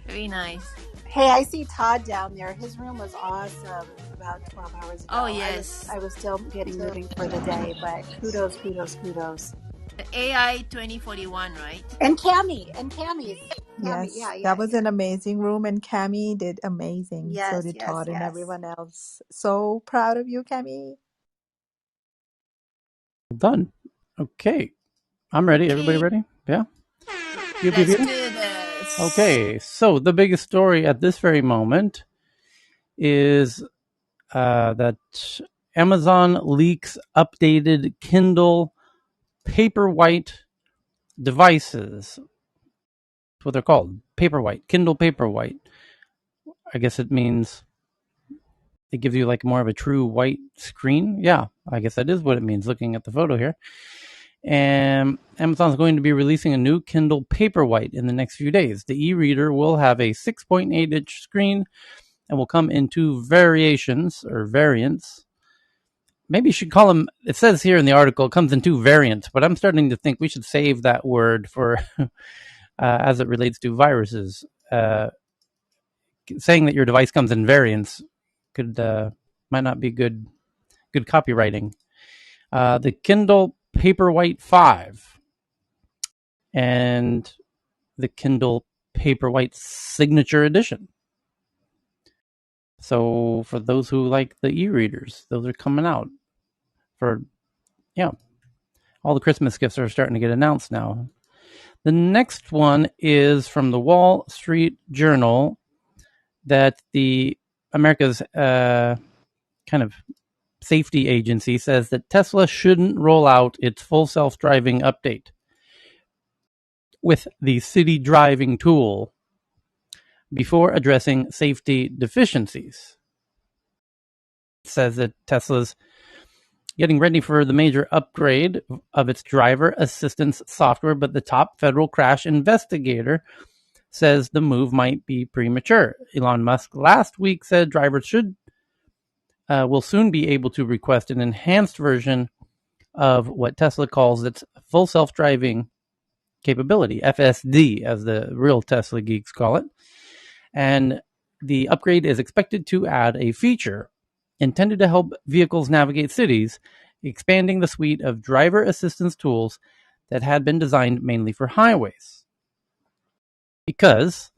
Very nice. Hey, I see Todd down there. His room was awesome about 12 hours ago. Oh, yes. I was still getting moving for the day, but kudos. The AI 2041, right? And Cammy's. Cammy, Yes, yeah. that was an amazing room, and Cami did amazing. So did Yes. Todd and everyone else. So proud of you, Cami. Done. Okay. I'm ready. Everybody Okay, ready? Yeah? Pew, pew, let's pew. do this. Okay. So the biggest story at this very moment is that Amazon leaks updated Kindle Paperwhite devices. That's what they're called. Paperwhite. Kindle Paperwhite. I guess it means it gives you like more of a true white screen. Yeah, I guess that is what it means looking at the photo here. And Amazon's going to be releasing a new Kindle Paperwhite in the next few days. The e-reader will have a 6.8-inch screen and will come in two variations or variants. Maybe you should call them, it says here in the article, it comes in two variants, but I'm starting to think we should save that word for as it relates to viruses. Saying that your device comes in variants could might not be good copywriting. The Kindle Paperwhite 5 and the Kindle Paperwhite Signature Edition. So for those who like the e-readers, those are coming out. For all the Christmas gifts are starting to get announced now. The next one is from the Wall Street Journal that the America's kind of safety agency says that Tesla shouldn't roll out its full self-driving update with the city driving tool before addressing safety deficiencies. It says that Tesla's getting ready for the major upgrade of its driver assistance software, but the top federal crash investigator says the move might be premature. Elon Musk last week said drivers will soon be able to request an enhanced version of what Tesla calls its full self-driving capability, FSD, as the real Tesla geeks call it. And the upgrade is expected to add a feature intended to help vehicles navigate cities, expanding the suite of driver assistance tools that had been designed mainly for highways. Because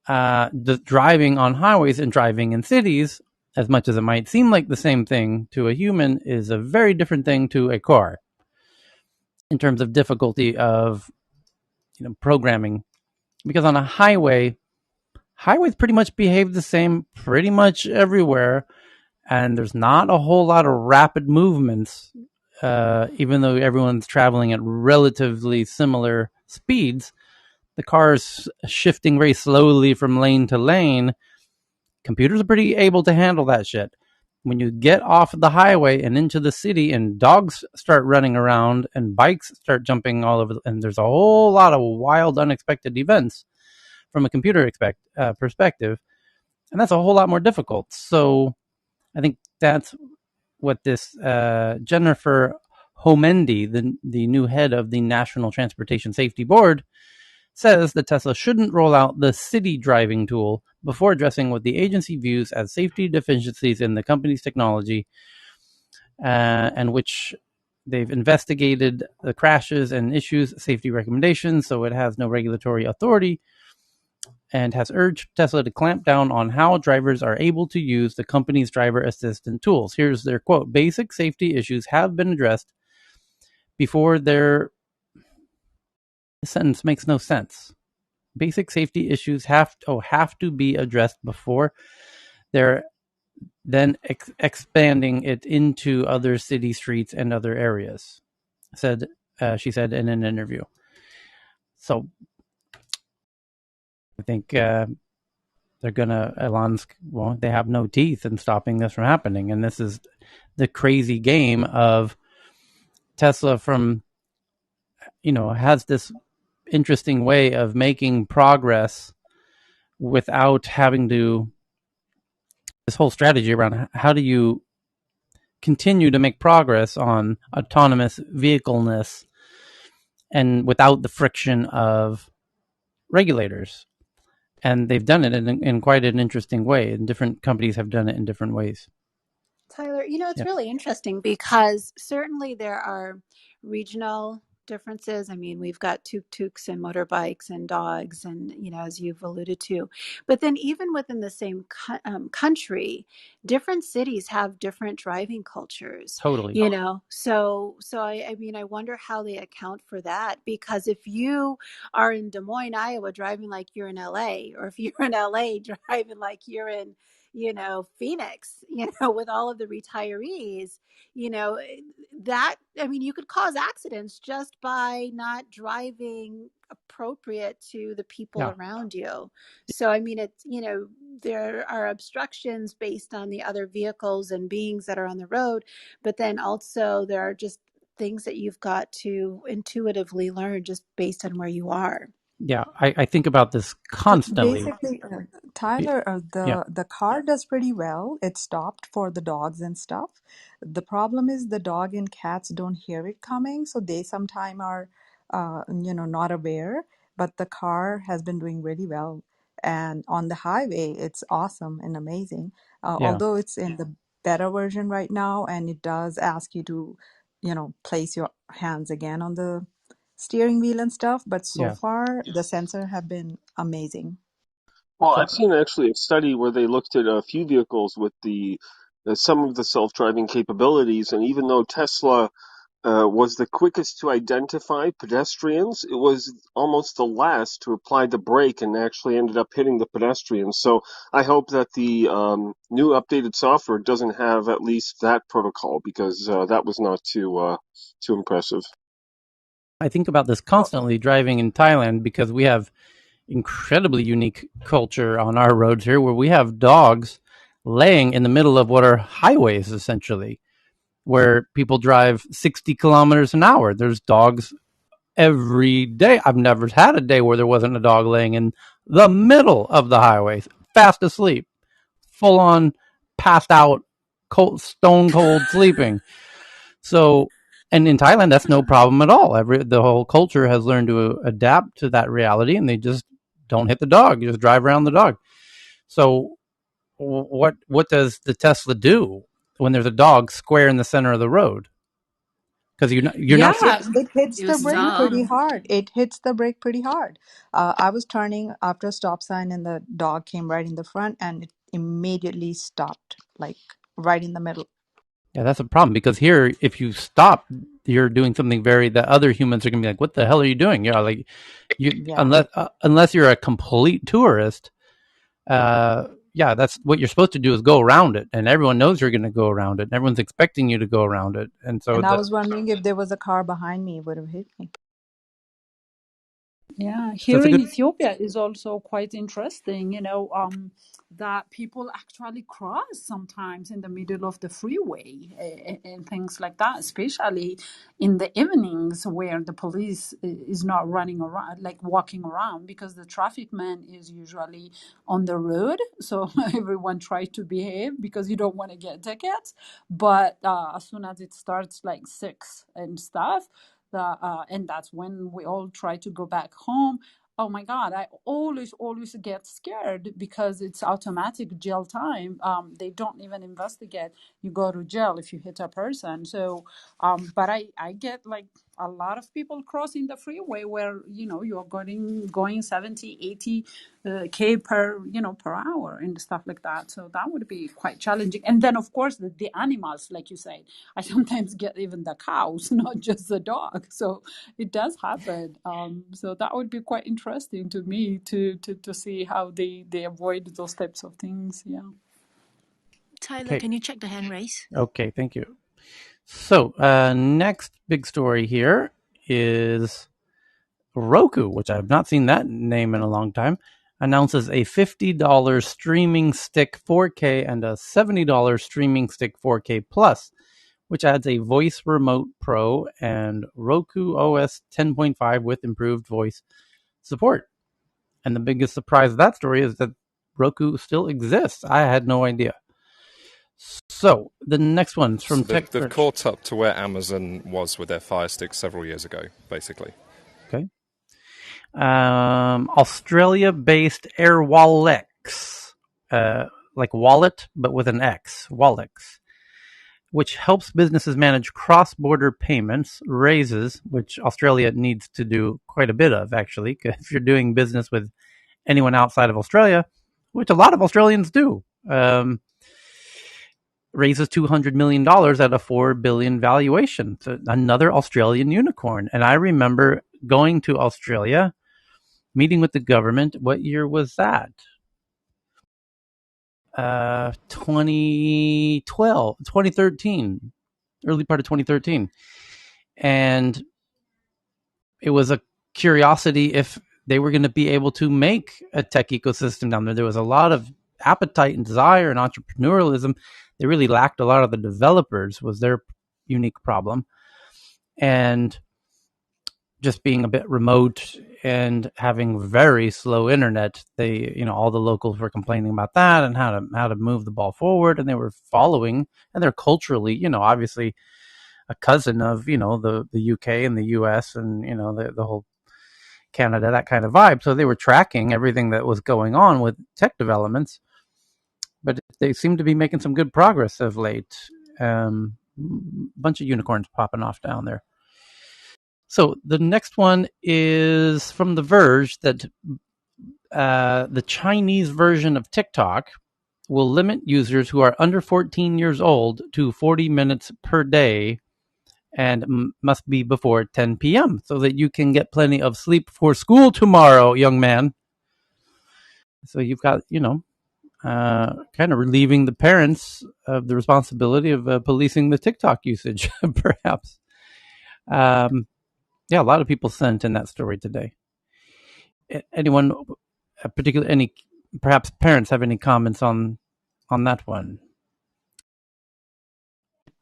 the driving on highways and driving in cities, as much as it might seem like the same thing to a human, is a very different thing to a car in terms of difficulty of programming. Because on a highways pretty much behave the same pretty much everywhere, and there's not a whole lot of rapid movements, even though everyone's traveling at relatively similar speeds. The car's shifting very slowly from lane to lane. Computers are pretty able to handle that shit. When you get off the highway and into the city and dogs start running around and bikes start jumping all over, and there's a whole lot of wild, unexpected events from a computer perspective, and that's a whole lot more difficult. So I think that's what this Jennifer Homendy, the new head of the National Transportation Safety Board, says that Tesla shouldn't roll out the city driving tool before addressing what the agency views as safety deficiencies in the company's technology, and which they've investigated the crashes and issues safety recommendations, so it has no regulatory authority, and has urged Tesla to clamp down on how drivers are able to use the company's driver assistant tools. Here's their quote: "Basic safety issues have been addressed before their..." This sentence makes no sense. Basic safety issues have to be addressed before they're then expanding it into other city streets and other areas, she said in an interview. So I think they're gonna they have no teeth in stopping this from happening, and this is the crazy game of Tesla has this interesting way of making progress without having to, this whole strategy around how do you continue to make progress on autonomous vehicleness and without the friction of regulators. And they've done it in quite an interesting way, and different companies have done it in different ways. Tyler, it's Yeah. really interesting because certainly there are regional differences. I mean, we've got tuk-tuks and motorbikes and dogs, and as you've alluded to. But then even within the same country, different cities have different driving cultures. Totally. So I mean, I wonder how they account for that, because if you are in Des Moines, Iowa, driving like you're in LA, or if you're in LA driving like you're in Phoenix, with all of the retirees, that, I mean, you could cause accidents just by not driving appropriate to the people Yeah. around you. So, I mean, it's, there are obstructions based on the other vehicles and beings that are on the road, but then also there are just things that you've got to intuitively learn just based on where you are. Yeah. I think about this So constantly. basically, Tyler, Yeah. the car does pretty well. It stopped for the dogs and stuff. The problem is the dog and cats don't hear it coming, so they sometimes are, not aware. But the car has been doing really well, and on the highway, it's awesome and amazing. Yeah. Although it's in the beta version right now, and it does ask you to, place your hands again on the steering wheel and stuff, but so Yeah. far the sensor have been amazing. Well, So I've seen actually a study where they looked at a few vehicles with the some of the self-driving capabilities, and even though Tesla was the quickest to identify pedestrians, it was almost the last to apply the brake and actually ended up hitting the pedestrians. So I hope that the new updated software doesn't have at least that protocol, because that was not too impressive. I think about this constantly driving in Thailand, because we have incredibly unique culture on our roads here, where we have dogs laying in the middle of what are highways, essentially, where people drive 60 kilometers an hour. There's dogs every day. I've never had a day where there wasn't a dog laying in the middle of the highway, fast asleep, full on passed out, cold, stone cold sleeping. So, and in Thailand, that's no problem at all. The whole culture has learned to adapt to that reality, and they just don't hit the dog. You just drive around the dog. So, what does the Tesla do when there's a dog square in the center of the road? Because you're not. It hits You the brake pretty stop. hard. It hits the brake pretty hard. I was turning after a stop sign and the dog came right in the front and it immediately stopped, like right in the middle. Yeah, that's a problem, because here, if you stop, you're doing something that other humans are gonna be like, "What the hell are you doing?" You know, like Yeah. unless you're a complete tourist. Yeah, that's what you're supposed to do, is go around it, and everyone knows you're going to go around it, and everyone's expecting you to go around it, and so And I was wondering if there was a car behind me, it would have hit me. Yeah, so here it's a in good. Ethiopia is also quite interesting, that people actually cross sometimes in the middle of the freeway and things like that, especially in the evenings where the police is not running around, like walking around, because the traffic man is usually on the road. So everyone tries to behave because you don't want to get tickets. But as soon as it starts like 6 and stuff, and that's when we all try to go back home. Oh my God, I always get scared because it's automatic jail time. They don't even investigate. You go to jail if you hit a person. So, but I get like a lot of people crossing the freeway where, you're going 70, 80 K per hour and stuff like that. So that would be quite challenging. And then of course the animals, like you said, I sometimes get even the cows, not just the dog. So it does happen. So that would be quite interesting to me to see how they avoid those types of things. Yeah. Tyler, Okay. can you check the hand raise? Okay, thank you. So, next big story here is Roku, which I've not seen that name in a long time, announces a $50 streaming stick 4K and a $70 streaming stick 4K Plus, which adds a Voice Remote Pro and Roku OS 10.5 with improved voice support. And the biggest surprise of that story is that Roku still exists. I had no idea. So the next one's from Tech. They've caught up to where Amazon was with their Fire Stick several years ago, basically. Okay. Australia-based Airwallex, like wallet, but with an X, Wallex, which helps businesses manage cross-border payments, raises, which Australia needs to do quite a bit of, actually, if you're doing business with anyone outside of Australia, which a lot of Australians do. Raises $200 million at a $4 billion valuation. So another Australian unicorn. And I remember going to Australia, meeting with the government. What year was that? 2012, 2013, early part of 2013. And it was a curiosity if they were going to be able to make a tech ecosystem down there. There was a lot of appetite and desire and entrepreneurialism. They really lacked a lot of the developers, was their unique problem. And just being a bit remote and having very slow internet, all the locals were complaining about that and how to move the ball forward. And they were following, and they're culturally, obviously a cousin of, the UK and the US and, the whole Canada, that kind of vibe. So they were tracking everything that was going on with tech developments, but they seem to be making some good progress of late. Bunch of unicorns popping off down there. So the next one is from The Verge that the Chinese version of TikTok will limit users who are under 14 years old to 40 minutes per day and must be before 10 p.m. so that you can get plenty of sleep for school tomorrow, young man. So you've got, kind of relieving the parents of the responsibility of policing the TikTok usage, perhaps. Yeah, a lot of people sent in that story today. Anyone, perhaps parents have any comments on that one?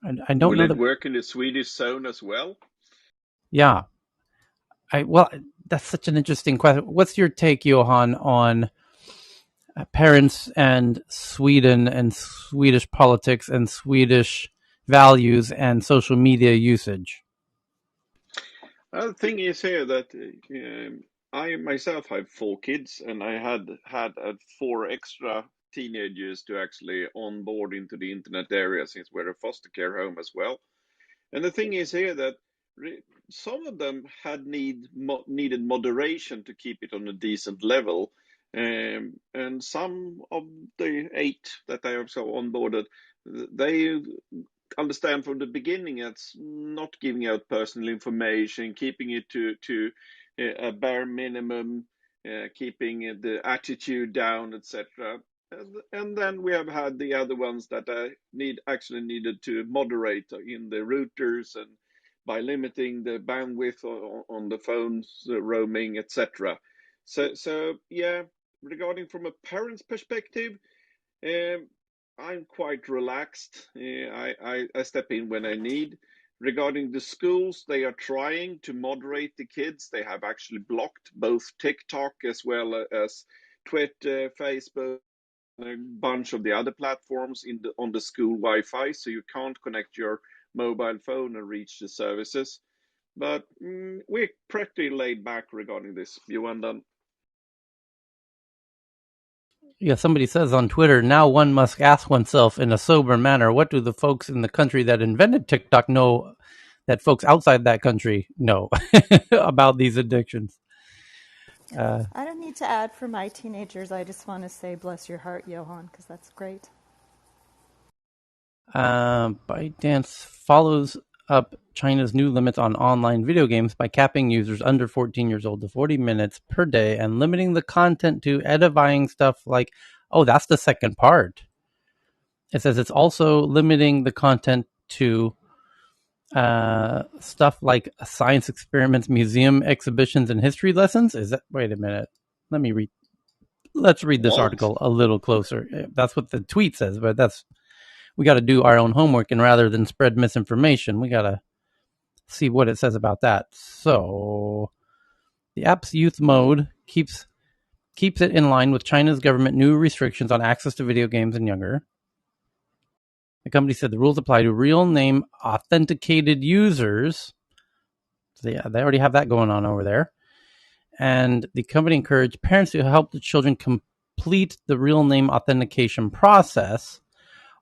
I don't Will know it that. work in the Swedish zone as well? Yeah, that's such an interesting question. What's your take, Johan, on parents and Sweden and Swedish politics and Swedish values and social media usage? The thing is here that I myself have 4 kids, and I had 4 extra teenagers to actually onboard into the internet area since we're a foster care home as well. And the thing is here that some of them had needed moderation to keep it on a decent level, and some of the 8 that I also onboarded, they understand from the beginning it's not giving out personal information, keeping it to a bare minimum, keeping the attitude down, etc. And then we have had the other ones that actually needed to moderate in the routers and by limiting the bandwidth on the phones, roaming, etc. So yeah, regarding from a parent's perspective, I'm quite relaxed. I step in when I need. Regarding the schools, they are trying to moderate the kids. They have actually blocked both TikTok as well as Twitter, Facebook, and a bunch of the other platforms on the school Wi-Fi, so you can't connect your mobile phone and reach the services. But we're pretty laid back regarding this. Johan, done. Yeah, somebody says on Twitter, now one must ask oneself in a sober manner, what do the folks in the country that invented TikTok know that folks outside that country know about these addictions? I don't need to add for my teenagers. I just want to say, bless your heart, Johan, because that's great. ByteDance follows up China's new limits on online video games by capping users under 14 years old to 40 minutes per day and limiting the content to edifying stuff like, oh, that's the second part. It says it's also limiting the content to stuff like science experiments, museum exhibitions, and history lessons. Wait a minute. Let's read this article a little closer. That's what the tweet says, but we got to do our own homework, and rather than spread misinformation, we got to see what it says about that. So the app's youth mode keeps it in line with China's government new restrictions on access to video games and younger. The company said the rules apply to real name authenticated users. So yeah, they already have that going on over there. and the company encouraged parents to help the children complete the real name authentication process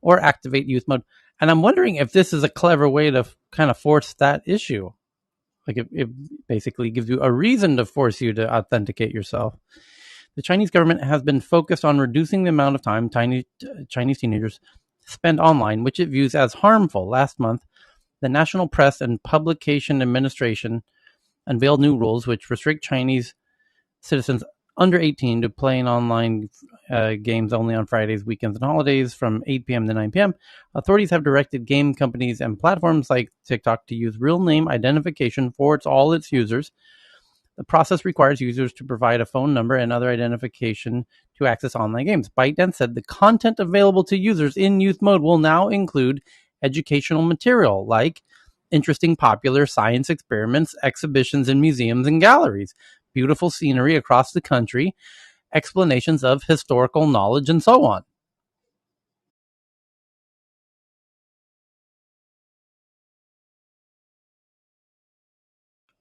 or activate youth mode. And I'm wondering if this is a clever way to kind of force that issue. Like it basically gives you a reason to force you to authenticate yourself. The Chinese government has been focused on reducing the amount of time Chinese teenagers spend online, which it views as harmful. Last month, the National Press and Publication Administration unveiled new rules which restrict Chinese citizens under 18 to playing online games only on Fridays, weekends, and holidays from 8 p.m. to 9 p.m. Authorities have directed game companies and platforms like TikTok to use real name identification for all its users. The process requires users to provide a phone number and other identification to access online games. ByteDance said the content available to users in youth mode will now include educational material like interesting popular science experiments, exhibitions in museums and galleries, beautiful scenery across the country, explanations of historical knowledge, and so on.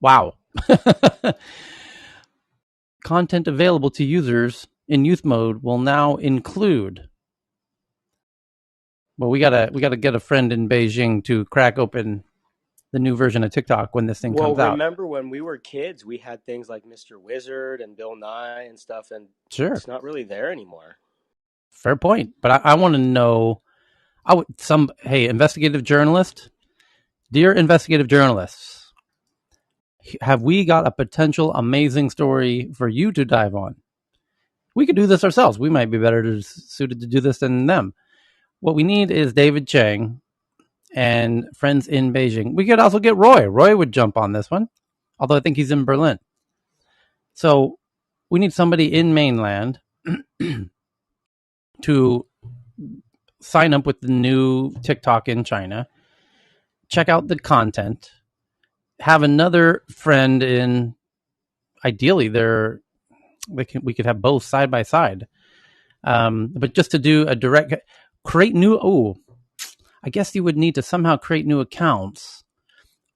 Wow. Content available to users in youth mode will now include. Well, we gotta get a friend in Beijing to crack open the new version of TikTok when this thing comes out. Remember when we were kids, we had things like Mr. Wizard and Bill Nye and stuff, and Sure, it's not really there anymore. fair point. But I want to know. Hey, investigative journalist, dear investigative journalists, have we got a potential amazing story for you to dive on? We could do this ourselves. We might be better suited to do this than them. What we need is David Chang and friends in Beijing. We could also get Roy. Roy would jump on this one, although I think he's in Berlin. So we need somebody in mainland to sign up with the new TikTok in China, check out the content, have another friend in, ideally we could have both side by side. But just to do a direct, I guess you would need to somehow create new accounts.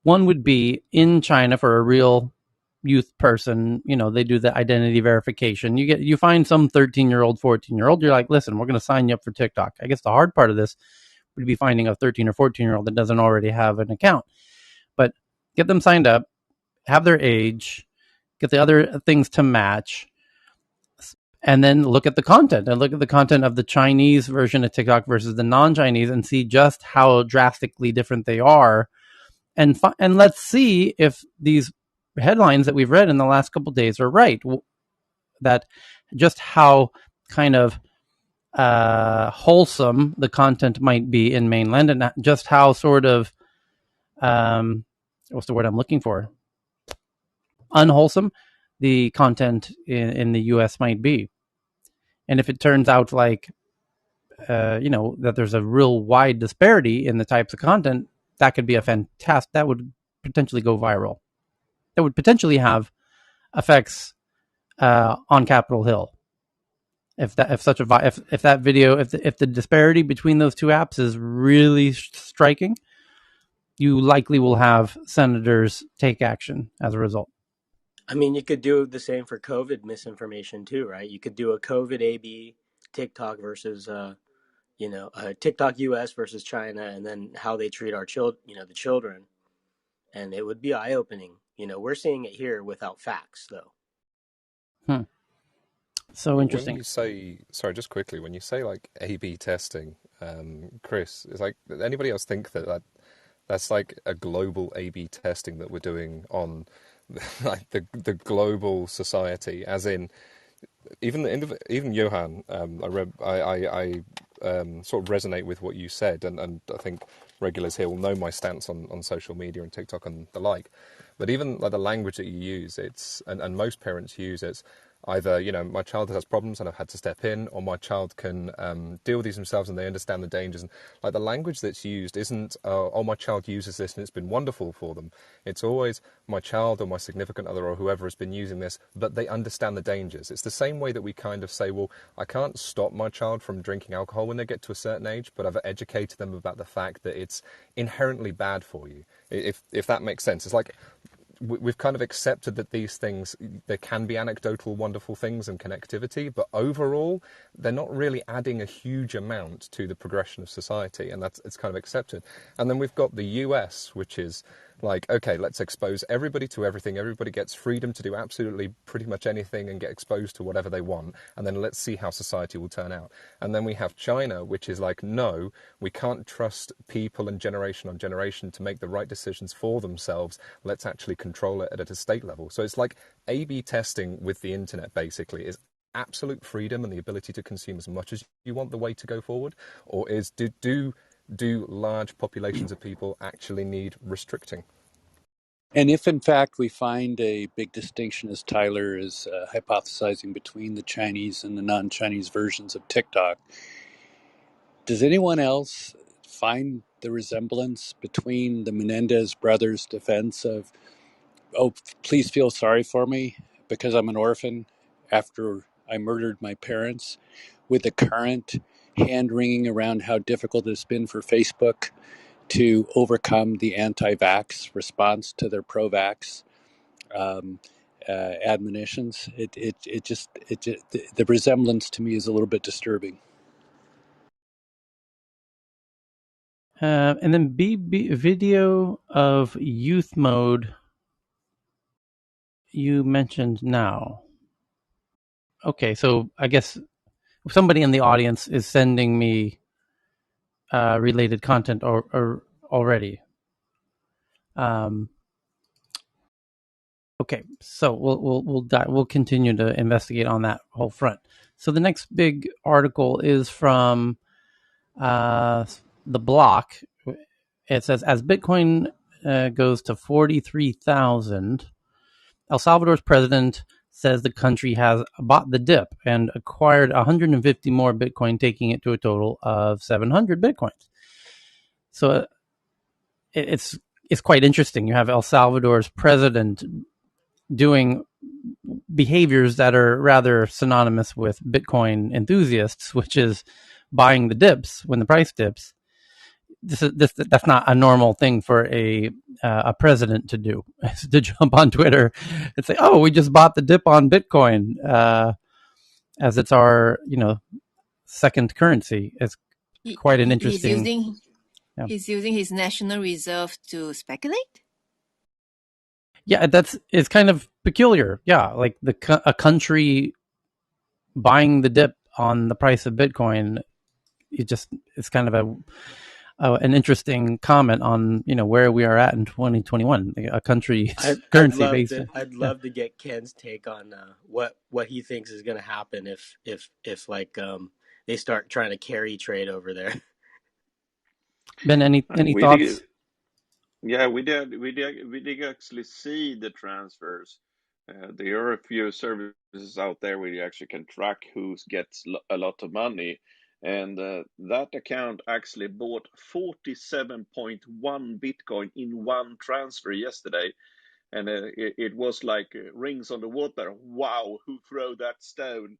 One would be in China for a real youth person. They do the identity verification. You find some 13-year-old, 14-year-old. You're like, listen, we're going to sign you up for TikTok. I guess the hard part of this would be finding a 13 or 14-year-old that doesn't already have an account. But get them signed up, have their age, get the other things to match, and then look at the content of the Chinese version of TikTok versus the non-Chinese and see just how drastically different they are. And let's see if these headlines that we've read in the last couple of days are right. That just how kind of wholesome the content might be in mainland, and just how sort of what's the word I'm looking for? Unwholesome the content in the U.S. might be. And if it turns out like that there's a real wide disparity in the types of content, that could be that would potentially go viral. That would potentially have effects on Capitol Hill. If that video, if the disparity between those two apps is really striking, you likely will have senators take action as a result. I mean, you could do the same for COVID misinformation too, right? You could do a COVID AB TikTok versus TikTok US versus China, and then how they treat our the children, and it would be eye opening. We're seeing it here without facts, though. So interesting. When you say, sorry, just quickly, when you say like A/B testing, Chris, is like, does anybody else think that's like a global A/B testing that we're doing on like the global society, as in even Johan, I sort of resonate with what you said, and I think regulars here will know my stance on social media and TikTok and the like. But even like the language that you use, and most parents use, it's either, my child has problems and I've had to step in, or my child can deal with these themselves and they understand the dangers. And like the language that's used isn't, oh, my child uses this and it's been wonderful for them. It's always my child or my significant other or whoever has been using this, but they understand the dangers. It's the same way that we kind of say, well, I can't stop my child from drinking alcohol when they get to a certain age, but I've educated them about the fact that it's inherently bad for you. If that makes sense. It's like we've kind of accepted that these things, there can be anecdotal, wonderful things and connectivity, but overall, they're not really adding a huge amount to the progression of society, and it's kind of accepted. And then we've got the US, which is like, okay, let's expose everybody to everything. Everybody gets freedom to do absolutely pretty much anything and get exposed to whatever they want. And then let's see how society will turn out. And then we have China, which is like, no, we can't trust people and generation on generation to make the right decisions for themselves. Let's actually control it at a state level. So it's like A/B testing with the internet, basically, is absolute freedom and the ability to consume as much as you want the way to go forward? Or is do large populations of people actually need restricting? And if in fact we find a big distinction, as Tyler is hypothesizing, between the Chinese and the non-Chinese versions of TikTok, does anyone else find the resemblance between the Menendez brothers' defense of, oh, please feel sorry for me because I'm an orphan after I murdered my parents, with the current hand-wringing around how difficult it's been for Facebook to overcome the anti-vax response to their pro-vax um, admonitions? The resemblance to me is a little bit disturbing. And then video of youth mode you mentioned now. Okay, so I guess somebody in the audience is sending me related content or already. Okay, so we'll continue to investigate on that whole front. So the next big article is from the Block. It says, as Bitcoin goes to 43,000, El Salvador's president says the country has bought the dip and acquired 150 more Bitcoin, taking it to a total of 700 Bitcoins. So it's quite interesting. You have El Salvador's president doing behaviors that are rather synonymous with Bitcoin enthusiasts, which is buying the dips when the price dips. That's not a normal thing for a president to do, to jump on Twitter and say, "Oh, we just bought the dip on Bitcoin," as it's our second currency. It's quite an interesting. He's using his national reserve to speculate. Yeah, it's kind of peculiar. Yeah, like a country buying the dip on the price of Bitcoin. It's kind of an interesting comment on where we are at in 2021. A country's currency based. I'd love to get Ken's take on what he thinks is going to happen if like they start trying to carry trade over there. Ben, any thoughts? Yeah, we did actually see the transfers. There are a few services out there where you actually can track who gets a lot of money, and that account actually bought 47.1 Bitcoin in one transfer yesterday, and it was like rings on the water. Wow, who threw that stone?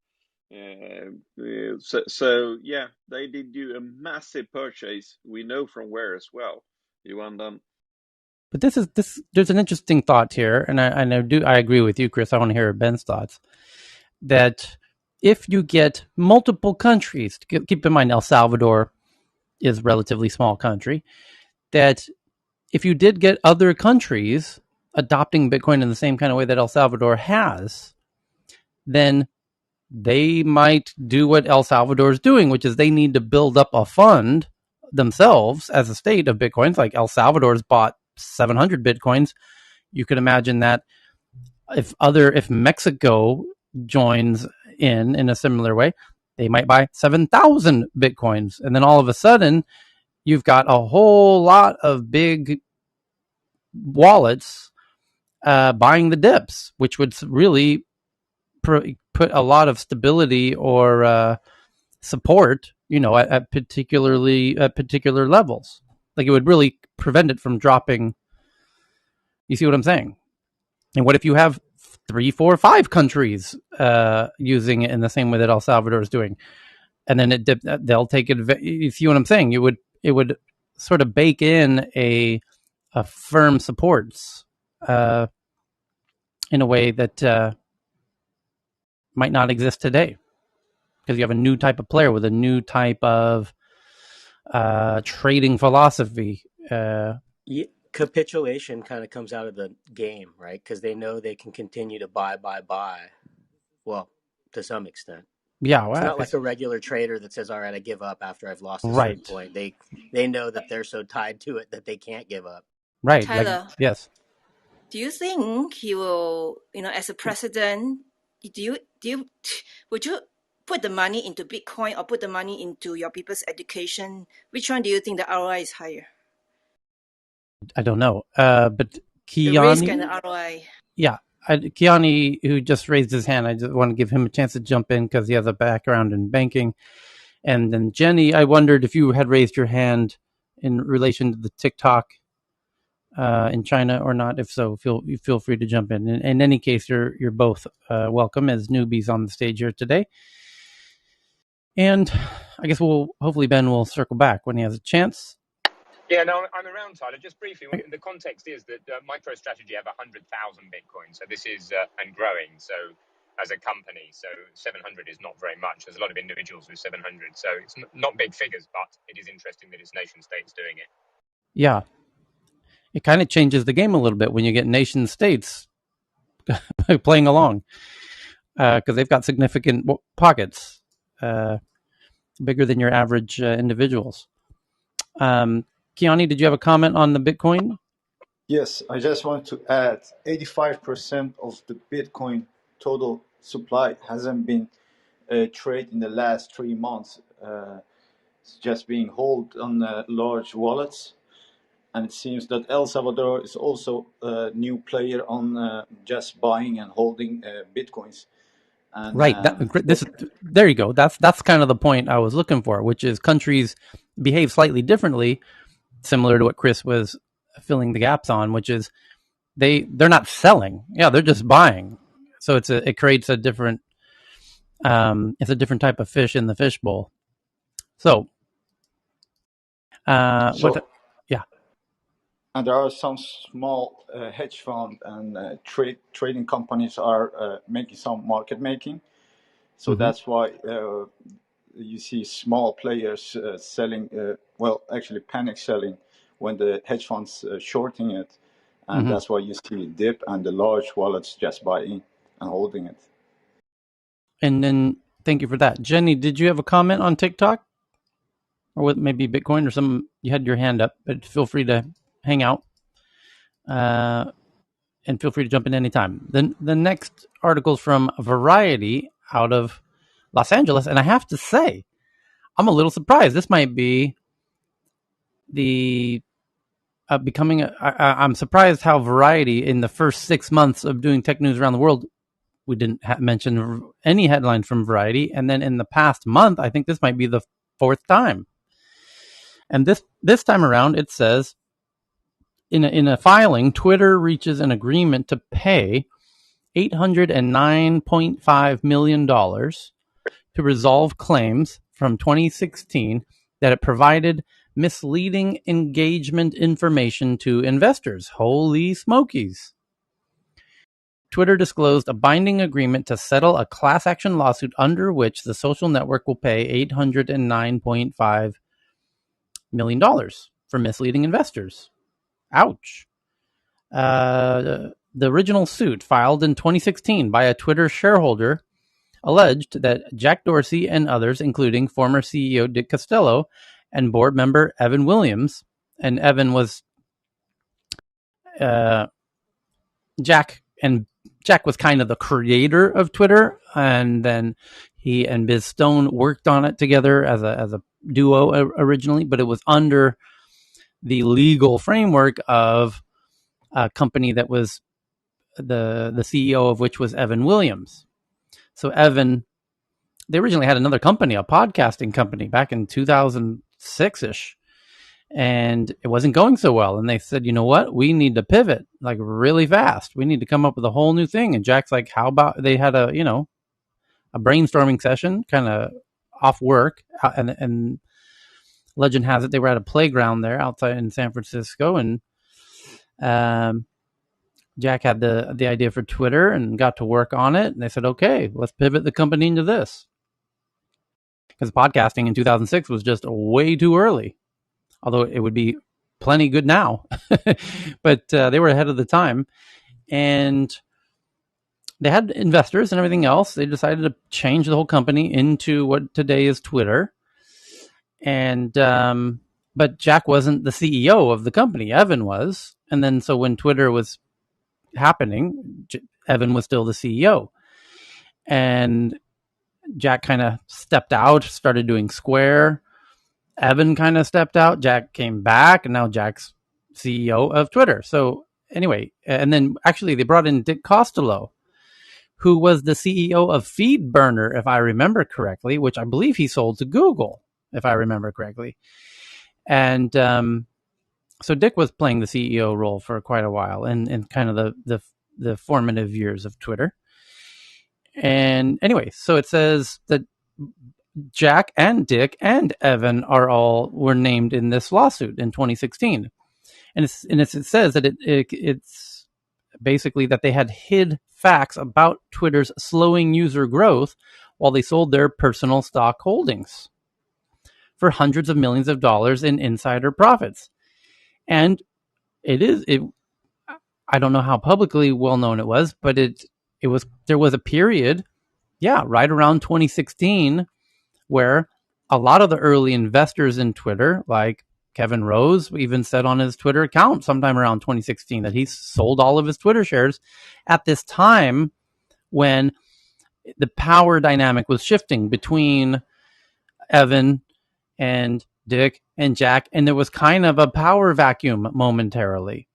So yeah, they did do a massive purchase. We know from where as well. Johan Dan. But there's an interesting thought here, and I agree with you, Chris. I want to hear Ben's thoughts. That if you get multiple countries, keep in mind El Salvador is a relatively small country, that if you did get other countries adopting Bitcoin in the same kind of way that El Salvador has, then they might do what El Salvador is doing, which is they need to build up a fund themselves as a state of Bitcoins. Like El Salvador's bought 700 Bitcoins. You could imagine that if Mexico joins in a similar way, they might buy 7,000 Bitcoins. And then all of a sudden, you've got a whole lot of big wallets buying the dips, which would really put a lot of stability or support, at particular levels. Like it would really prevent it from dropping. You see what I'm saying? And what if you have 3, 4, 5 countries using it in the same way that El Salvador is doing, and then they'll take it. You see what I'm saying? It would sort of bake in a firm supports in a way that might not exist today, because you have a new type of player with a new type of trading philosophy. Yeah, capitulation kind of comes out of the game, right? Because they know they can continue to buy. Well, to some extent. Yeah, It's well, not like a regular trader that says, "All right, I give up after I've lost a certain right, point." They know that they're so tied to it that they can't give up. right. Like, Tyler, yes, do you think he will, as a president, do you would you put the money into Bitcoin or put the money into your people's education? Which one do you think the ROI is higher? I don't know. But The risk and Kiani, the ROI. yeah, Kiani, who just raised his hand, I just want to give him a chance to jump in because he has a background in banking. And then Jenny, I wondered if you had raised your hand in relation to the TikTok in China or not. If so, feel free to jump in any case, you're both welcome as newbies on the stage here today. And I guess hopefully Ben will circle back when he has a chance. Yeah, no, I'm around, Tyler. Just briefly, the context is that MicroStrategy have 100,000 Bitcoin, so this is and growing. So as a company, so 700 is not very much. There's a lot of individuals with 700, so it's not big figures, but it is interesting that it's nation states doing it. Yeah, it kind of changes the game a little bit when you get nation states playing along because they've got significant pockets, bigger than your average individuals. Kiani, did you have a comment on the Bitcoin? Yes, I just want to add 85% of the Bitcoin total supply hasn't been traded in the last 3 months. It's just being held on large wallets. And it seems that El Salvador is also a new player on just buying and holding Bitcoins. And Right. There you go. That's kind of the point I was looking for, which is countries behave slightly differently, similar to what Chris was filling the gaps on, which is they're not selling. Yeah, they're just buying. So it creates a different it's a different type of fish in the fishbowl. So so, yeah. and there are some small hedge fund and trading companies are making some market making. So that's why you see small players selling, actually panic selling when the hedge funds shorting it. And that's why you see a dip and the large wallets just buying and holding it. And then thank you for that. Jenny, did you have a comment on TikTok? Or with maybe Bitcoin or some? You had your hand up, but feel free to hang out. And feel free to jump in anytime. Then the next article is from Variety out of Los Angeles. And I have to say, I'm a little surprised. This might be the becoming. I'm surprised how Variety, in the first 6 months of doing tech news around the world, we didn't mention any headline from Variety. And then in the past month, I think this might be the fourth time. And this time around, it says, in a filing, Twitter reaches an agreement to pay $809.5 million to resolve claims from 2016 that it provided misleading engagement information to investors. Holy smokies. Twitter disclosed a binding agreement to settle a class action lawsuit under which the social network will pay $809.5 million for misleading investors. Ouch. The original suit, filed in 2016 by a Twitter shareholder, alleged that Jack Dorsey and others, including former CEO Dick Costolo and board member Evan Williams, and Evan was Jack was kind of the creator of Twitter, and then he and Biz Stone worked on it together as a duo originally, but it was under the legal framework of a company that was the CEO of which was Evan Williams. So Evan, they originally had another company, a podcasting company, back in 2006-ish, and it wasn't going so well. And they said, you know what? We need to pivot like really fast. We need to come up with a whole new thing. And Jack's like, how about they had a brainstorming session, kind of off work, and legend has it they were at a playground there outside in San Francisco, and Jack had the idea for Twitter and got to work on it. And they said, okay, let's pivot the company into this. Because podcasting in 2006 was just way too early, although it would be plenty good now. But they were ahead of the time. And they had investors and everything else. They decided to change the whole company into what today is Twitter. And but Jack wasn't the CEO of the company. Evan was. And then so when Twitter was happening, Evan was still the CEO. And Jack kind of stepped out, started doing Square. Evan kind of stepped out. Jack came back, and now Jack's CEO of Twitter. So anyway, and then actually they brought in Dick Costolo, who was the CEO of FeedBurner, if I remember correctly, which I believe he sold to Google, if I remember correctly. And so Dick was playing the CEO role for quite a while, and kind of the formative years of Twitter. And anyway, so it says that Jack and Dick and Evan were named in this lawsuit in 2016, and it says that it's basically that they had hid facts about Twitter's slowing user growth while they sold their personal stock holdings for hundreds of millions of dollars in insider profits. And I don't know how publicly well known it was, but there was a period, right around 2016, where a lot of the early investors in Twitter, like Kevin Rose, even said on his Twitter account sometime around 2016 that he sold all of his Twitter shares at this time when the power dynamic was shifting between Evan and Dick and Jack, and there was kind of a power vacuum momentarily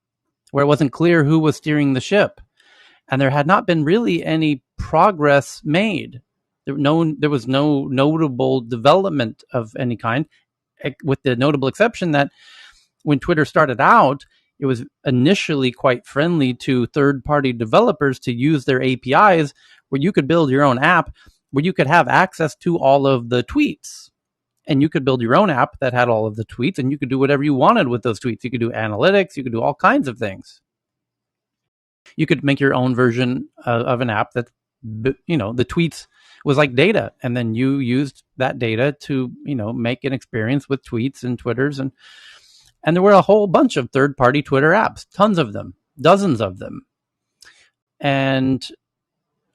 where it wasn't clear who was steering the ship. And there had not been really any progress made. There was no notable development of any kind, with the notable exception that when Twitter started out, it was initially quite friendly to third-party developers to use their APIs, where you could build your own app, where you could have access to all of the tweets. And you could build your own app that had all of the tweets, and you could do whatever you wanted with those tweets. You could do analytics. You could do all kinds of things. You could make your own version of an app that, the tweets was like data. And then you used that data to, make an experience with tweets and Twitters. And there were a whole bunch of third-party Twitter apps, tons of them, dozens of them. And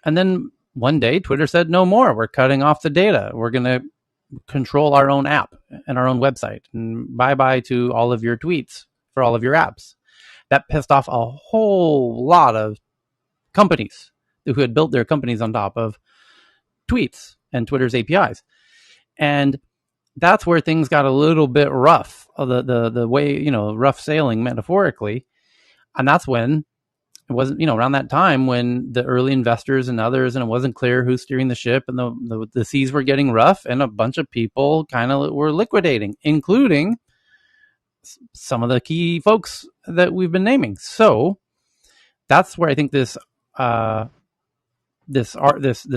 then one day Twitter said, no more. We're cutting off the data. We're going to control our own app and our own website, and bye-bye to all of your tweets for all of your apps. That pissed off a whole lot of companies who had built their companies on top of tweets and Twitter's APIs. And that's where things got a little bit rough, the way, rough sailing metaphorically. And that's when it wasn't, around that time when the early investors and others, and it wasn't clear who's steering the ship, and the seas were getting rough, and a bunch of people kind of were liquidating, including some of the key folks that we've been naming. So that's where I think this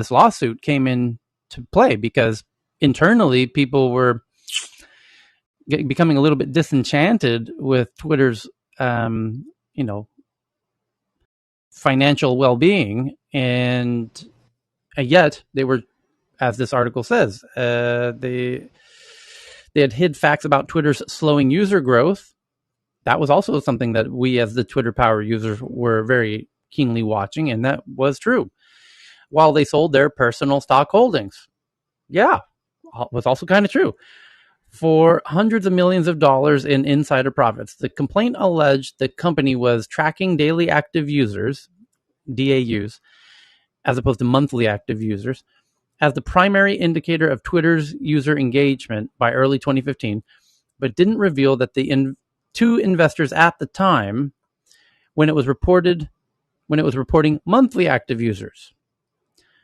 lawsuit came in to play, because internally people were becoming a little bit disenchanted with Twitter's, financial well-being, and yet they were, as this article says, they had hid facts about Twitter's slowing user growth. That was also something that we, as the Twitter Power users, were very keenly watching, and that was true. While they sold their personal stock holdings, was also kind of true, for hundreds of millions of dollars in insider profits. The complaint alleged the company was tracking daily active users, DAUs, as opposed to monthly active users, as the primary indicator of Twitter's user engagement by early 2015, but didn't reveal that the two investors at the time, when it was reporting monthly active users.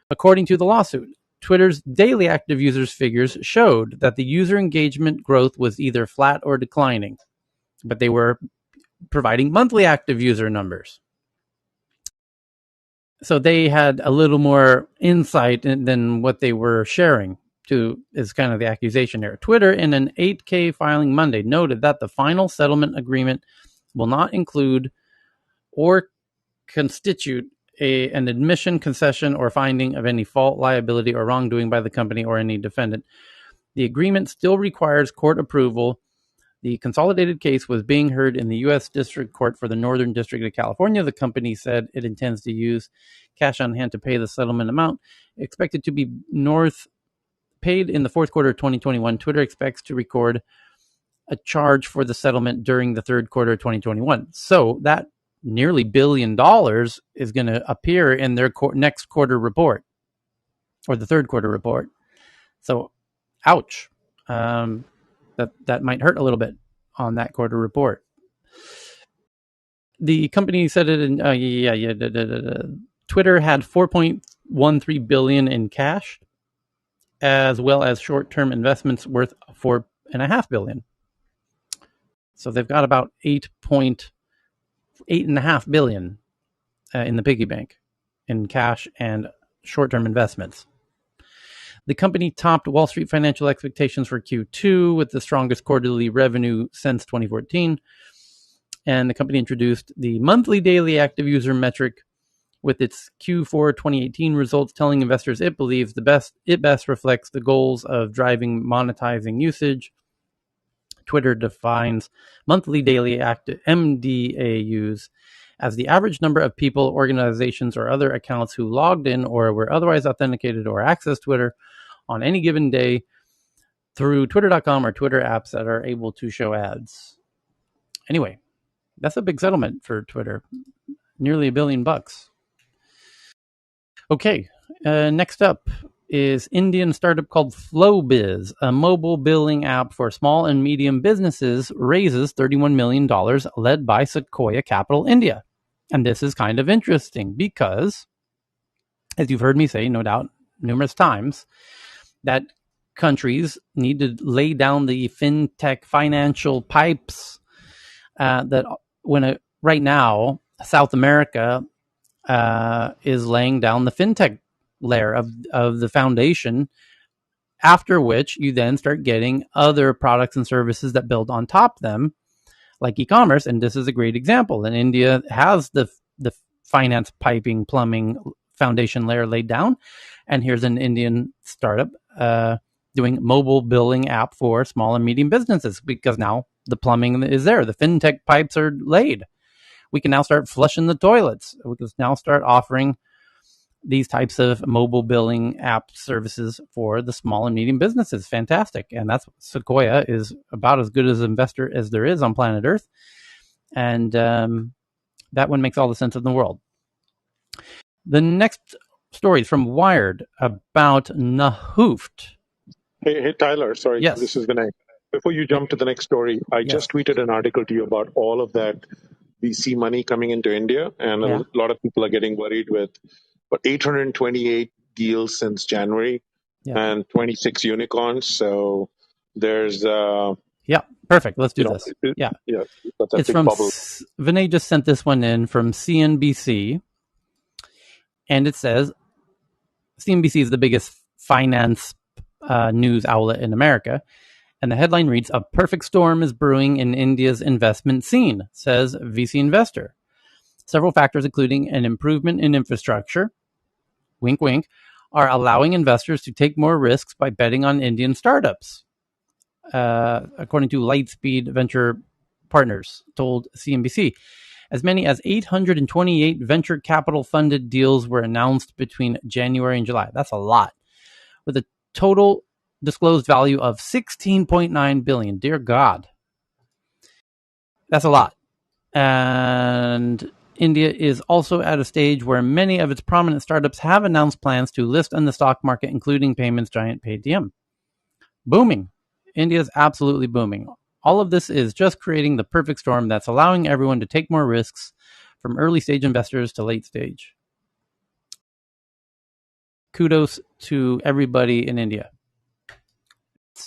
According to the lawsuit, Twitter's daily active users figures showed that the user engagement growth was either flat or declining, but they were providing monthly active user numbers. So they had a little more insight than what they were sharing, is kind of the accusation here. Twitter, in an 8K filing Monday, noted that the final settlement agreement will not include or constitute an admission, concession, or finding of any fault, liability, or wrongdoing by the company or any defendant. The agreement still requires court approval. The consolidated case was being heard in the U.S. District Court for the Northern District of California. The company said it intends to use cash on hand to pay the settlement amount, expected to be paid in the fourth quarter of 2021. Twitter expects to record a charge for the settlement during the third quarter of 2021. So that nearly $1 billion is going to appear in their next quarter report, or the third quarter report. So, ouch. That might hurt a little bit on that quarter report. The company said it in Twitter had $4.13 billion in cash, as well as short-term investments worth $4.5 billion. So they've got about $8.5 billion in the piggy bank in cash and short-term investments. The company topped Wall Street financial expectations for Q2 with the strongest quarterly revenue since 2014. And the company introduced the monthly daily active user metric with its Q4 2018 results, telling investors it believes it best reflects the goals of driving monetizing usage. Twitter defines monthly daily active MDAUs as the average number of people, organizations, or other accounts who logged in or were otherwise authenticated or accessed Twitter on any given day through twitter.com or Twitter apps that are able to show ads. Anyway, that's a big settlement for Twitter. Nearly $1 billion. Okay, next up is Indian startup called FlowBiz, a mobile billing app for small and medium businesses, raises $31 million, led by Sequoia Capital India. And this is kind of interesting because, as you've heard me say, no doubt, numerous times, that countries need to lay down the fintech financial pipes right now, South America is laying down the fintech layer of the foundation, after which you then start getting other products and services that build on top of them, like e-commerce. And this is a great example. And India has the finance, piping, plumbing foundation layer laid down. And here's an Indian startup doing mobile billing app for small and medium businesses, because now the plumbing is there. The fintech pipes are laid. We can now start flushing the toilets. We can now start offering these types of mobile billing app services for the small and medium businesses. Fantastic. And that's Sequoia is about as good as an investor as there is on planet Earth. And that one makes all the sense in the world. The next story is from Wired about Nahoofed. Hey, Tyler, sorry, yes. This is Vinay. Before you jump to the next story, I just tweeted an article to you about all of that VC money coming into India, and a lot of people are getting worried with 828 deals since January and 26 unicorns. So there's perfect. Let's do this. That's a it's big from bubble. Vinay just sent this one in from CNBC, and it says CNBC is the biggest finance news outlet in America. And the headline reads, "A perfect storm is brewing in India's investment scene," says VC investor. Several factors, including an improvement in infrastructure, wink, wink, are allowing investors to take more risks by betting on Indian startups. According to Lightspeed Venture Partners, told CNBC. As many as 828 venture capital funded deals were announced between January and July. That's a lot. With a total disclosed value of $16.9 billion. Dear God. That's a lot. And India is also at a stage where many of its prominent startups have announced plans to list on the stock market, including payments giant Paytm. Booming. India is absolutely booming. All of this is just creating the perfect storm that's allowing everyone to take more risks, from early stage investors to late stage. Kudos to everybody in India.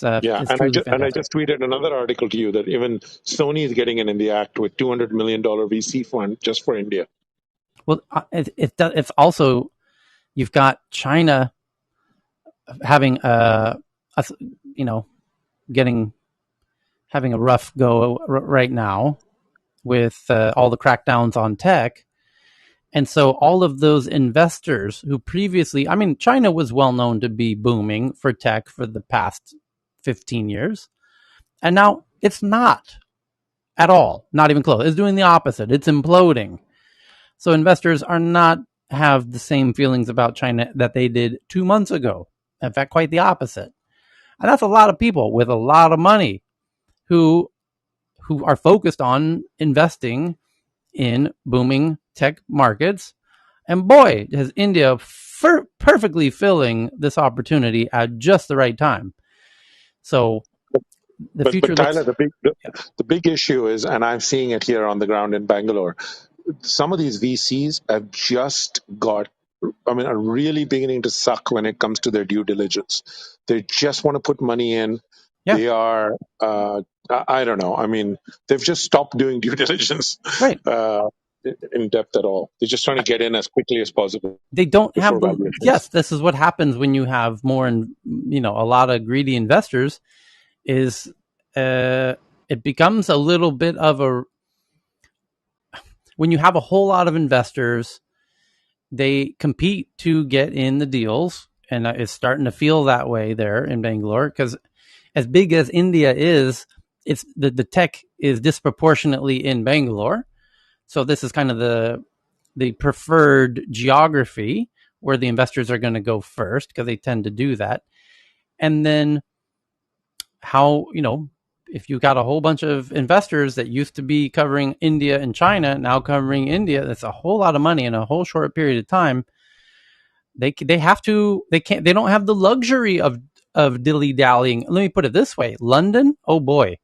I just tweeted another article to you that even Sony is getting in the act with $200 million VC fund just for India. Well, it's also, you've got China having having a rough go right now with all the crackdowns on tech, And so all of those investors who previously, I mean, China was well known to be booming for tech for the past 15 years. And now it's not at all, not even close. It's doing the opposite. It's imploding. So investors are not have the same feelings about China that they did 2 months ago. In fact, quite the opposite. And that's a lot of people with a lot of money who are focused on investing in booming tech markets. And boy, is India perfectly filling this opportunity at just the right time. So the future But looks. Tyler, the big issue is, and I'm seeing it here on the ground in Bangalore, some of these VCs have just got, I mean, are really beginning to suck when it comes to their due diligence. They just want to put money in. Yeah. They are, I don't know. I mean, they've just stopped doing due diligence Right. in depth at all. They're just trying to get in as quickly as possible They don't have before the. valuations. Yes, this is what happens when you have more and a lot of greedy investors. Is it becomes a little bit of a, when you have a whole lot of investors, they compete to get in the deals, and it's starting to feel that way there in Bangalore, because as big as India is, it's the tech is disproportionately in Bangalore. So this is kind of the preferred geography where the investors are going to go first, because they tend to do that. And then how, if you got a whole bunch of investors that used to be covering India and China, now covering India, that's a whole lot of money in a whole short period of time. They don't have the luxury of dilly dallying. Let me put it this way: London, oh boy,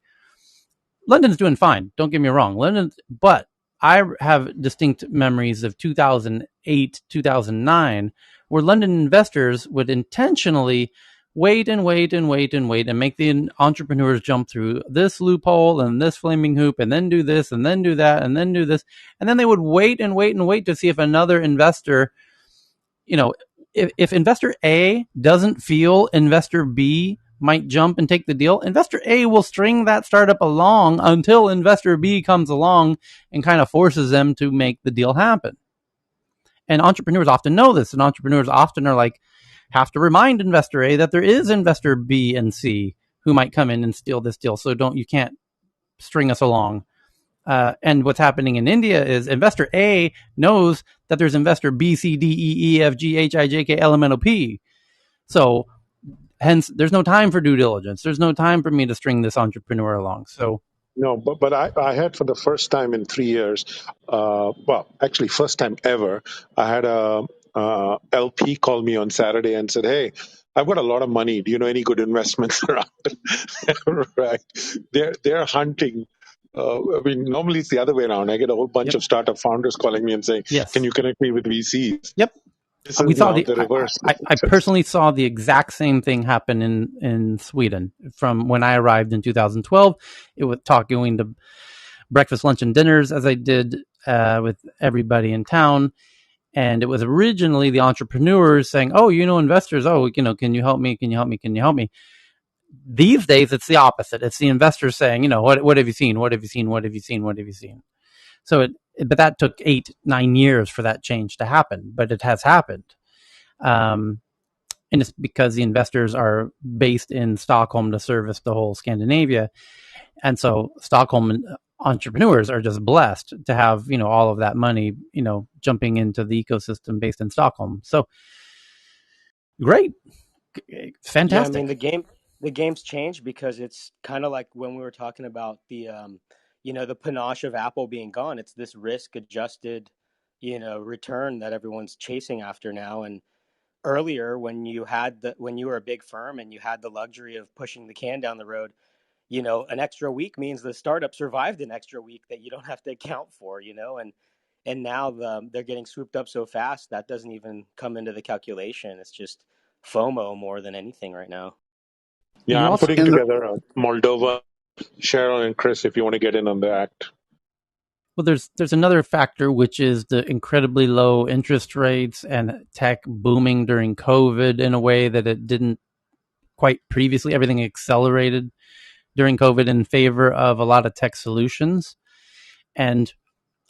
London's doing fine. Don't get me wrong, but I have distinct memories of 2008, 2009, where London investors would intentionally wait and wait and wait and wait and make the entrepreneurs jump through this loophole and this flaming hoop, and then do this and then do that and then do this. And then they would wait and wait and wait to see if another investor, if investor A doesn't feel investor B might jump and take the deal, investor A will string that startup along until investor B comes along and kind of forces them to make the deal happen. And entrepreneurs often know this, and entrepreneurs often are like, have to remind investor A that there is investor B and C who might come in and steal this deal. So you can't string us along. And what's happening in India is investor A knows that there's investor B, C, D, E, E, F, G, H, I, J, K, L, M, N, O, P. So hence, there's no time for due diligence. There's no time for me to string this entrepreneur along. So No, but I had, for the first time in 3 years, well, actually, first time ever, I had a LP call me on Saturday and said, "Hey, I've got a lot of money. Do you know any good investments around?" Right? They're hunting. I mean, normally it's the other way around. I get a whole bunch yep. of startup founders calling me and saying, "Can Yes. you connect me with VCs?" Yep. This is We saw now the reverse. I personally saw the exact same thing happen in Sweden from when I arrived in 2012. It was going to breakfast, lunch, and dinners as I did with everybody in town. And it was originally the entrepreneurs saying, "Oh, investors. Oh, can you help me? Can you help me? Can you help me?" These days, it's the opposite. It's the investors saying, what have you seen? What have you seen? What have you seen? What have you seen? So but that took 8-9 years for that change to happen, but it has happened. And it's because the investors are based in Stockholm to service the whole Scandinavia. And so Stockholm entrepreneurs are just blessed to have, all of that money, jumping into the ecosystem based in Stockholm. So great. Fantastic. Yeah, I mean the game's changed, because it's kind of like when we were talking about the panache of Apple being gone. It's this risk adjusted, return that everyone's chasing after now. And earlier, when you were a big firm and you had the luxury of pushing the can down the road, an extra week means the startup survived an extra week that you don't have to account for, and now they're getting swooped up so fast that doesn't even come into the calculation. It's just FOMO more than anything right now. Yeah, You I'm also putting together a Moldova. Sharon and Chris, if you want to get in on the act. Well, there's another factor, which is the incredibly low interest rates and tech booming during COVID in a way that it didn't quite previously. Everything accelerated during COVID in favor of a lot of tech solutions. And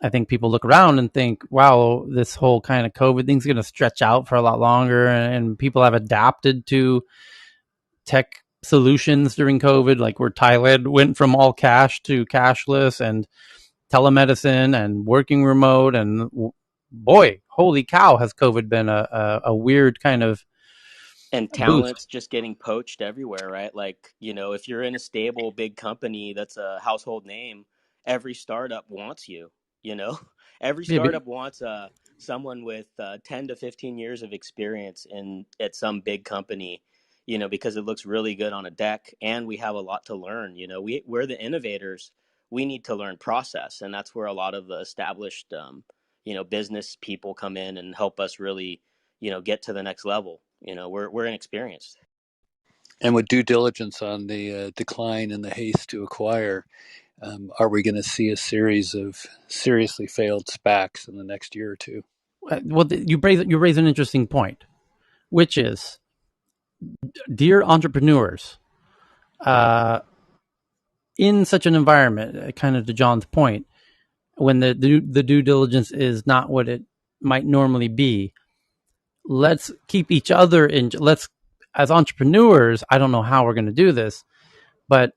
I think people look around and think, wow, this whole kind of COVID thing's going to stretch out for a lot longer. And people have adapted to tech solutions during COVID, like where Thailand went from all cash to cashless and telemedicine and working remote. And boy, holy cow, has COVID been a weird kind of And boost. talent's just getting poached everywhere, right? Like, if you're in a stable big company that's a household name, every startup wants you, you know? Every Yeah, startup wants someone with 10 to 15 years of experience in at some big company, because it looks really good on a deck and we have a lot to learn, we're the innovators. We need to learn process, and that's where a lot of the established business people come in and help us really get to the next level. We're inexperienced. And with due diligence on the decline and the haste to acquire, are we going to see a series of seriously failed SPACs in the next year or two? well, you raise an interesting point, which is, dear entrepreneurs, uh, in such an environment, kind of to John's point, when the due diligence is not what it might normally be, let's keep each other in. Let's, as entrepreneurs, I don't know how we're going to do this, but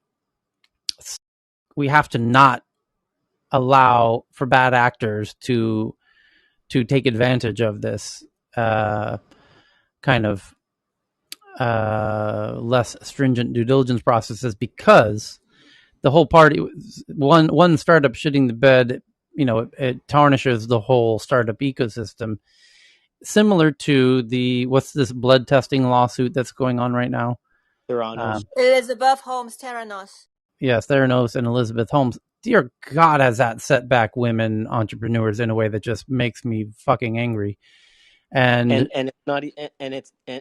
we have to not allow for bad actors to take advantage of this kind of less stringent due diligence processes, because the whole party, one startup shitting the bed, it tarnishes the whole startup ecosystem. Similar to what's this blood testing lawsuit that's going on right now? Theranos. Elizabeth Holmes Theranos. Yes, Theranos and Elizabeth Holmes. Dear God, has that set back women entrepreneurs in a way that just makes me fucking angry. And And it's not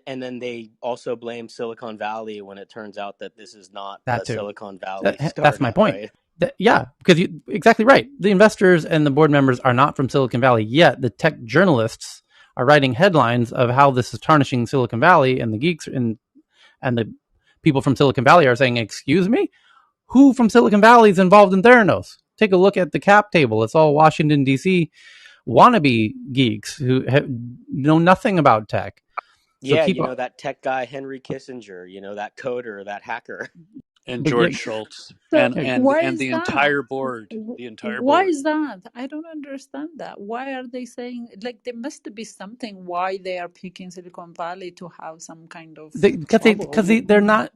and then they also blame Silicon Valley when it turns out that this is not that a too. Silicon Valley That's my startup, point. right? Yeah, because you exactly right. The investors and the board members are not from Silicon Valley, yet the tech journalists are writing headlines of how this is tarnishing Silicon Valley, and the geeks and the people from Silicon Valley are saying, "Excuse me, who from Silicon Valley is involved in Theranos?" Take a look at the cap table. It's all Washington D.C. wannabe geeks who know nothing about tech. So Yeah, keep that tech guy Henry Kissinger, that coder, that hacker. And but yeah, George Schultz So and and why and is the that? entire board, the entire Why board. is that? I don't understand that. Why are they saying, like, there must be something why they are picking Silicon Valley to have some kind of trouble?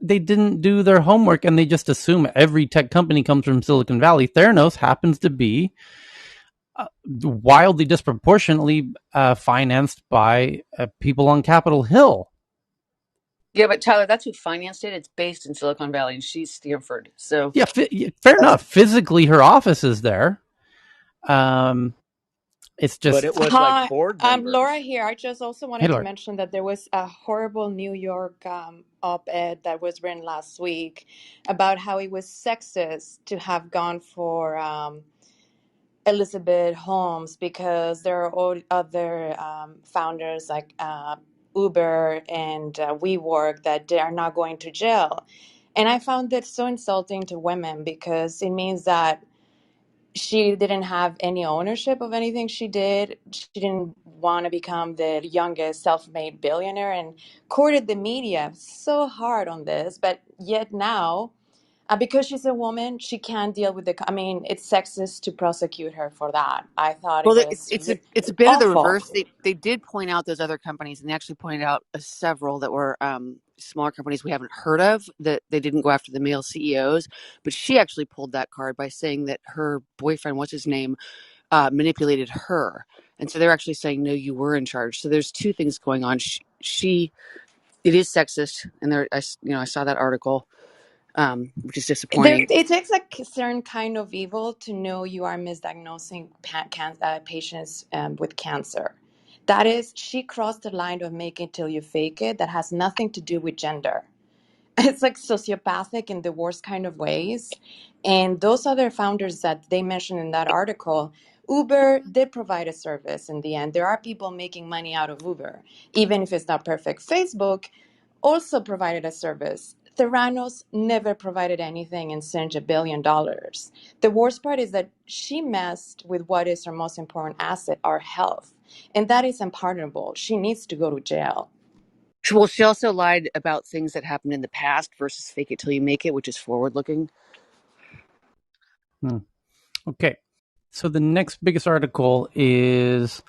they didn't do their homework, and they just assume every tech company comes from Silicon Valley. Theranos happens to be wildly disproportionately financed by people on Capitol Hill. Yeah, but Tyler, that's who financed it. It's based in Silicon Valley, and she's Stanford. So Yeah, fair enough. Physically, her office is there. Um, it's But just, it was like Hi, board I'm Laura members. here. I just also hey, wanted to Lord, mention that there was a horrible New York op-ed that was written last week about how it was sexist to have gone for Elizabeth Holmes because there are all other founders like Uber and WeWork that they are not going to jail. And I found that so insulting to women because it means that she didn't have any ownership of anything she did. She didn't want to become the youngest self-made billionaire and courted the media so hard on this. But yet now, because she's a woman, she can't deal with I mean, it's sexist to prosecute her for that. I thought it well, was it's a bit of the awful. reverse. They did point out those other companies, and they actually pointed out several that were smaller companies we haven't heard of that they didn't go after the male CEOs. But she actually pulled that card by saying that her boyfriend, what's his name, manipulated her, and so they're actually saying no, you were in charge. So there's two things going on. She it is sexist, and I saw that article, which is disappointing. It takes a certain kind of evil to know you are misdiagnosing patients with cancer. That is, she crossed the line of make it till you fake it. That has nothing to do with gender. It's like sociopathic in the worst kind of ways. And those other founders that they mentioned in that article, Uber did provide a service in the end. There are people making money out of Uber, even if it's not perfect. Facebook also provided a service. Theranos never provided anything and sent $1 billion. The worst part is that she messed with what is her most important asset, our health. And that is unpardonable. She needs to go to jail. Well, she also lied about things that happened in the past versus fake it till you make it, which is forward looking. Okay. So the next biggest article is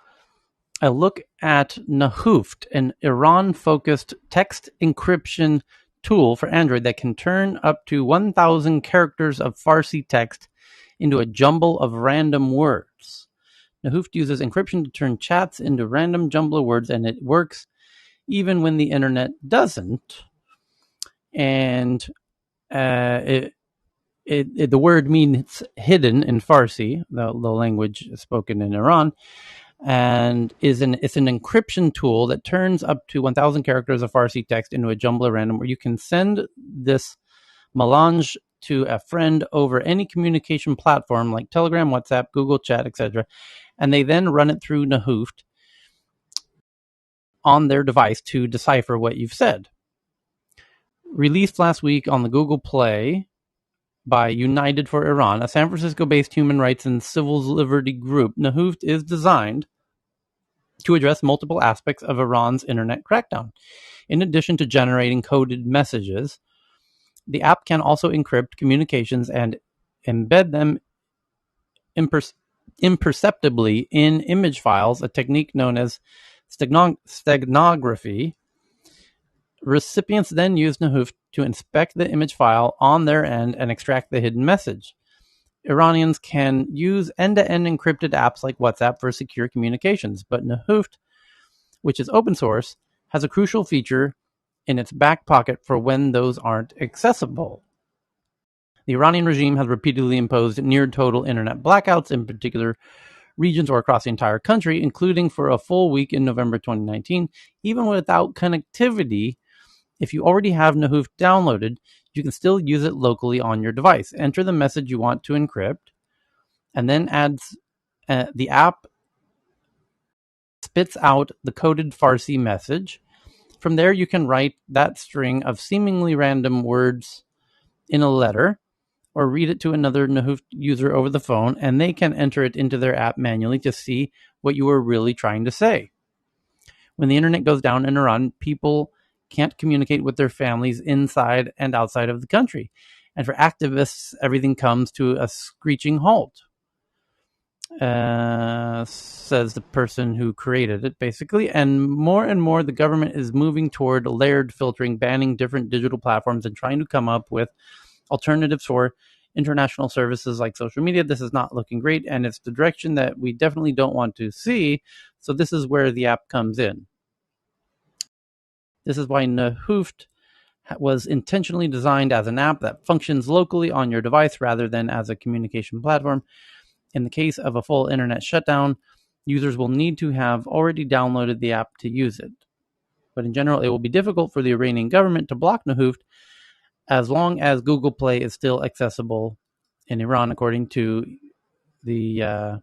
a look at Nahooft, an Iran-focused text encryption tool for Android that can turn up to 1,000 characters of Farsi text into a jumble of random words. Nahooft uses encryption to turn chats into random jumble of words, and it works even when the internet doesn't. And the word means hidden in Farsi, the language spoken in Iran, and it's an encryption tool that turns up to 1,000 characters of Farsi text into a jumble of random, where you can send this melange to a friend over any communication platform like Telegram, WhatsApp, Google Chat, etc., and they then run it through Nahooft on their device to decipher what you've said. Released last week on the Google Play by United for Iran, a San Francisco-based human rights and civil liberty group, Nahooft is designed to address multiple aspects of Iran's internet crackdown. In addition to generating coded messages, the app can also encrypt communications and embed them imperceptibly in image files, a technique known as steganography. Recipients then use Nahooft to inspect the image file on their end and extract the hidden message. Iranians can use end-to-end encrypted apps like WhatsApp for secure communications, but Nahooft, which is open source, has a crucial feature in its back pocket for when those aren't accessible. The Iranian regime has repeatedly imposed near total internet blackouts in particular regions or across the entire country, including for a full week in November 2019. Even without connectivity, if you already have Nahooft downloaded, you can still use it locally on your device. Enter the message you want to encrypt, and then the app spits out the coded Farsi message. From there, you can write that string of seemingly random words in a letter or read it to another Nahooft user over the phone, and they can enter it into their app manually to see what you were really trying to say. When the internet goes down in Iran, people can't communicate with their families inside and outside of the country. And for activists, everything comes to a screeching halt. Says the person who created it, basically. And more, the government is moving toward layered filtering, banning different digital platforms and trying to come up with alternatives for international services like social media. This is not looking great, and it's the direction that we definitely don't want to see. So this is where the app comes in. This is why Nahooft was intentionally designed as an app that functions locally on your device rather than as a communication platform. In the case of a full internet shutdown, users will need to have already downloaded the app to use it. But in general, it will be difficult for the Iranian government to block Nahooft as long as Google Play is still accessible in Iran, according to the app.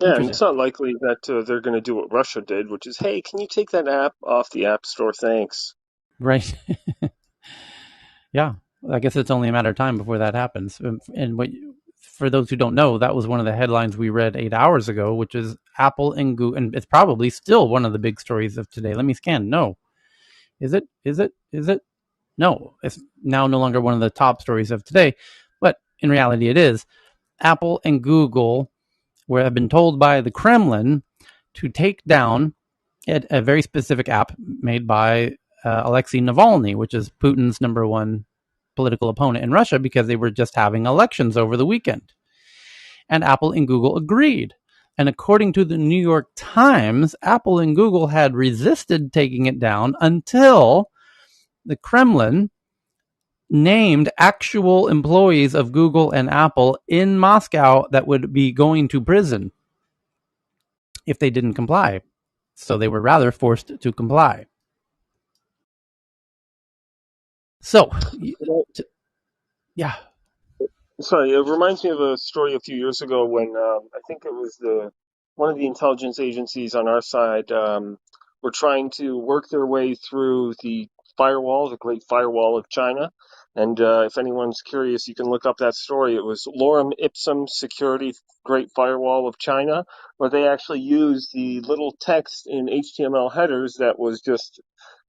Yeah, and Interesting. it's not likely that they're going to do what Russia did, which is, hey, can you take that app off the App Store? Thanks. Right. Yeah. I guess it's only a matter of time before that happens. And for those who don't know, that was one of the headlines we read 8 hours ago, which is Apple and Google, and it's probably still one of the big stories of today. Let me scan. No. Is it? No. It's now no longer one of the top stories of today, but in reality it is. Apple and Google have been told by the Kremlin to take down a very specific app made by Alexei Navalny, which is Putin's number one political opponent in Russia, because they were just having elections over the weekend. And Apple and Google agreed. And according to the New York Times, Apple and Google had resisted taking it down until the Kremlin named actual employees of Google and Apple in Moscow that would be going to prison if they didn't comply. So they were rather forced to comply. So, yeah. Sorry, it reminds me of a story a few years ago when I think it was one of the intelligence agencies on our side were trying to work their way through the firewall, the Great Firewall of China. And if anyone's curious, you can look up that story. It was Lorem Ipsum Security Great Firewall of China, where they actually used the little text in HTML headers that was just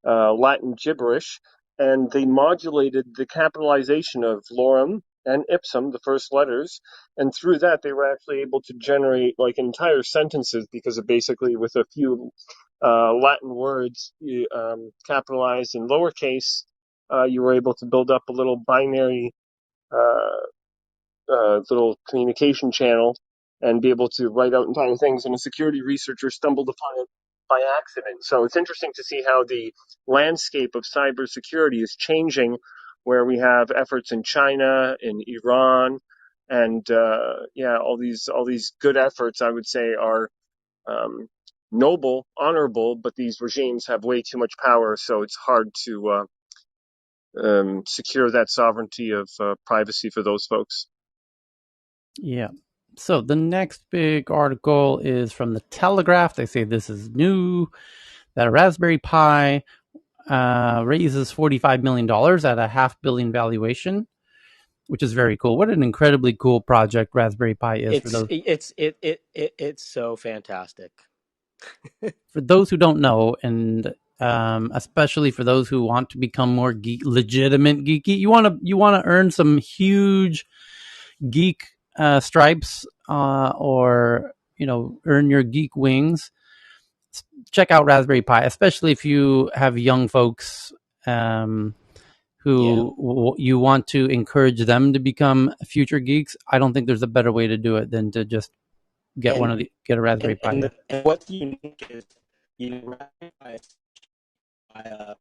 Latin gibberish, and they modulated the capitalization of lorem and ipsum, the first letters, and through that they were actually able to generate like entire sentences because of basically with a few Latin words capitalized in lowercase, you were able to build up a little binary uh, little communication channel and be able to write out entire things. And a security researcher stumbled upon it by accident. So it's interesting to see how the landscape of cybersecurity is changing, where we have efforts in China, in Iran, and all these good efforts, I would say, are noble, honorable, but these regimes have way too much power, so it's hard to secure that sovereignty of privacy for those folks. Yeah. So the next big article is from the Telegraph. They say this is new, that a Raspberry Pi raises $45 million at a $500 million valuation, which is very cool. What an incredibly cool project Raspberry Pi is for those. It's so fantastic. For those who don't know, and especially for those who want to become more legitimate geeky, you want to earn some huge geek stripes, or earn your geek wings. Check out Raspberry Pi, especially if you have young folks who you want to encourage them to become future geeks. I don't think there's a better way to do it than to just get a Raspberry Pi. And what's unique is Raspberry Pi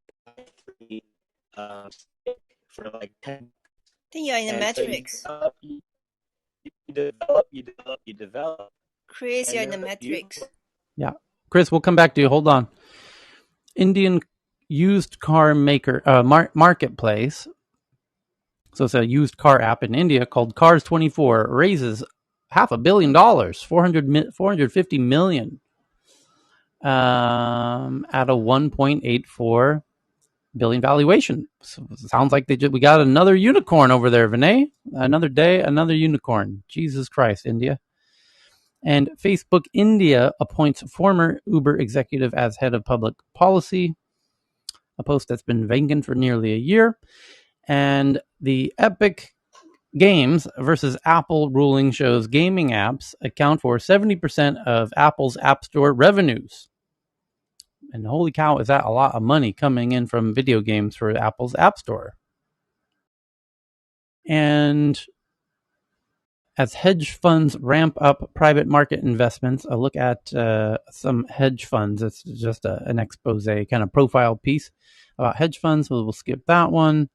for like 10. I think you're in the Matrix. So you develop. Chris, you're in the Matrix. Yeah. Chris, we'll come back to you. Hold on. Indian used car maker marketplace. So it's a used car app in India called Cars24, raises $500 million, $450 million, at a 1.84 billion valuation. So it sounds like we got another unicorn over there, Vinay. Another day, another unicorn. Jesus Christ, India. And Facebook India appoints former Uber executive as head of public policy, a post that's been vacant for nearly a year. And the Epic Games versus Apple ruling shows gaming apps account for 70% of Apple's App Store revenues. And holy cow, is that a lot of money coming in from video games for Apple's App Store? And as hedge funds ramp up private market investments, a look at some hedge funds. It's just an expose, kind of profile piece about hedge funds. We'll skip that one.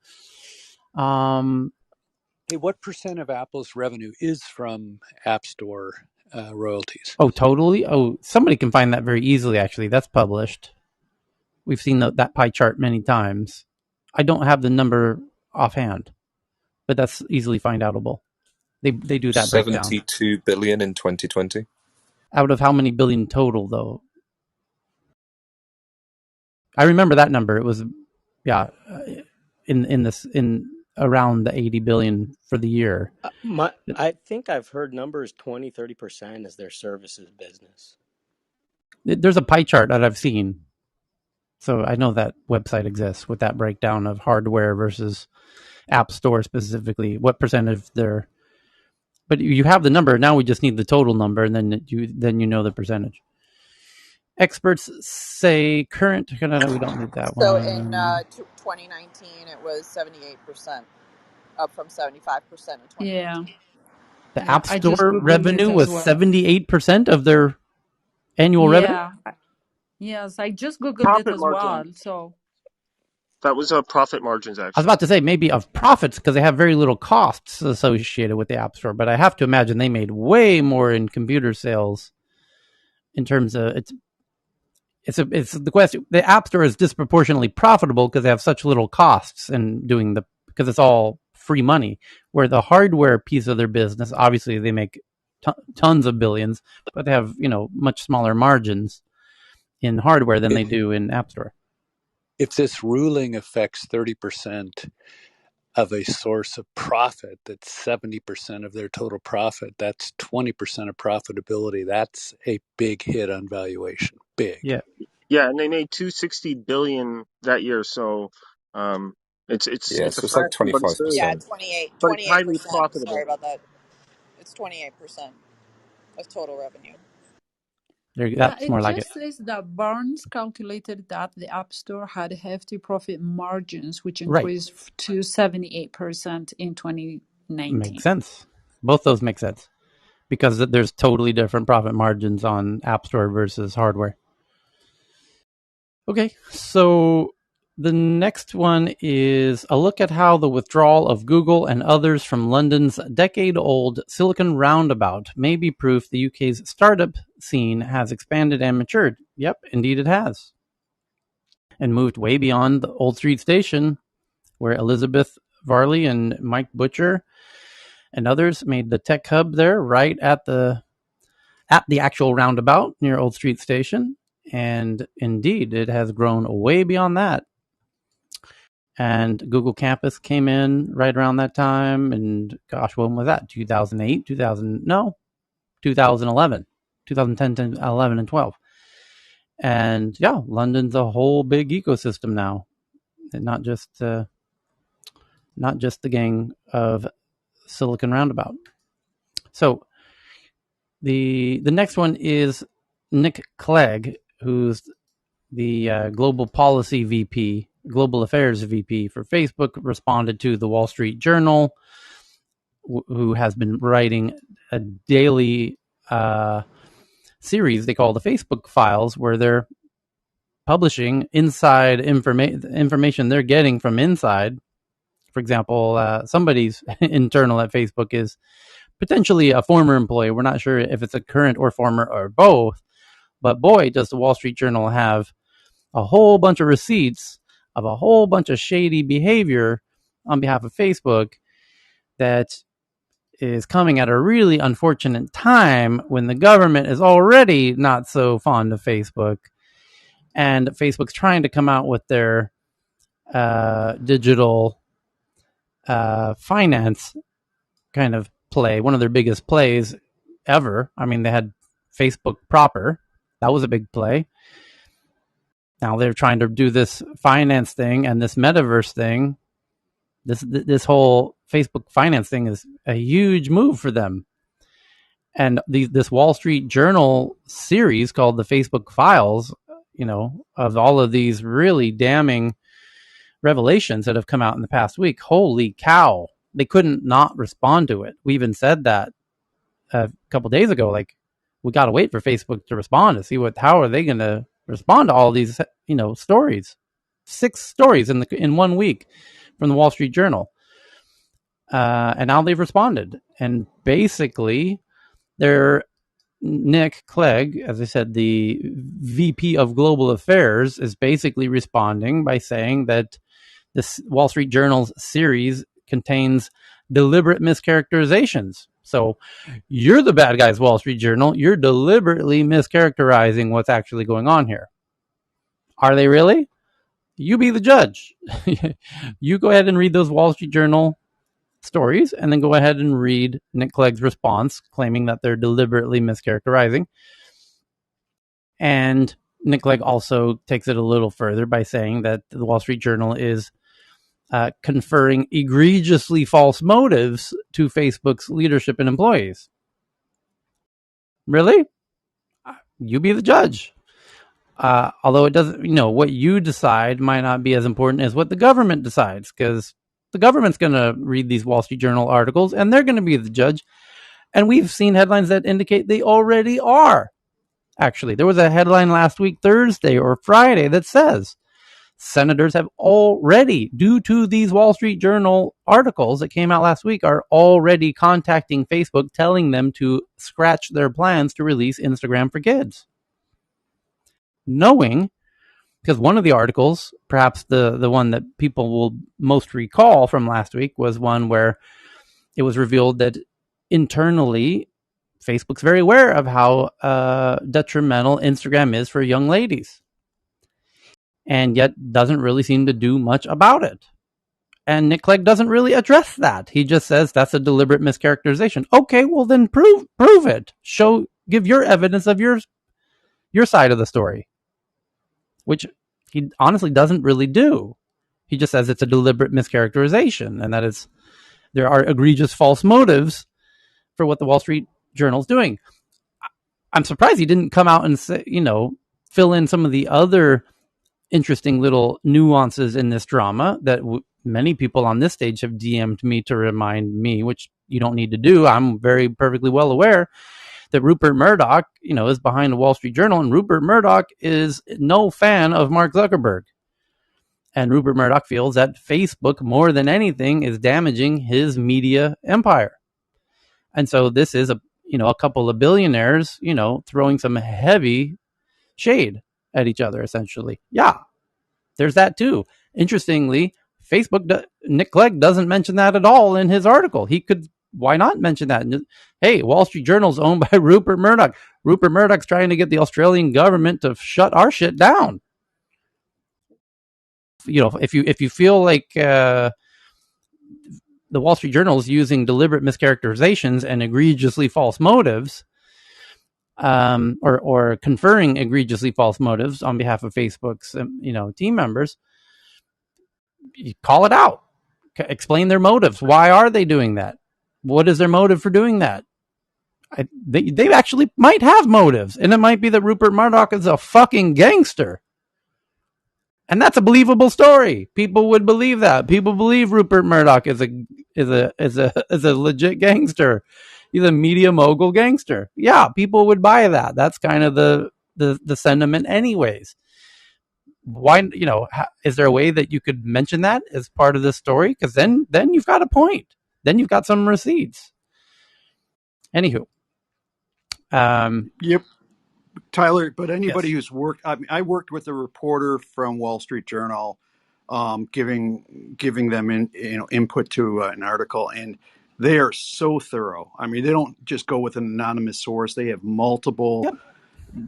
Hey, what percent of Apple's revenue is from App Store royalties? Oh, totally. Oh, somebody can find that very easily, actually. That's published. We've seen that pie chart many times. I don't have the number offhand, but that's easily find outable. They do that breakdown. 72 billion in 2020. Out of how many billion total, though? I remember that number. It was, in around the 80 billion for the year. I think I've heard numbers 20-30% as their services business. There's a pie chart that I've seen. So I know that website exists with that breakdown of hardware versus App Store specifically. What percentage of their... But you have the number. Now we just need the total number, and then you know the percentage. Experts say current... We don't need that one. So in 2019, it was 78%, up from 75% in 2019. Yeah. The App Store revenue was 78% of their annual revenue? Yes, I just Googled it as well. So that was profit margins, actually. I was about to say maybe of profits because they have very little costs associated with the App Store, but I have to imagine they made way more in computer sales in terms of it's the question. The App Store is disproportionately profitable because they have such little costs in doing because it's all free money, where the hardware piece of their business, obviously they make tons of billions, but they have, much smaller margins in hardware than they do in App Store. If this ruling affects 30% of a source of profit, that's 70% of their total profit, that's 20% of profitability. That's a big hit on valuation. Big. Yeah. Yeah, and they made 260 billion that year, so it's Yeah, a so it's like fraction, but it's very, Yeah, 25%. 28 highly percent. Sorry profitable. about that. It's 28% of total revenue. Yeah, That's more it like it. just says that Barnes calculated that the App Store had hefty profit margins, which Right. increased to 78% in 2019. Makes sense. Both those make sense because there's totally different profit margins on App Store versus hardware. Okay, so the next one is a look at how the withdrawal of Google and others from London's decade-old Silicon Roundabout may be proof the UK's startup scene has expanded and matured. Yep, indeed it has. And moved way beyond the Old Street Station, where Elizabeth Varley and Mike Butcher and others made the tech hub there right at the actual roundabout near Old Street Station. And indeed, it has grown way beyond that. And Google Campus came in right around that time. And gosh, when was that? 2008, 2011, 2010, 11, and 12. And yeah, London's a whole big ecosystem now, and not just the gang of Silicon Roundabout. So the next one is Nick Clegg, who's the global policy VP, global affairs VP for Facebook, responded to the Wall Street Journal, who has been writing a daily series they call the Facebook Files, where they're publishing inside information they're getting from inside. For example, somebody's internal at Facebook is potentially a former employee. We're not sure if it's a current or former or both, but boy, does the Wall Street Journal have a whole bunch of receipts of a whole bunch of shady behavior on behalf of Facebook that is coming at a really unfortunate time when the government is already not so fond of Facebook, and Facebook's trying to come out with their digital finance kind of play, one of their biggest plays ever. I mean, they had Facebook proper. That was a big play. Now they're trying to do this finance thing and this metaverse thing. This whole Facebook finance thing is a huge move for them. And this Wall Street Journal series called the Facebook Files, of all of these really damning revelations that have come out in the past week. Holy cow. They couldn't not respond to it. We even said that a couple days ago, like, we got to wait for Facebook to respond to see how are they going to respond to all these, stories. 6 stories in 1 week from the Wall Street Journal. And now they've responded. And basically, Nick Clegg, as I said, the VP of Global Affairs, is basically responding by saying that this Wall Street Journal's series contains deliberate mischaracterizations. So you're the bad guys, Wall Street Journal. You're deliberately mischaracterizing what's actually going on here. Are they really? You be the judge. You go ahead and read those Wall Street Journal stories, and then go ahead and read Nick Clegg's response, claiming that they're deliberately mischaracterizing. And Nick Clegg also takes it a little further by saying that the Wall Street Journal is conferring egregiously false motives to Facebook's leadership and employees. Really? You be the judge. Although it doesn't, what you decide might not be as important as what the government decides, because the government's going to read these Wall Street Journal articles and they're going to be the judge. And we've seen headlines that indicate they already are. Actually, there was a headline last week, Thursday or Friday, that says senators have already, due to these Wall Street Journal articles that came out last week, are already contacting Facebook, telling them to scratch their plans to release Instagram for Kids. Knowing, because one of the articles, perhaps the one that people will most recall from last week, was one where it was revealed that internally Facebook's very aware of how detrimental Instagram is for young ladies, and yet doesn't really seem to do much about it. And Nick Clegg doesn't really address that. He just says that's a deliberate mischaracterization. Okay, well then prove it. Give your evidence of your side of the story, which he honestly doesn't really do. He just says it's a deliberate mischaracterization, and that there are egregious false motives for what the Wall Street Journal's doing. I'm surprised he didn't come out and say, fill in some of the other interesting little nuances in this drama that many people on this stage have DM'd me to remind me, which you don't need to do. I'm perfectly well aware that Rupert Murdoch, is behind the Wall Street Journal, and Rupert Murdoch is no fan of Mark Zuckerberg. And Rupert Murdoch feels that Facebook, more than anything, is damaging his media empire. And so this is a couple of billionaires, throwing some heavy shade at each other, essentially. Yeah, there's that too. Interestingly, Nick Clegg doesn't mention that at all in his article. Why not mention that? Hey, Wall Street Journal's owned by Rupert Murdoch. Rupert Murdoch's trying to get the Australian government to shut our shit down. If you feel like the Wall Street Journal is using deliberate mischaracterizations and egregiously false motives, or conferring egregiously false motives on behalf of Facebook's team members, you call it out. Explain their motives. Why are they doing that? What is their motive for doing that? They actually might have motives, and it might be that Rupert Murdoch is a fucking gangster, and that's a believable story. People would believe that. People believe Rupert Murdoch is a legit gangster. He's a media mogul gangster. Yeah, people would buy that. That's kind of the sentiment, anyways. Why, is there a way that you could mention that as part of this story? Because then you've got a point. Then you've got some receipts. Anywho. Yep. Tyler, but anybody Yes. who's worked, I worked with a reporter from Wall Street Journal, giving them input to an article, and they are so thorough. I mean, they don't just go with an anonymous source. They have multiple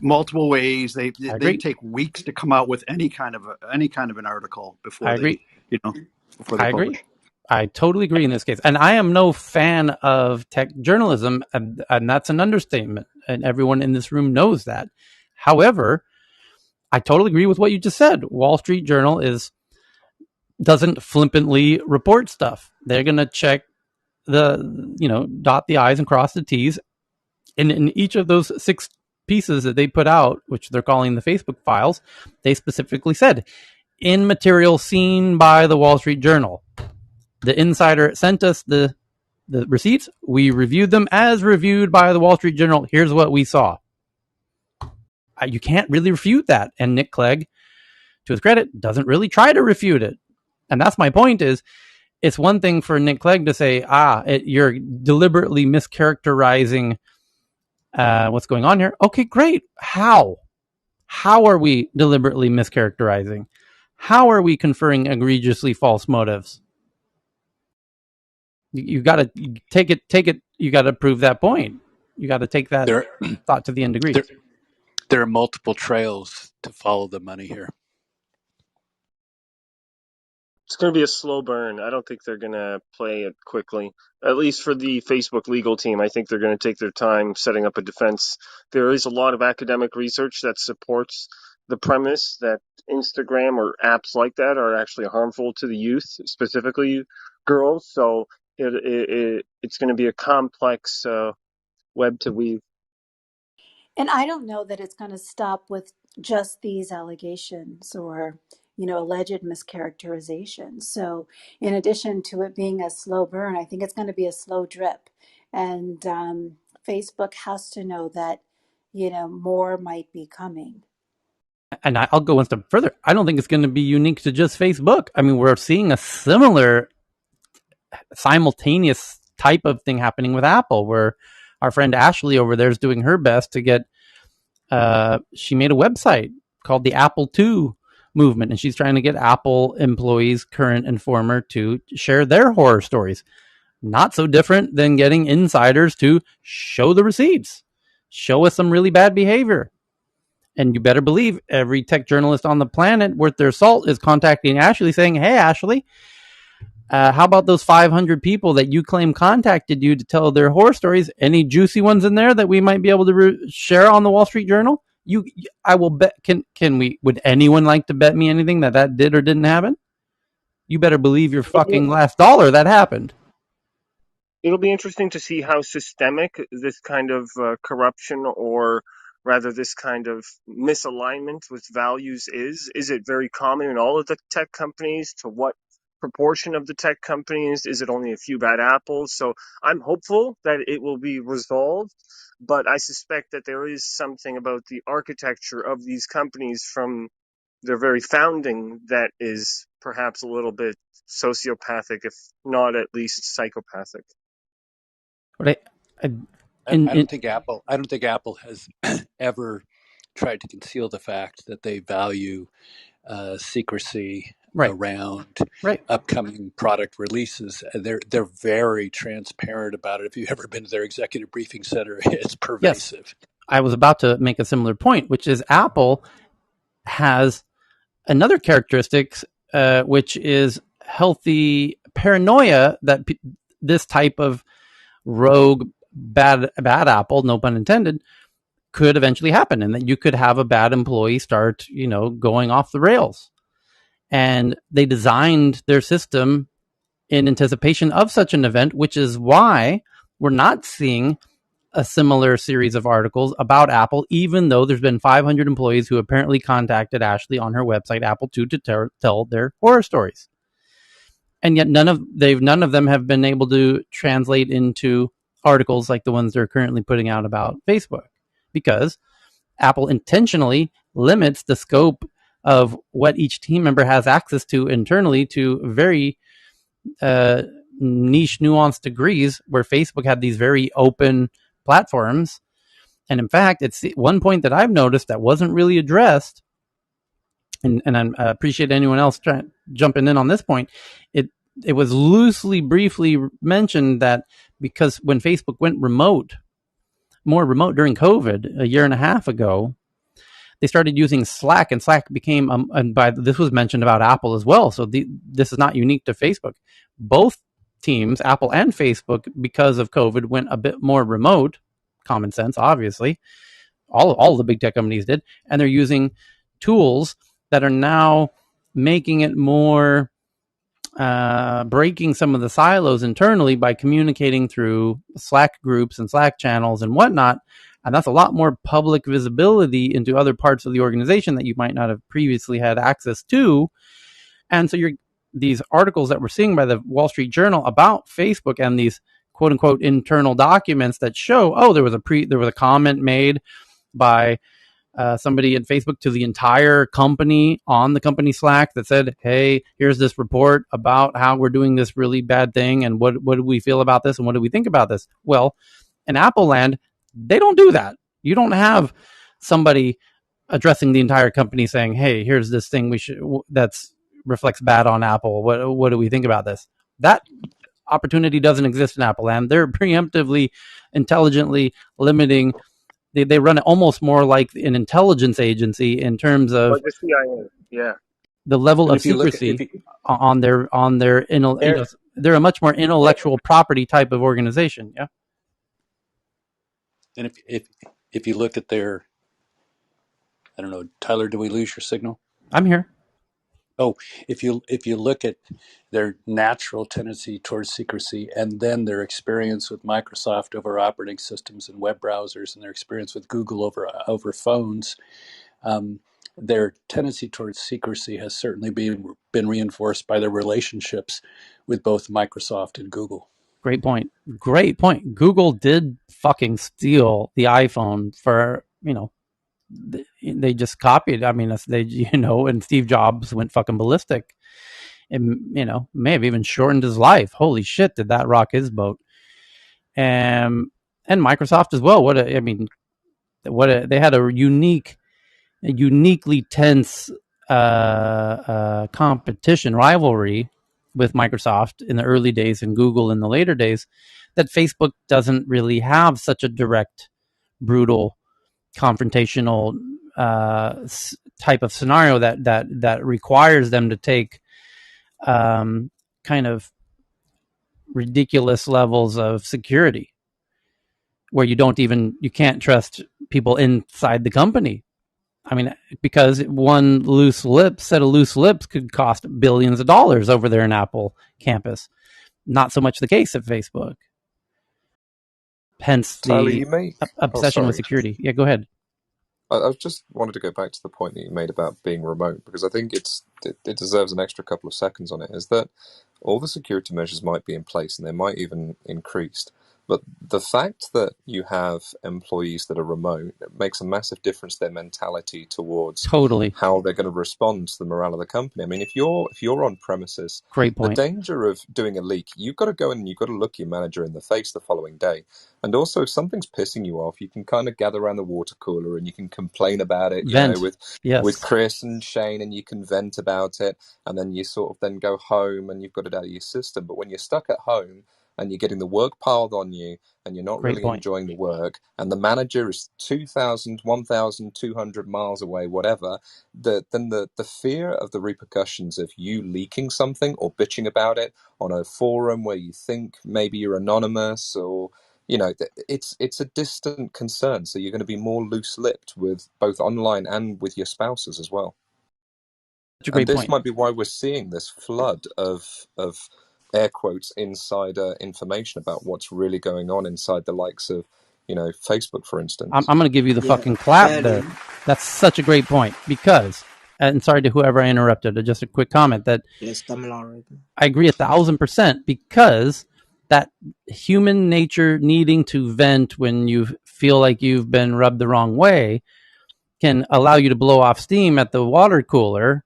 ways. They take weeks to come out with any kind of an article before they publish. I totally agree in this case. And I am no fan of tech journalism, and that's an understatement. And everyone in this room knows that. However, I totally agree with what you just said. Wall Street Journal doesn't flippantly report stuff. They're going to check dot the I's and cross the T's. And in each of those 6 pieces that they put out, which they're calling the Facebook files, they specifically said, in material seen by the Wall Street Journal. The insider sent us the receipts. We reviewed them as reviewed by the Wall Street Journal. Here's what we saw. You can't really refute that. And Nick Clegg, to his credit, doesn't really try to refute it. And that's my point is, it's one thing for Nick Clegg to say, you're deliberately mischaracterizing what's going on here. Okay, great. How? How are we deliberately mischaracterizing? How are we conferring egregiously false motives? You got to take it. You got to prove that point. You got to take that thought to the nth degree. There are multiple trails to follow the money here. It's going to be a slow burn. I don't think they're going to play it quickly. At least for the Facebook legal team, I think they're going to take their time setting up a defense. There is a lot of academic research that supports the premise that Instagram or apps like that are actually harmful to the youth, specifically girls. So it's going to be a complex web to weave. And I don't know that it's going to stop with just these allegations or, alleged mischaracterizations. So, in addition to it being a slow burn, I think it's going to be a slow drip. And Facebook has to know that, more might be coming. And I'll go one step further. I don't think it's going to be unique to just Facebook. I mean, we're seeing a similar simultaneous type of thing happening with Apple, where our friend Ashley over there is doing her best to get, she made a website called the Apple II movement, and she's trying to get Apple employees, current and former, to share their horror stories. Not so different than getting insiders to show the receipts, show us some really bad behavior. And you better believe every tech journalist on the planet worth their salt is contacting Ashley saying, hey, Ashley, how about those 500 people that you claim contacted you to tell their horror stories? Any juicy ones in there that we might be able to share on the Wall Street Journal? I will bet. Can we? Would anyone like to bet me anything that did or didn't happen? You better believe your fucking last dollar that happened. It'll be interesting to see how systemic this kind of corruption, or rather this kind of misalignment with values is. Is it very common in all of the tech companies? To what proportion of the tech companies? Is it only a few bad apples? So I'm hopeful that it will be resolved, but I suspect that there is something about the architecture of these companies from their very founding that is perhaps a little bit sociopathic, if not at least psychopathic. But I don't think Apple has ever tried to conceal the fact that they value secrecy around upcoming product releases. They're very transparent about it. If you've ever been to their executive briefing center, it's pervasive. Yes, I was about to make a similar point, which is Apple has another characteristic, which is healthy paranoia that this type of rogue bad apple, no pun intended, could eventually happen, and that you could have a bad employee start, going off the rails. And they designed their system in anticipation of such an event, which is why we're not seeing a similar series of articles about Apple, even though there's been 500 employees who apparently contacted Ashley on her website, Apple 2, to tell their horror stories. And yet none of them have been able to translate into articles like the ones they're currently putting out about Facebook, because Apple intentionally limits the scope of what each team member has access to internally to very niche, nuanced degrees, where Facebook had these very open platforms. And in fact, it's one point that I've noticed that wasn't really addressed, and I appreciate anyone else jumping in on this point. It was loosely, briefly mentioned that because when Facebook went more remote during COVID a year and a half ago, they started using Slack, and Slack became, this was mentioned about Apple as well. So this is not unique to Facebook. Both teams, Apple and Facebook, because of COVID, went a bit more remote. Common sense, obviously. All the big tech companies did, and they're using tools that are now making it more, breaking some of the silos internally by communicating through Slack groups and Slack channels and whatnot. And that's a lot more public visibility into other parts of the organization that you might not have previously had access to. And so these articles that we're seeing by the Wall Street Journal about Facebook and these quote unquote internal documents that show, there was a comment made by somebody at Facebook to the entire company on the company Slack that said, hey, here's this report about how we're doing this really bad thing, and what do we feel about this, and what do we think about this? Well, in Apple land, they don't do that. You don't have somebody addressing the entire company saying, hey, here's this thing that's reflects bad on Apple. What do we think about this? That opportunity doesn't exist in Apple land. They're preemptively, intelligently limiting. They run it almost more like an intelligence agency in terms of like the CIA. Yeah, the level of secrecy on their they're a much more intellectual property type of organization. Yeah. And if you look at their, I don't know, Tyler, do we lose your signal? I'm here. Oh, if you look at their natural tendency towards secrecy, and then their experience with Microsoft over operating systems and web browsers, and their experience with Google over phones, their tendency towards secrecy has certainly been reinforced by their relationships with both Microsoft and Google. Great point. Google did fucking steal the iPhone for, they just copied. I mean, and Steve Jobs went fucking ballistic. And, may have even shortened his life. Holy shit, did that rock his boat. And Microsoft as well. They had a uniquely tense competition rivalry with Microsoft in the early days and Google in the later days, that Facebook doesn't really have such a direct, brutal, confrontational type of scenario that requires them to take kind of ridiculous levels of security, where you can't trust people inside the company. I mean, because one set of loose lips could cost billions of dollars over there in Apple campus. Not so much the case at Facebook. Hence Tyler, the you may. Oh, obsession with sorry. security. Yeah, go ahead. I just wanted to go back to the point that you made about being remote, because I think it deserves an extra couple of seconds on it. Is that all the security measures might be in place and they might even increased, but the fact that you have employees that are remote makes a massive difference to their mentality towards Totally. how they're going to respond to the morale of the company. I mean, if you're on premises, Great the point. danger of doing a leak, you've got to go in and you've got to look your manager in the face the following day. And also, if something's pissing you off, you can kind of gather around the water cooler and you can complain about it, Vent. with Yes. Chris and Shane, and you can vent about it, and then you sort of then go home and you've got it out of your system. But when you're stuck at home and you're getting the work piled on you and you're not Great really point. enjoying the work, and the manager is 2,000, 1,200 miles away, whatever, then the fear of the repercussions of you leaking something or bitching about it on a forum where you think maybe you're anonymous, or it's a distant concern. So you're going to be more loose-lipped with both online and with your spouses as well. That's a And great this point. might be why we're seeing this flood of air quotes insider information about what's really going on inside the likes of Facebook, for I'm instance. going to give you the fucking clap there. That's such a great point, because, and sorry to whoever I interrupted, just a quick comment that I agree 1,000%, because that human nature needing to vent when you feel like you've been rubbed the wrong way can allow you to blow off steam at the water cooler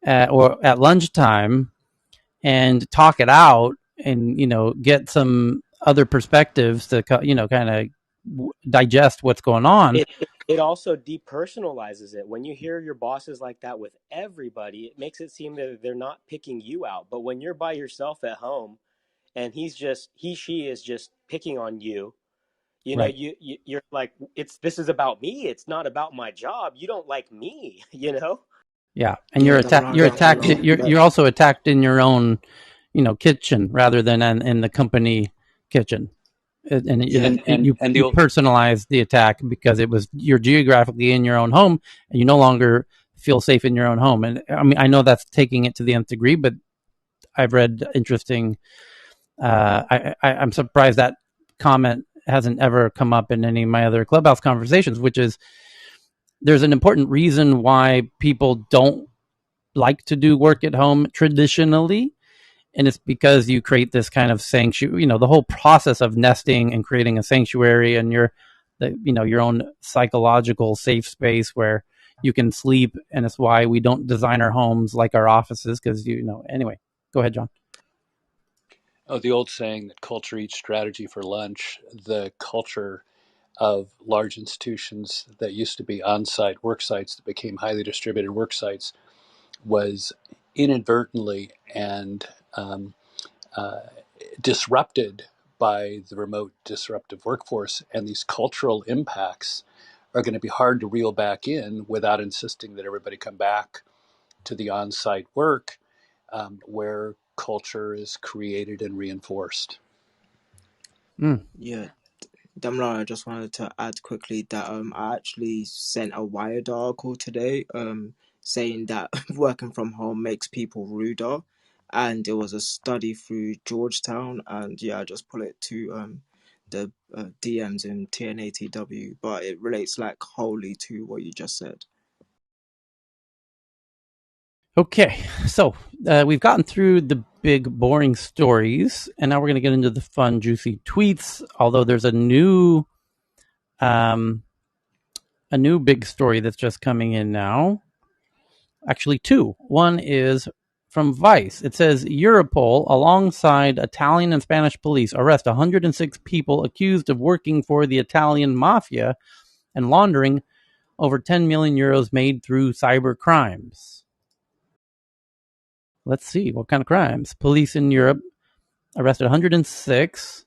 or at lunchtime and talk it out, and get some other perspectives to kind of digest what's going on. It also depersonalizes it. When you hear your bosses like that with everybody, it makes it seem that they're not picking you out. But when you're by yourself at home and she is just picking on you, Right. you're like, this is about me. It's not about my job. You don't like me, Yeah, and you're attacked. You're also attacked in your own kitchen rather than in the company kitchen. And And the you old personalize the attack because you're geographically in your own home, and you no longer feel safe in your own home. And I mean, I know that's taking it to the nth degree, but I've read interesting. I'm surprised that comment hasn't ever come up in any of my other Clubhouse conversations, which is, there's an important reason why people don't like to do work at home traditionally, and it's because you create this kind of sanctuary. The whole process of nesting and creating a sanctuary and your own psychological safe space where you can sleep, and it's why we don't design our homes like our offices, because anyway. Go ahead, John. the old saying that culture eats strategy for lunch. The culture of large institutions that used to be on-site work sites that became highly distributed work sites was inadvertently and uh, disrupted by the remote disruptive workforce. And these cultural impacts are going to be hard to reel back in without insisting that everybody come back to the on-site work, where culture is created and reinforced. Mm. Okay, so we've gotten through the big, boring stories, and now we're going to get into the fun, juicy tweets. Although there's a new big story that's just coming in now. Actually, two. One is from Vice. It says Europol, alongside Italian and Spanish police, arrest 106 people accused of working for the Italian mafia and laundering over 10 million euros made through cyber crimes. let's see, what kind of crimes? Police in Europe arrested 106,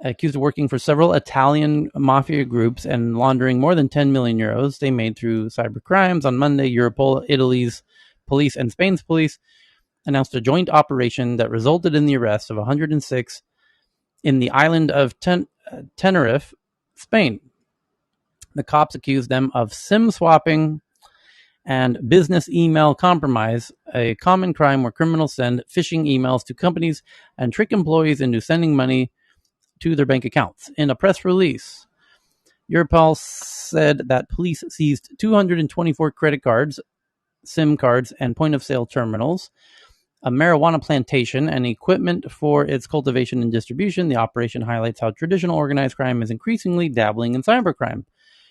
accused of working for several Italian mafia groups and laundering more than 10 million euros they made through cyber crimes. On Monday, Europol, Italy's police, and Spain's police announced a joint operation that resulted in the arrest of 106 in the island of Tenerife, Spain. The cops accused them of SIM swapping and business email compromise, a common crime where criminals send phishing emails to companies and trick employees into sending money to their bank accounts. In a press release, Europol said that police seized 224 credit cards, SIM cards, and point-of-sale terminals, a marijuana plantation, and equipment for its cultivation and distribution. The operation highlights how traditional organized crime is increasingly dabbling in cybercrime.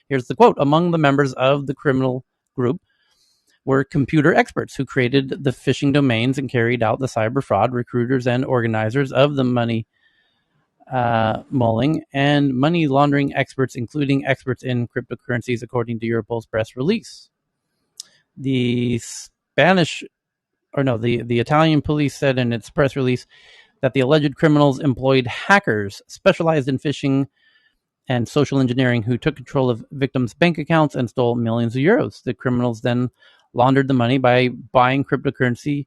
Here's the quote. Among the members of the criminal group were computer experts who created the phishing domains and carried out the cyber fraud, recruiters and organizers of the money mulling, and money laundering experts, including experts in cryptocurrencies, according to Europol's press release. The Italian police said in its press release that the alleged criminals employed hackers specialized in phishing and social engineering who took control of victims' bank accounts and stole millions of euros. The criminals then laundered the money by buying cryptocurrency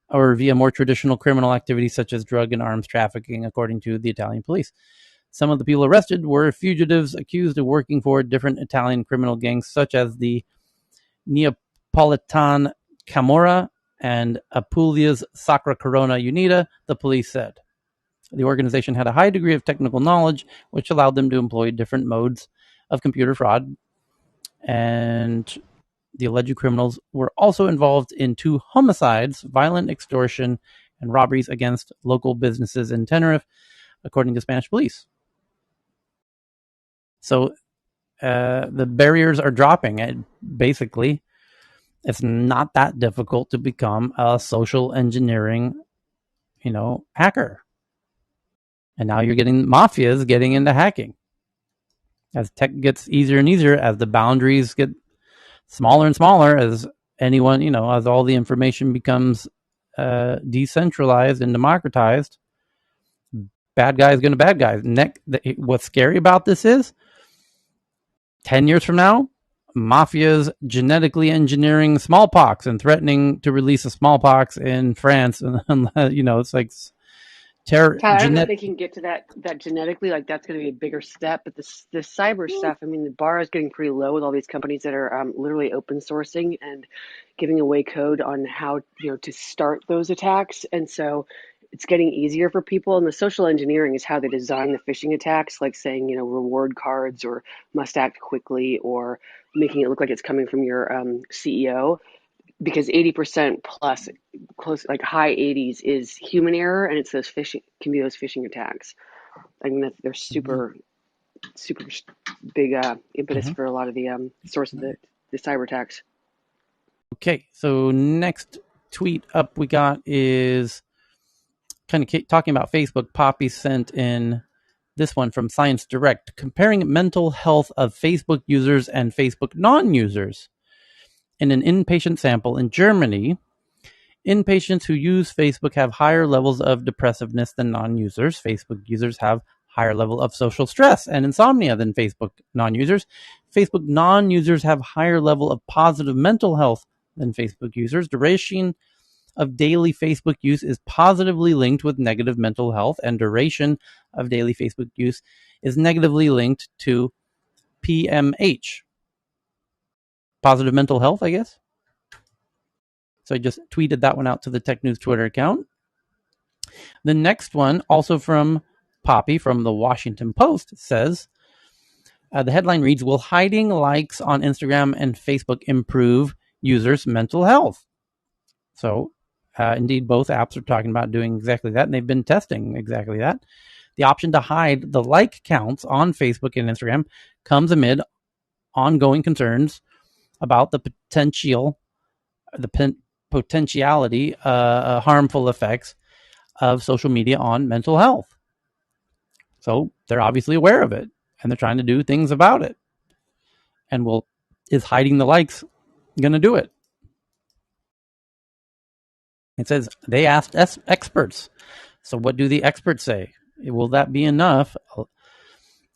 or via more traditional criminal activities such as drug and arms trafficking, according to the Italian police. Some of the people arrested were fugitives accused of working for different Italian criminal gangs, such as the Neapolitan Camorra and Apulia's Sacra Corona Unita, the police said. The organization had a high degree of technical knowledge, which allowed them to employ different modes of computer fraud. And the alleged criminals were also involved in 2 homicides, violent extortion, and robberies against local businesses in Tenerife, according to Spanish police. So the barriers are dropping. And basically, it's not that difficult to become a social engineering, hacker. And now you're getting mafias getting into hacking. As tech gets easier and easier, as the boundaries get smaller and smaller, as anyone, as all the information becomes decentralized and democratized, bad guys going to bad guys. What's scary about this is 10 years from now, mafias genetically engineering smallpox and threatening to release a smallpox in France. And it's like Tyler, I don't know if they can get to that genetically. Like that's going to be a bigger step. But this cyber stuff, I mean, the bar is getting pretty low with all these companies that are literally open sourcing and giving away code on how to start those attacks. And so it's getting easier for people. And the social engineering is how they design the phishing attacks, like saying reward cards or must act quickly or making it look like it's coming from your CEO. Because 80% plus, close like high 80s, is human error, and it's those phishing attacks. I mean, they're super big impetus for a lot of the source of the cyber attacks. Okay, so next tweet up we got is kind of talking about Facebook. Poppy sent in this one from Science Direct, comparing mental health of Facebook users and Facebook non-users. In an inpatient sample in Germany, inpatients who use Facebook have higher levels of depressiveness than non-users. Facebook users have higher level of social stress and insomnia than Facebook non-users. Facebook non-users have higher level of positive mental health than Facebook users. Duration of daily Facebook use is positively linked with negative mental health, and duration of daily Facebook use is negatively linked to PMH. Positive mental health, I guess. So I just tweeted that one out to the Tech News Twitter account. The next one, also from Poppy from the Washington Post, says, the headline reads, will hiding likes on Instagram and Facebook improve users' mental health? So, indeed, both apps are talking about doing exactly that, and they've been testing exactly that. The option to hide the like counts on Facebook and Instagram comes amid ongoing concerns about the potentiality harmful effects of social media on mental health. So they're obviously aware of it, and they're trying to do things about it. And is hiding the likes going to do it? It says they asked experts. So what do the experts say? Will that be enough?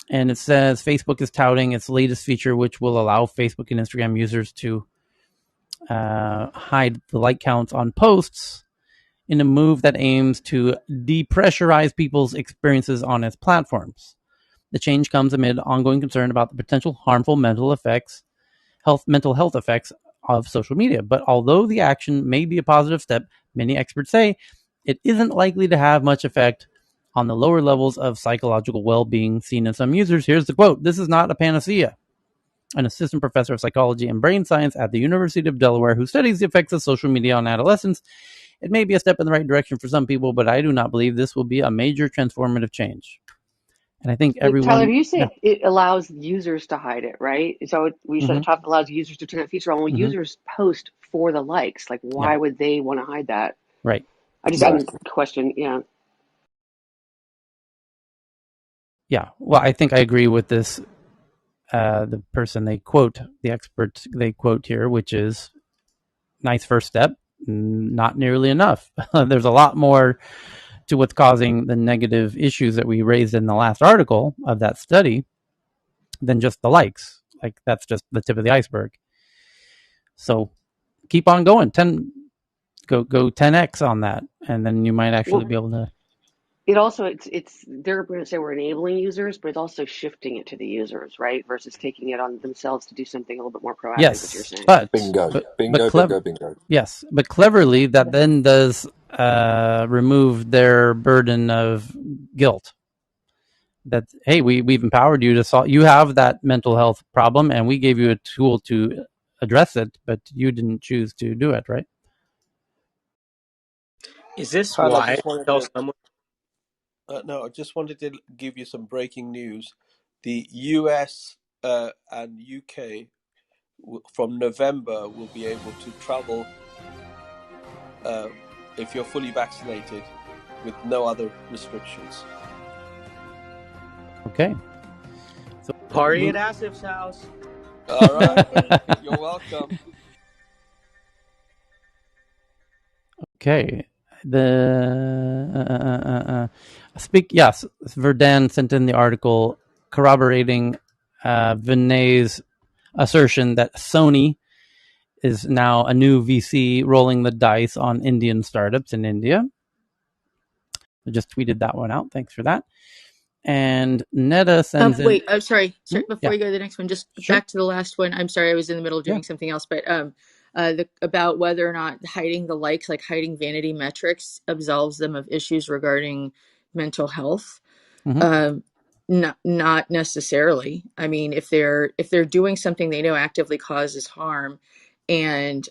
And it says Facebook is touting its latest feature, which will allow Facebook and Instagram users to hide the like counts on posts in a move that aims to depressurize people's experiences on its platforms. The change comes amid ongoing concern about the potential harmful mental health effects of social media. But although the action may be a positive step, many experts say it isn't likely to have much effect on the lower levels of psychological well-being seen in some users. Here's the quote: "This is not a panacea." An assistant professor of psychology and brain science at the University of Delaware who studies the effects of social media on adolescents. It may be a step in the right direction for some people, but I do not believe this will be a major transformative change. And I think But Tyler, everyone, you yeah, say it allows users to hide it, right? So we said the mm-hmm, top allows users to turn that feature on. When mm-hmm, users post for the likes, like yeah, why would they want to hide that? right, I'm Exactly. question, yeah. yeah. Well, I think I agree with this. The person they quote, the expert they quote here, which is nice first step, not nearly enough. There's a lot more to what's causing the negative issues that we raised in the last article of that study than just the likes. Like that's just the tip of the iceberg. So keep on going. Go 10x on that, and then you might actually Well, be able to. it also it's they're going to say we're enabling users, but it's also shifting it to the users, right? Versus taking it on themselves to do something a little bit more proactive, as you're Yes, saying. Bingo, but bingo, clever. bingo, bingo. Yes, but cleverly that then does remove their burden of guilt. That hey, we've empowered you to solve. You have that mental health problem, and we gave you a tool to address it, but you didn't choose to do it, right? Is this Tyler, why I tell someone? I just wanted to give you some breaking news. The US and UK from November will be able to travel if you're fully vaccinated with no other restrictions. Okay. So Party at Asif's house. All right, you're welcome. okay. The yes, Verdan sent in the article corroborating Vinay's assertion that Sony is now a new VC rolling the dice on Indian startups in India. I just tweeted that one out. Thanks for that. And Netta sends in. Wait, I'm sorry. Sorry, before Yeah, you go to the next one, just sure. back to the last one. I'm sorry, I was in the middle of Yeah. doing something else, but about whether or not hiding the likes, like hiding vanity metrics, absolves them of issues regarding mental health. Mm-hmm. Not necessarily. I mean, if they're doing something they know actively causes harm, and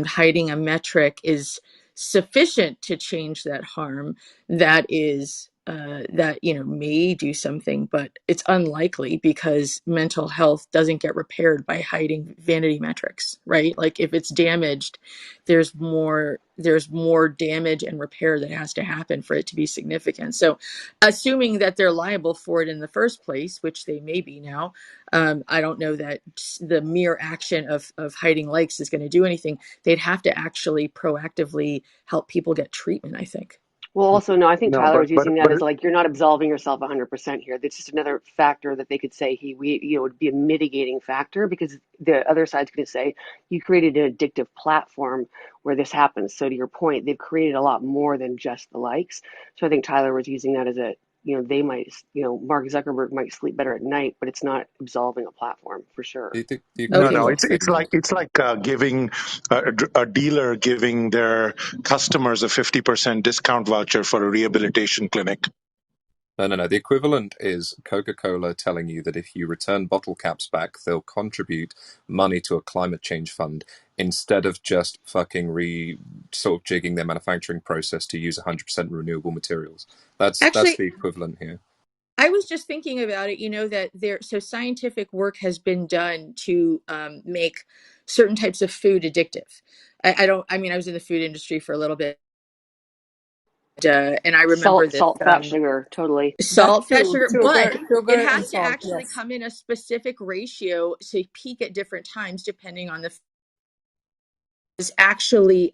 hiding a metric is sufficient to change that harm, that is that may do something, but it's unlikely because mental health doesn't get repaired by hiding vanity metrics, right? Like if it's damaged, there's more damage and repair that has to happen for it to be significant. So assuming that they're liable for it in the first place, which they may be now, I don't know that the mere action of hiding likes is going to do anything. They'd have to actually proactively help people get treatment, I think. Well, also, no, I think No, Tyler but was using that as like you're not absolving yourself 100% here. That's just another factor that they could say would be a mitigating factor because the other side's going to say you created an addictive platform where this happens. So to your point, they've created a lot more than just the likes. So I think Tyler was using that as they might, Mark Zuckerberg might sleep better at night, but it's not absolving a platform for sure. The no, Okay. no. equivalent thing. It's like giving a dealer giving their customers a 50% discount voucher for a rehabilitation clinic. No. The equivalent is Coca-Cola telling you that if you return bottle caps back, they'll contribute money to a climate change fund instead of just fucking sort of jigging their manufacturing process to use 100% renewable materials. That's Actually, the equivalent here. I was just thinking about it, that so scientific work has been done to make certain types of food addictive. I mean, I was in the food industry for a little bit, and I remember this Salt, fat, sugar, totally. salt, That's fat, true. sugar, but Sugar it and has to salt. actually Yes. come in a specific ratio to peak at different times, depending on the is actually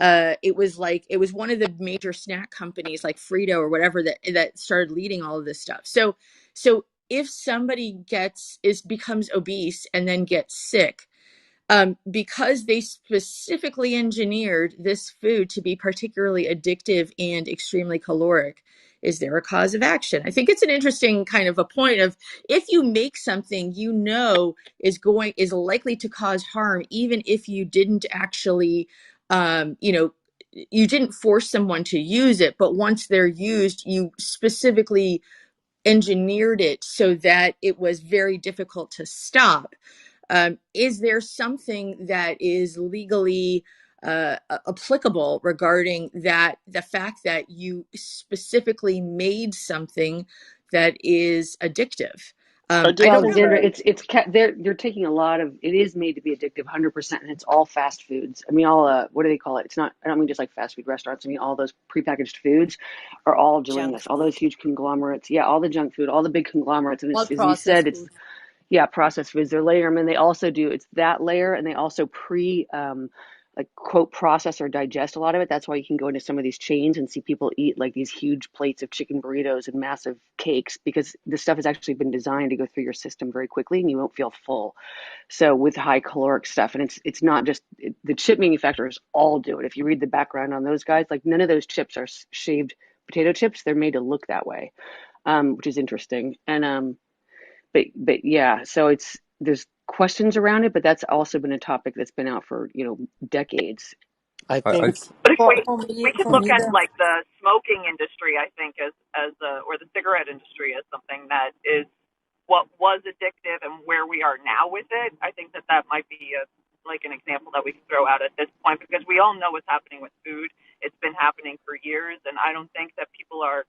It was one of the major snack companies like Frito or whatever that started leading all of this stuff. So if somebody becomes obese and then gets sick, because they specifically engineered this food to be particularly addictive and extremely caloric, is there a cause of action? I think it's an interesting kind of a point of, if you make something is likely to cause harm, even if you didn't actually, you didn't force someone to use it, but once they're used, you specifically engineered it so that it was very difficult to stop. Is there something that is legally applicable regarding that, the fact that you specifically made something that is addictive? I don't know. Addiction. Alexandra, they're taking a lot of, it is made to be addictive 100%, and it's all fast foods. I mean, all what do they call it? It's not, I don't mean just like fast food restaurants. I mean, all those prepackaged foods are all doing Junk this. All food. those huge conglomerates, yeah, all the junk food, all the big conglomerates, and All it's, as you processed said, it's, food. yeah, processed foods. They're layer them, and they also do, it's that layer, and they also like quote process or digest a lot of it. That's why you can go into some of these chains and see people eat like these huge plates of chicken burritos and massive cakes, because this stuff has actually been designed to go through your system very quickly and you won't feel full. So with high caloric stuff, and it's not just the chip manufacturers all do it. If you read the background on those guys, like none of those chips are shaved potato chips. They're made to look that way, which is interesting. And but yeah, so there's questions around it, but that's also been a topic that's been out for decades. I I think But if we could For look me, at like the smoking industry, I think or the cigarette industry as something that is what was addictive and where we are now with it. I think that might be like an example that we could throw out at this point, because we all know what's happening with food. It's been happening for years, and I don't think that people are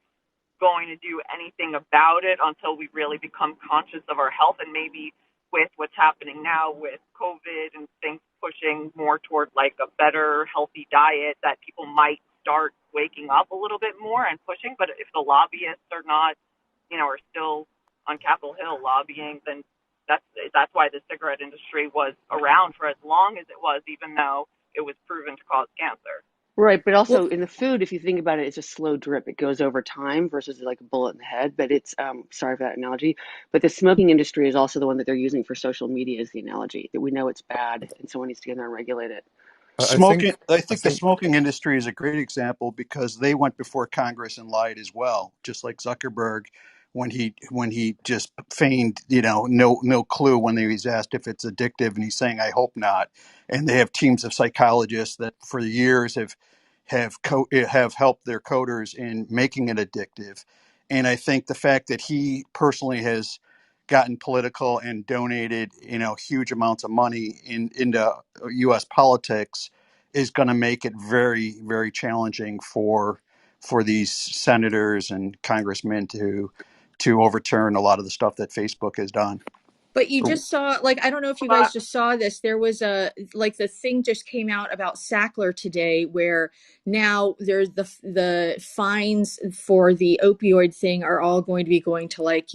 going to do anything about it until we really become conscious of our health. And maybe with what's happening now with COVID and things pushing more toward like a better healthy diet, that people might start waking up a little bit more and pushing. But if the lobbyists are not, are still on Capitol Hill lobbying, then that's why the cigarette industry was around for as long as it was, even though it was proven to cause cancer. Right, but well, also in the food, if you think about it, it's a slow drip. It goes over time versus like a bullet in the head. But it's sorry for that analogy. But the smoking industry is also the one that they're using for social media as the analogy, that we know it's bad and someone needs to get in there and regulate it. I Smoking, think I I think the think smoking industry is a great example because they went before Congress and lied as well, just like Zuckerberg when he just feigned, no clue when he was asked if it's addictive, and he's saying, "I hope not." And they have teams of psychologists that for years have helped their coders in making it addictive. And I think the fact that he personally has gotten political and donated, huge amounts of money into U.S. politics is going to make it very, very challenging for these senators and congressmen to overturn a lot of the stuff that Facebook has done. but you For, just saw, like, I don't know if you But guys just saw this. There was the thing just came out about Sackler today, where now there's the fines for the opioid thing are all going to be going to, like,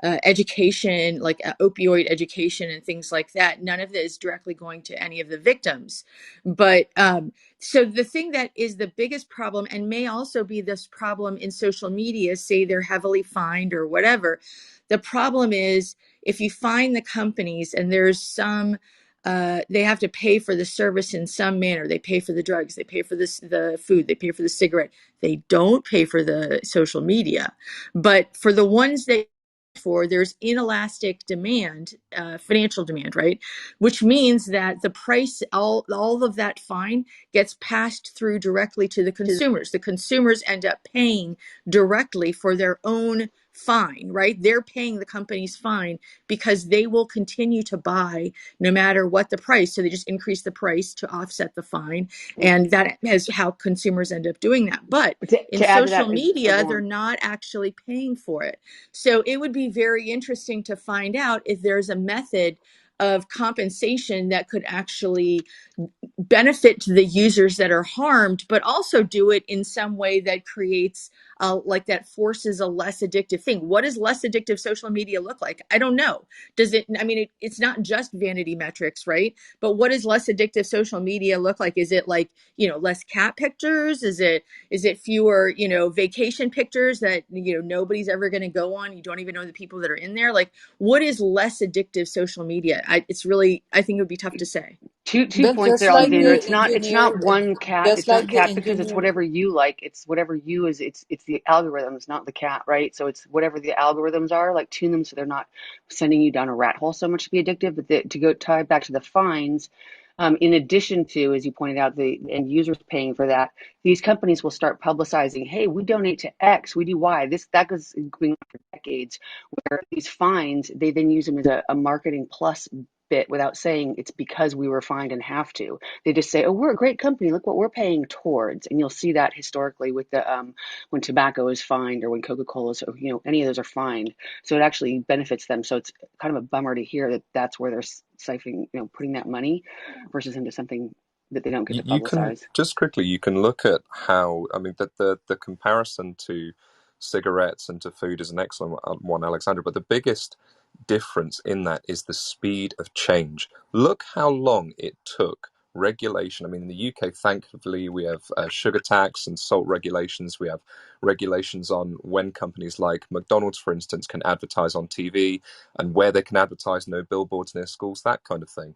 education, like opioid education and things like that. None of it is directly going to any of the victims. But so the thing that is the biggest problem, and may also be this problem in social media, say they're heavily fined or whatever. The problem is, if you find the companies and there's some, they have to pay for the service in some manner. They pay for the drugs, they pay for the food, they pay for the cigarette. They don't pay for the social media. But for the ones that there's inelastic demand, financial demand, right? Which means that the price, all of that fine gets passed through directly to the consumers. The consumers end up paying directly for their own fine, right? They're paying the company's fine because they will continue to buy no matter what the price. So they just increase the price to offset the fine. And that is how consumers end up doing that. But in To add to social that, media, go they're on. not actually paying for it. So it would be very interesting to find out if there's a method of compensation that could actually benefit to the users that are harmed, but also do it in some way that creates like that forces a less addictive thing. What does less addictive social media look like? I don't know. Does it, I mean, it's not just vanity metrics, right? But what does less addictive social media look like? Is it like, you know, less cat pictures? Is it fewer, you know, vacation pictures that, you know, nobody's ever going to go on? You don't even know the people that are in there. Like, what is less addictive social media? It's really, I think it would be tough to say. Two But points just there, like Alexander. the It's not engineer, one cat. just It's not like the cat pictures. It's engineer. whatever you like. It's whatever you is. It's the algorithms, not the cat, right? So it's whatever the algorithms are. Like tune them so they're not sending you down a rat hole so much to be addictive. But to go tie back to the fines, in addition to, as you pointed out, the end users paying for that, these companies will start publicizing, hey, we donate to X, we do Y. That goes going on for decades. Where these fines, they then use them as a marketing plus bit without saying it's because we were fined and have to. They just say, oh, we're a great company. Look what we're paying towards. And you'll see that historically with the when tobacco is fined or when Coca-Cola is, you know, any of those are fined. So it actually benefits them. So it's kind of a bummer to hear that that's where they're siphoning, you know, putting that money versus into something that they don't get to You can publicize. just quickly, you can look at how, I mean, the comparison to cigarettes and to food is an excellent one, Alexandra, but the biggest difference in that is the speed of change. Look how long it took regulation. I mean, in the UK, thankfully, we have sugar tax and salt regulations. We have regulations on when companies like McDonald's, for instance, can advertise on TV and where they can advertise, no billboards near schools, that kind of thing.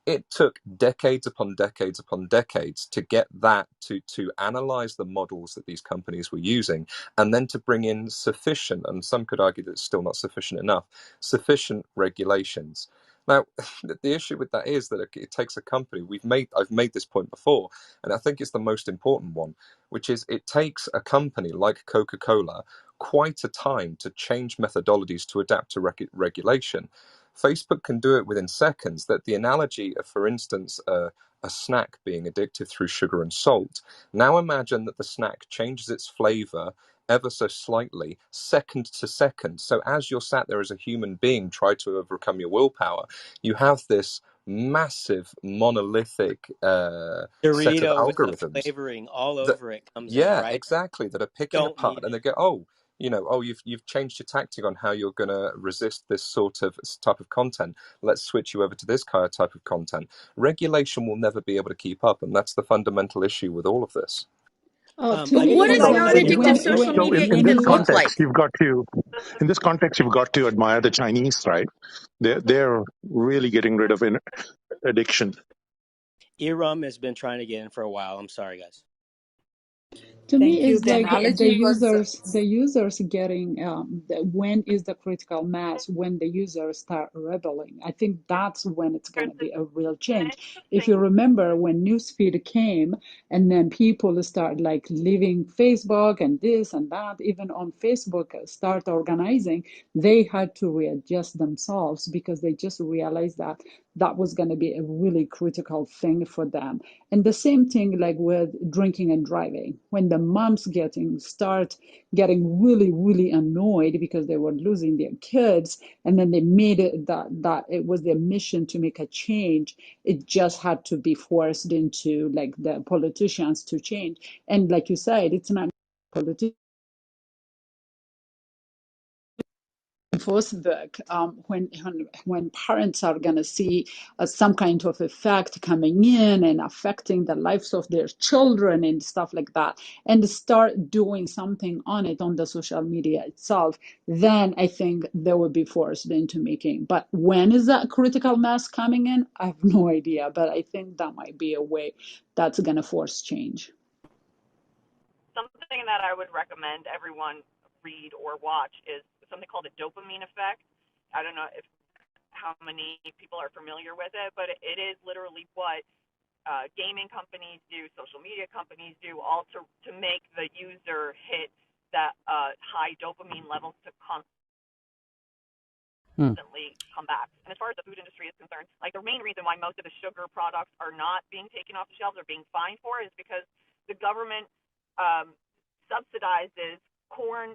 It took decades upon decades upon decades to get that to analyze the models that these companies were using, and then to bring in sufficient, and some could argue that it's still not sufficient enough, sufficient regulations. Now, the issue with that is that it takes a company. I've made this point before, and I think it's the most important one, which is it takes a company like Coca-Cola quite a time to change methodologies to adapt to regulation. Facebook can do it within seconds. That the analogy of, for instance, a snack being addictive through sugar and salt. Now imagine that the snack changes its flavor ever so slightly, second to second. So as you're sat there as a human being, try to overcome your willpower, you have this massive monolithic set of Dorito with the algorithms flavoring all that, over it comes in, yeah, right? exactly, that are picking Don't apart, need and they it. go, oh, you've changed your tactic on how you're going to resist this sort of type of content. Let's switch you over to this kind of type of content. Regulation will never be able to keep up, and that's the fundamental issue with all of this. To I But me, just what want to does make Iram, sure. non-addictive when social So media in this even when look context, like? you've got to admire the Chinese, right? They're really getting rid of addiction. Iram has been trying to get in for a while. I'm sorry, guys. to me Thank you. is The like analogy was the users getting when is the critical mass when the users start rebelling. I think that's when it's going to be a real an change. If interesting. you remember when newsfeed came and then people start like leaving Facebook and this and that, even on Facebook start organizing, they had to readjust themselves because they just realized that that was going to be a really critical thing for them. And the same thing like with drinking and driving. When the moms start getting really, really annoyed because they were losing their kids, and then they made it that it was their mission to make a change. It just had to be forced into like the politicians to change. And like you said, it's not politicians Facebook, when parents are going to see some kind of effect coming in and affecting the lives of their children and stuff like that, and start doing something on it on the social media itself, then I think they will be forced into making. But when is that critical mass coming in? I have no idea, but I think that might be a way that's going to force change. Something that I would recommend everyone read or watch is something called the dopamine effect. I don't know if how many people are familiar with it, but it is literally what gaming companies do, social media companies do, all to make the user hit that high dopamine levels to Hmm. constantly come back. And as far as the food industry is concerned, like the main reason why most of the sugar products are not being taken off the shelves or being fined for is because the government subsidizes corn,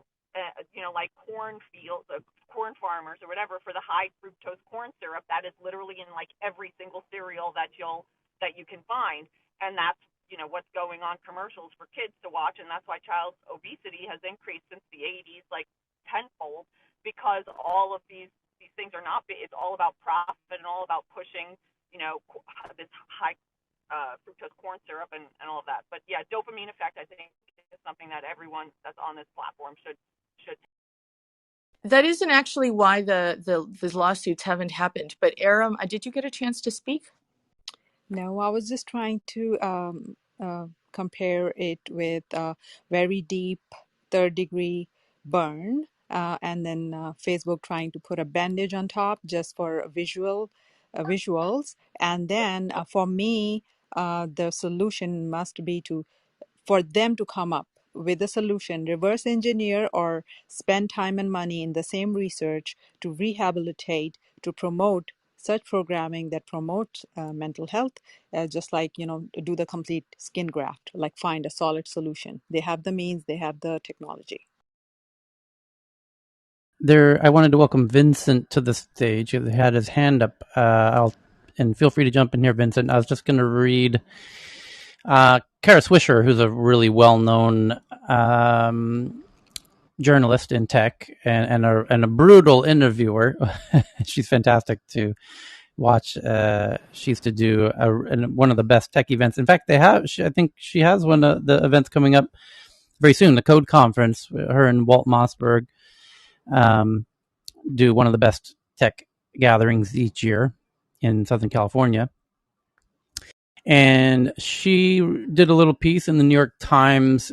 like corn fields, corn farmers or whatever for the high fructose corn syrup that is literally in like every single cereal that you'll that you can find, and that's what's going on commercials for kids to watch, and that's why child obesity has increased since the 80s like tenfold, because all of these things are not, it's all about profit and all about pushing this high fructose corn syrup and all of that. But yeah, dopamine effect, I think, is something that everyone that's on this platform should. That isn't actually why the lawsuits haven't happened. But Aram, did you get a chance to speak? No, I was just trying to compare it with very deep third degree burn, and then Facebook trying to put a bandage on top just for visuals. And then for me, the solution must be for them to come up with a solution, reverse engineer or spend time and money in the same research to rehabilitate, to promote such programming that promotes mental health, just like, do the complete skin graft, like find a solid solution. They have the means, they have the technology. I wanted to welcome Vincent to the stage. He had his hand up. And feel free to jump in here, Vincent. I was just going to read Kara Swisher, who's a really well-known journalist in tech and a brutal interviewer. She's fantastic to watch. She used to do one of the best tech events. In fact, I think she has one of the events coming up very soon, the Code Conference. Her and Walt Mossberg do one of the best tech gatherings each year in Southern California. And she did a little piece in the New York Times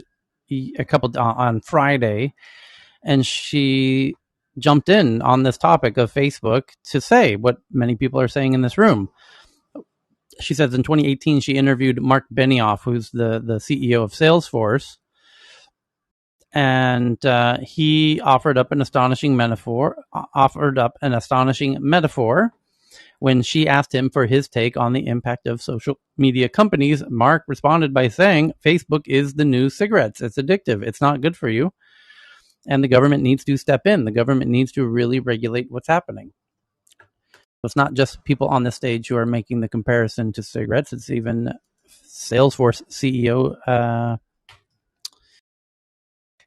on Friday, and she jumped in on this topic of Facebook to say what many people are saying in this room. She says in 2018, she interviewed Mark Benioff, who's the CEO of Salesforce, and he offered up an astonishing metaphor when she asked him for his take on the impact of social media companies. Mark responded by saying, Facebook is the new cigarettes. It's addictive. It's not good for you. And the government needs to step in. The government needs to really regulate what's happening. It's not just people on the stage who are making the comparison to cigarettes. It's even Salesforce CEO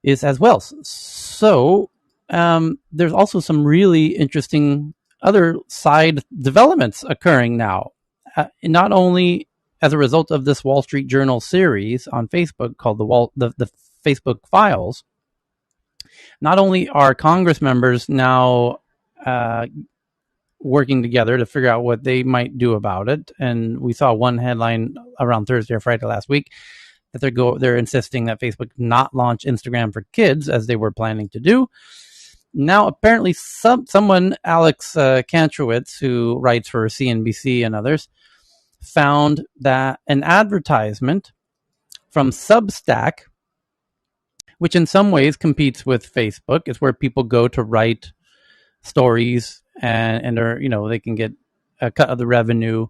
is as well. So there's also some really interesting other side developments occurring now, not only as a result of this Wall Street Journal series on Facebook called the Facebook Files. Not only are Congress members now working together to figure out what they might do about it, and we saw one headline around Thursday or Friday last week that they're insisting that Facebook not launch Instagram for kids as they were planning to do. Now, apparently, someone, Alex Kantrowitz, who writes for CNBC and others, found that an advertisement from Substack, which in some ways competes with Facebook, is where people go to write stories and are, they can get a cut of the revenue.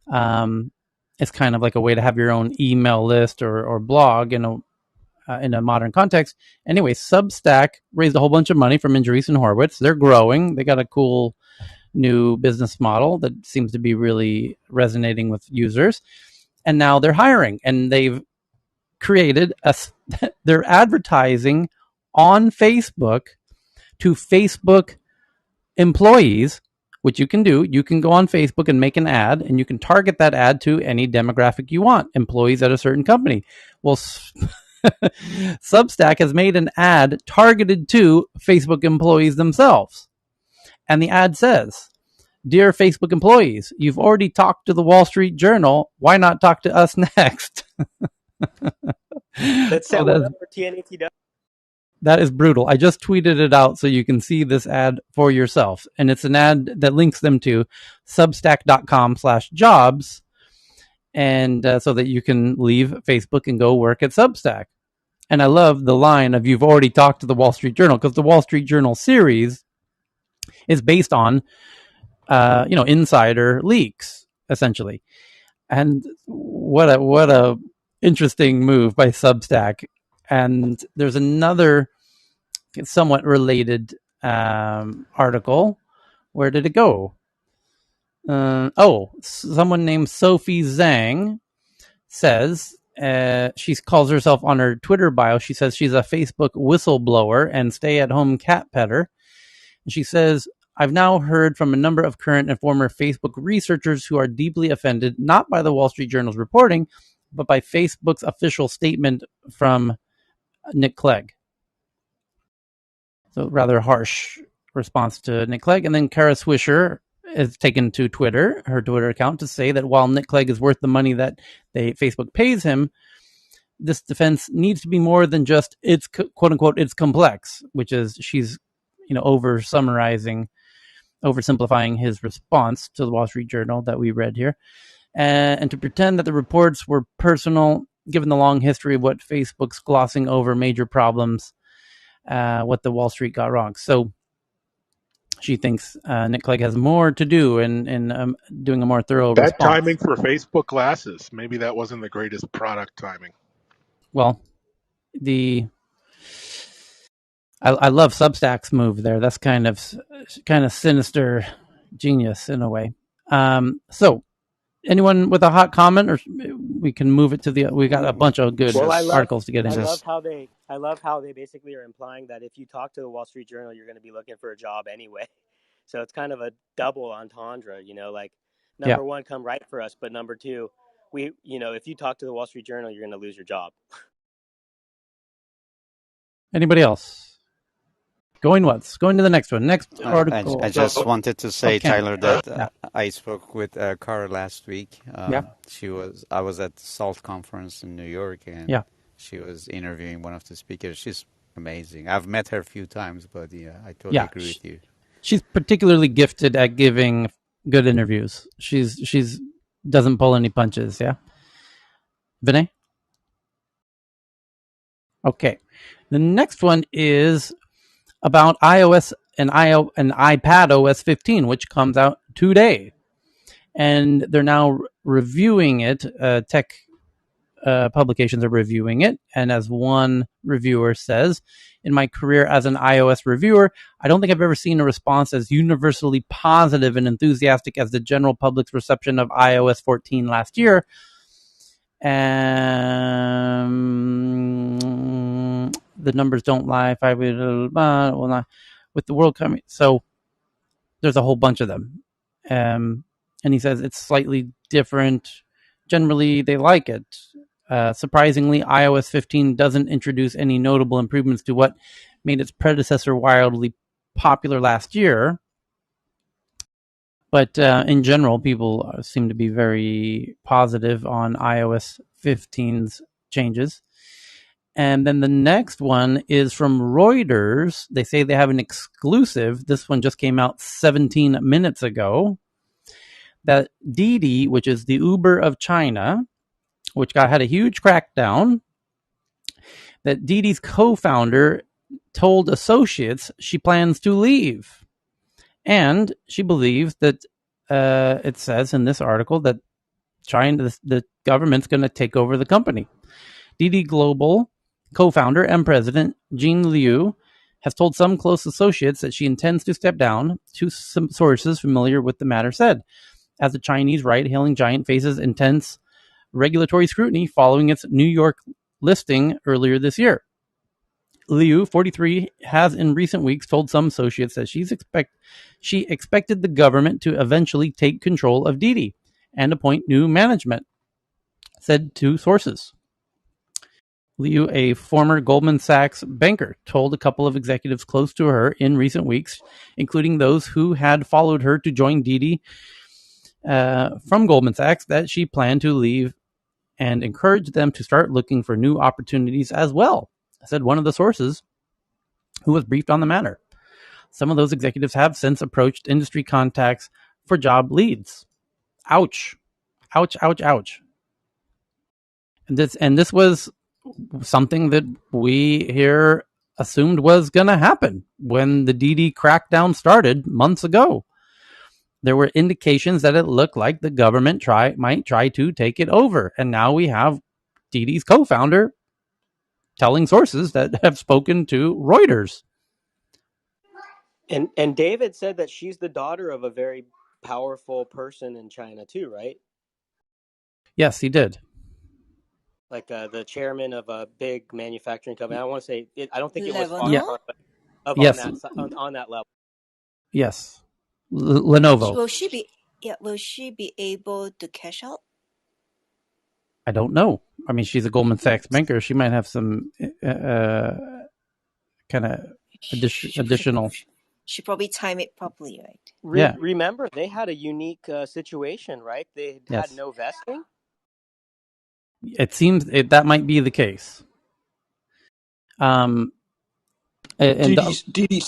It's kind of like a way to have your own email list or blog in a modern context. Anyway, Substack raised a whole bunch of money from Andreessen Horowitz. They're growing. They got a cool new business model that seems to be really resonating with users. And now they're hiring, and they've created they're advertising on Facebook to Facebook employees, which you can do. You can go on Facebook and make an ad, and you can target that ad to any demographic you want, employees at a certain company. Well, Substack has made an ad targeted to Facebook employees themselves. And the ad says, "Dear Facebook employees, you've already talked to the Wall Street Journal. Why not talk to us next?" Let's set one up for TNATW. That is brutal. I just tweeted it out so you can see this ad for yourself. And it's an ad that links them to substack.com/jobs. And so that you can leave Facebook and go work at Substack. And I love the line of, "You've already talked to the Wall Street Journal," because the Wall Street Journal series is based on, insider leaks, essentially. And what a interesting move by Substack. And there's another somewhat related article. Where did it go? Someone named Sophie Zhang says she calls herself on her Twitter bio. She says she's a Facebook whistleblower and stay-at-home cat petter. And she says, I've now heard from a number of current and former Facebook researchers who are deeply offended, not by the Wall Street Journal's reporting, but by Facebook's official statement from Nick Clegg. So rather harsh response to Nick Clegg. And then Kara Swisher is taken to Twitter, her Twitter account, to say that while Nick Clegg is worth the money that Facebook pays him, this defense needs to be more than just it's quote unquote it's complex, which is she's oversimplifying his response to the Wall Street Journal that we read here, and to pretend that the reports were personal, given the long history of what Facebook's glossing over major problems, what the Wall Street got wrong. So she thinks Nick Clegg has more to do in doing a more thorough Bad response. timing for Facebook glasses. Maybe that wasn't the greatest product timing. Well, I love Substack's move there. That's kind of sinister genius in a way. So anyone with a hot comment, or we can move it to we got a bunch of good articles to get into. I love how they basically are implying that if you talk to the Wall Street Journal, you're going to be looking for a job anyway. So it's kind of a double entendre, like number one, come write for us, but number two, if you talk to the Wall Street Journal, you're going to lose your job. Anybody else? Going to the next one. Next article. I just wanted to say, Tyler, that I spoke with Cara last week. I was at the SALT conference in New York, and she was interviewing one of the speakers. She's amazing. I've met her a few times, but I totally agree with you. She's particularly gifted at giving good interviews. She's doesn't pull any punches. Yeah, Vinay. Okay, the next one is about iOS and iPad OS 15, which comes out today, and they're now reviewing it. Tech publications are reviewing it, and as one reviewer says, in my career as an iOS reviewer, I don't think I've ever seen a response as universally positive and enthusiastic as the general public's reception of iOS 14 last year. The numbers don't lie. With the world coming, so there's a whole bunch of them, and he says it's slightly different. Generally, they like it. Surprisingly, iOS 15 doesn't introduce any notable improvements to what made its predecessor wildly popular last year. But in general, people seem to be very positive on iOS 15's changes. And then the next one is from Reuters. They say they have an exclusive. This one just came out 17 minutes ago. That Didi, which is the Uber of China, which had a huge crackdown, that Didi's co-founder told associates she plans to leave. And she believes that it says in this article that China, the government's going to take over the company. Didi Global co-founder and president Jean Liu has told some close associates that she intends to step down, two sources familiar with the matter said, as the Chinese ride-hailing giant faces intense regulatory scrutiny following its New York listing earlier this year. Liu, 43, has in recent weeks told some associates that she expected the government to eventually take control of Didi and appoint new management, said two sources. Liu, a former Goldman Sachs banker, told a couple of executives close to her in recent weeks, including those who had followed her to join Didi from Goldman Sachs, that she planned to leave and encouraged them to start looking for new opportunities as well, said one of the sources who was briefed on the matter. Some of those executives have since approached industry contacts for job leads. Ouch. Ouch, ouch, ouch. And this was something that we here assumed was going to happen when the Didi crackdown started months ago. There were indications that it looked like the government might try to take it over. And now we have Didi's co-founder telling sources that have spoken to Reuters. And David said that she's the daughter of a very powerful person in China too, right? Yes, he did. Like the chairman of a big manufacturing company. I don't want to say it, I don't think it was Level, no? Foxconn, but of Yes. on that level. Yes. Lenovo. Will she be? Yeah, will she be able to cash out? I don't know. I mean, she's a Goldman Sachs banker. She might have some kind of additional. She probably time it properly, right? Yeah. Remember, they had a unique situation, right? They had Yes. no vesting. It seems that might be the case. And DD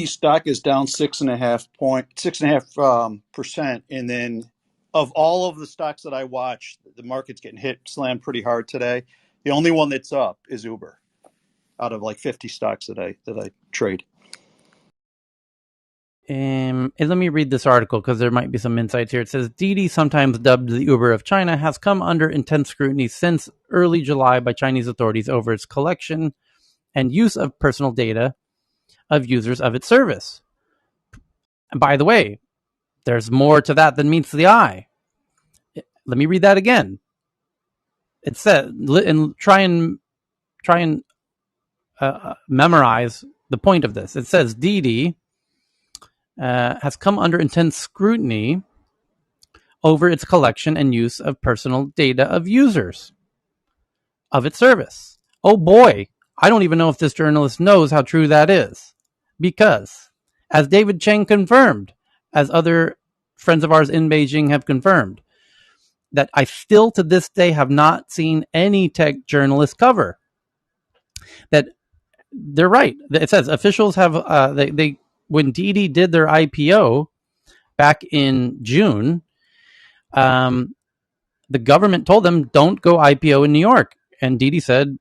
stock is down 6.5%, and then of all of the stocks that I watch, the market's getting slammed pretty hard today. The only one that's up is Uber, out of like 50 stocks that I trade. and let me read this article because there might be some insights here. It says Didi, sometimes dubbed the Uber of China, has come under intense scrutiny since early July by Chinese authorities over its collection and use of personal data of users of its service. And by the way, there's more to that than meets the eye. Let me read that again. It says, and try and memorize the point of this. It says Didi has come under intense scrutiny over its collection and use of personal data of users of its service. Oh boy, I don't even know if this journalist knows how true that is. Because, as David Cheng confirmed, as other friends of ours in Beijing have confirmed, that I still to this day have not seen any tech journalist cover. That they're right. It says officials have, they when Didi did their IPO back in June, the government told them don't go IPO in New York, and Didi said,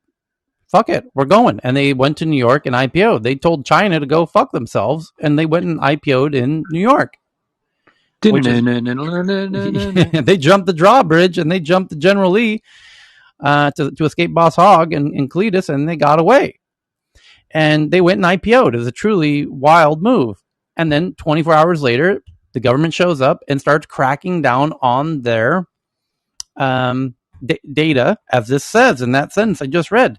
"Fuck it, we're going." And they went to New York and IPO'd. They told China to go fuck themselves, and they went and IPO'd in New York. Which is they jumped the drawbridge and they jumped the General Lee to escape Boss Hogg and Cletus, and they got away. And they went and IPO'd. It was a truly wild move. And then 24 hours later, the government shows up and starts cracking down on their data, as this says in that sentence I just read.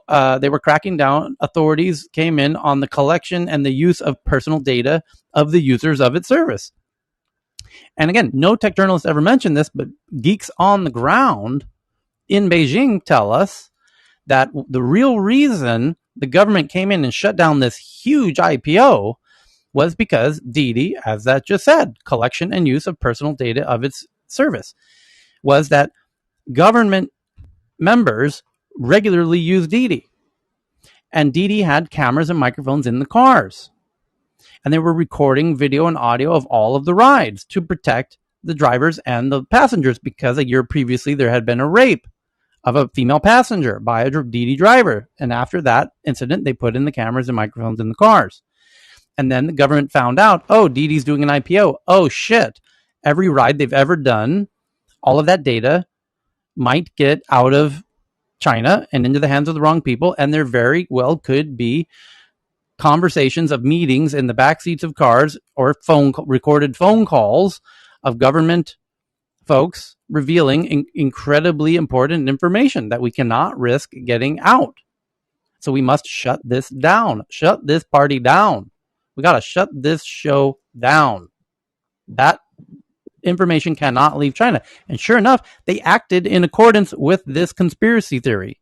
They were cracking down. Authorities came in on the collection and the use of personal data of the users of its service. And again, no tech journalist ever mentioned this, but geeks on the ground in Beijing tell us that the real reason the government came in and shut down this huge IPO was because Didi, as that just said, collection and use of personal data of its service, was that government members regularly use Didi. And Didi had cameras and microphones in the cars. And they were recording video and audio of all of the rides to protect the drivers and the passengers, because a year previously there had been a rape of a female passenger by a Didi driver. And after that incident, they put in the cameras and microphones in the cars. And then the government found out, oh, Didi's doing an IPO. Oh, shit. Every ride they've ever done, all of that data might get out of China and into the hands of the wrong people. And there very well could be conversations of meetings in the back seats of cars or recorded phone calls of government folks revealing incredibly important information that we cannot risk getting out. So we must shut this down. Shut this party down. We got to shut this show down. That information cannot leave China. And sure enough, they acted in accordance with this conspiracy theory.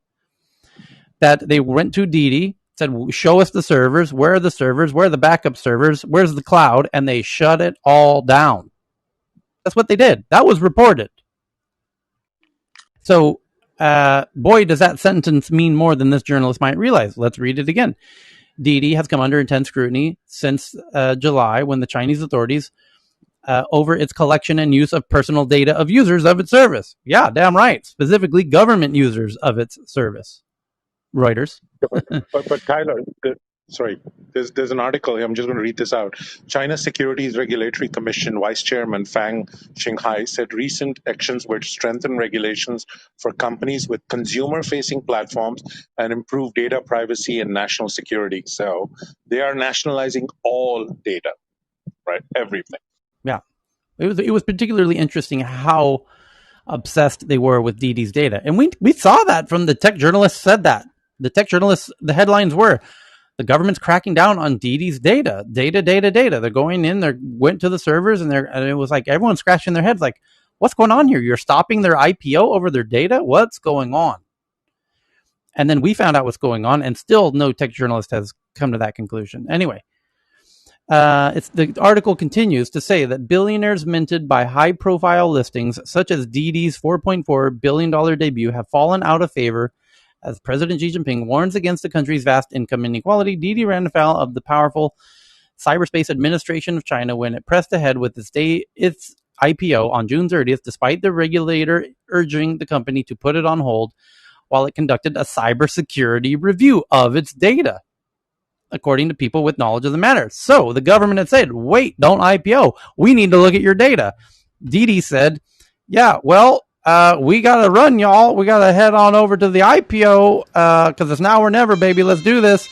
That they went to Didi, said, show us the servers. Where are the servers? Where are the backup servers? Where's the cloud? And they shut it all down. That's what they did. That was reported. So, boy, does that sentence mean more than this journalist might realize. Let's read it again. Didi has come under intense scrutiny since July, when the Chinese authorities over its collection and use of personal data of users of its service. Yeah, damn right. Specifically, government users of its service. Reuters. but Tyler, there's an article here. I'm just going to read this out. China Securities Regulatory Commission Vice Chairman Fang Xinghai said recent actions would strengthen regulations for companies with consumer-facing platforms and improve data privacy and national security. So they are nationalizing all data, right? Everything. Yeah. It was particularly interesting how obsessed they were with Didi's data. And we saw that from the tech journalists said that. The tech journalists, the headlines were, the government's cracking down on Didi's data. They're going in, they went to the servers, and it was like everyone's scratching their heads like, what's going on here? You're stopping their IPO over their data? What's going on? And then we found out what's going on, and still no tech journalist has come to that conclusion. Anyway, the article continues to say that billionaires minted by high-profile listings, such as Didi's $4.4 billion debut, have fallen out of favor as President Xi Jinping warns against the country's vast income inequality. Didi ran afoul of the powerful Cyberspace Administration of China when it pressed ahead with its IPO on June 30th, despite the regulator urging the company to put it on hold while it conducted a cybersecurity review of its data, according to people with knowledge of the matter. So the government had said, wait, don't IPO. We need to look at your data. Didi said, yeah, well, we got to run, y'all. We got to head on over to the IPO because it's now or never, baby. Let's do this.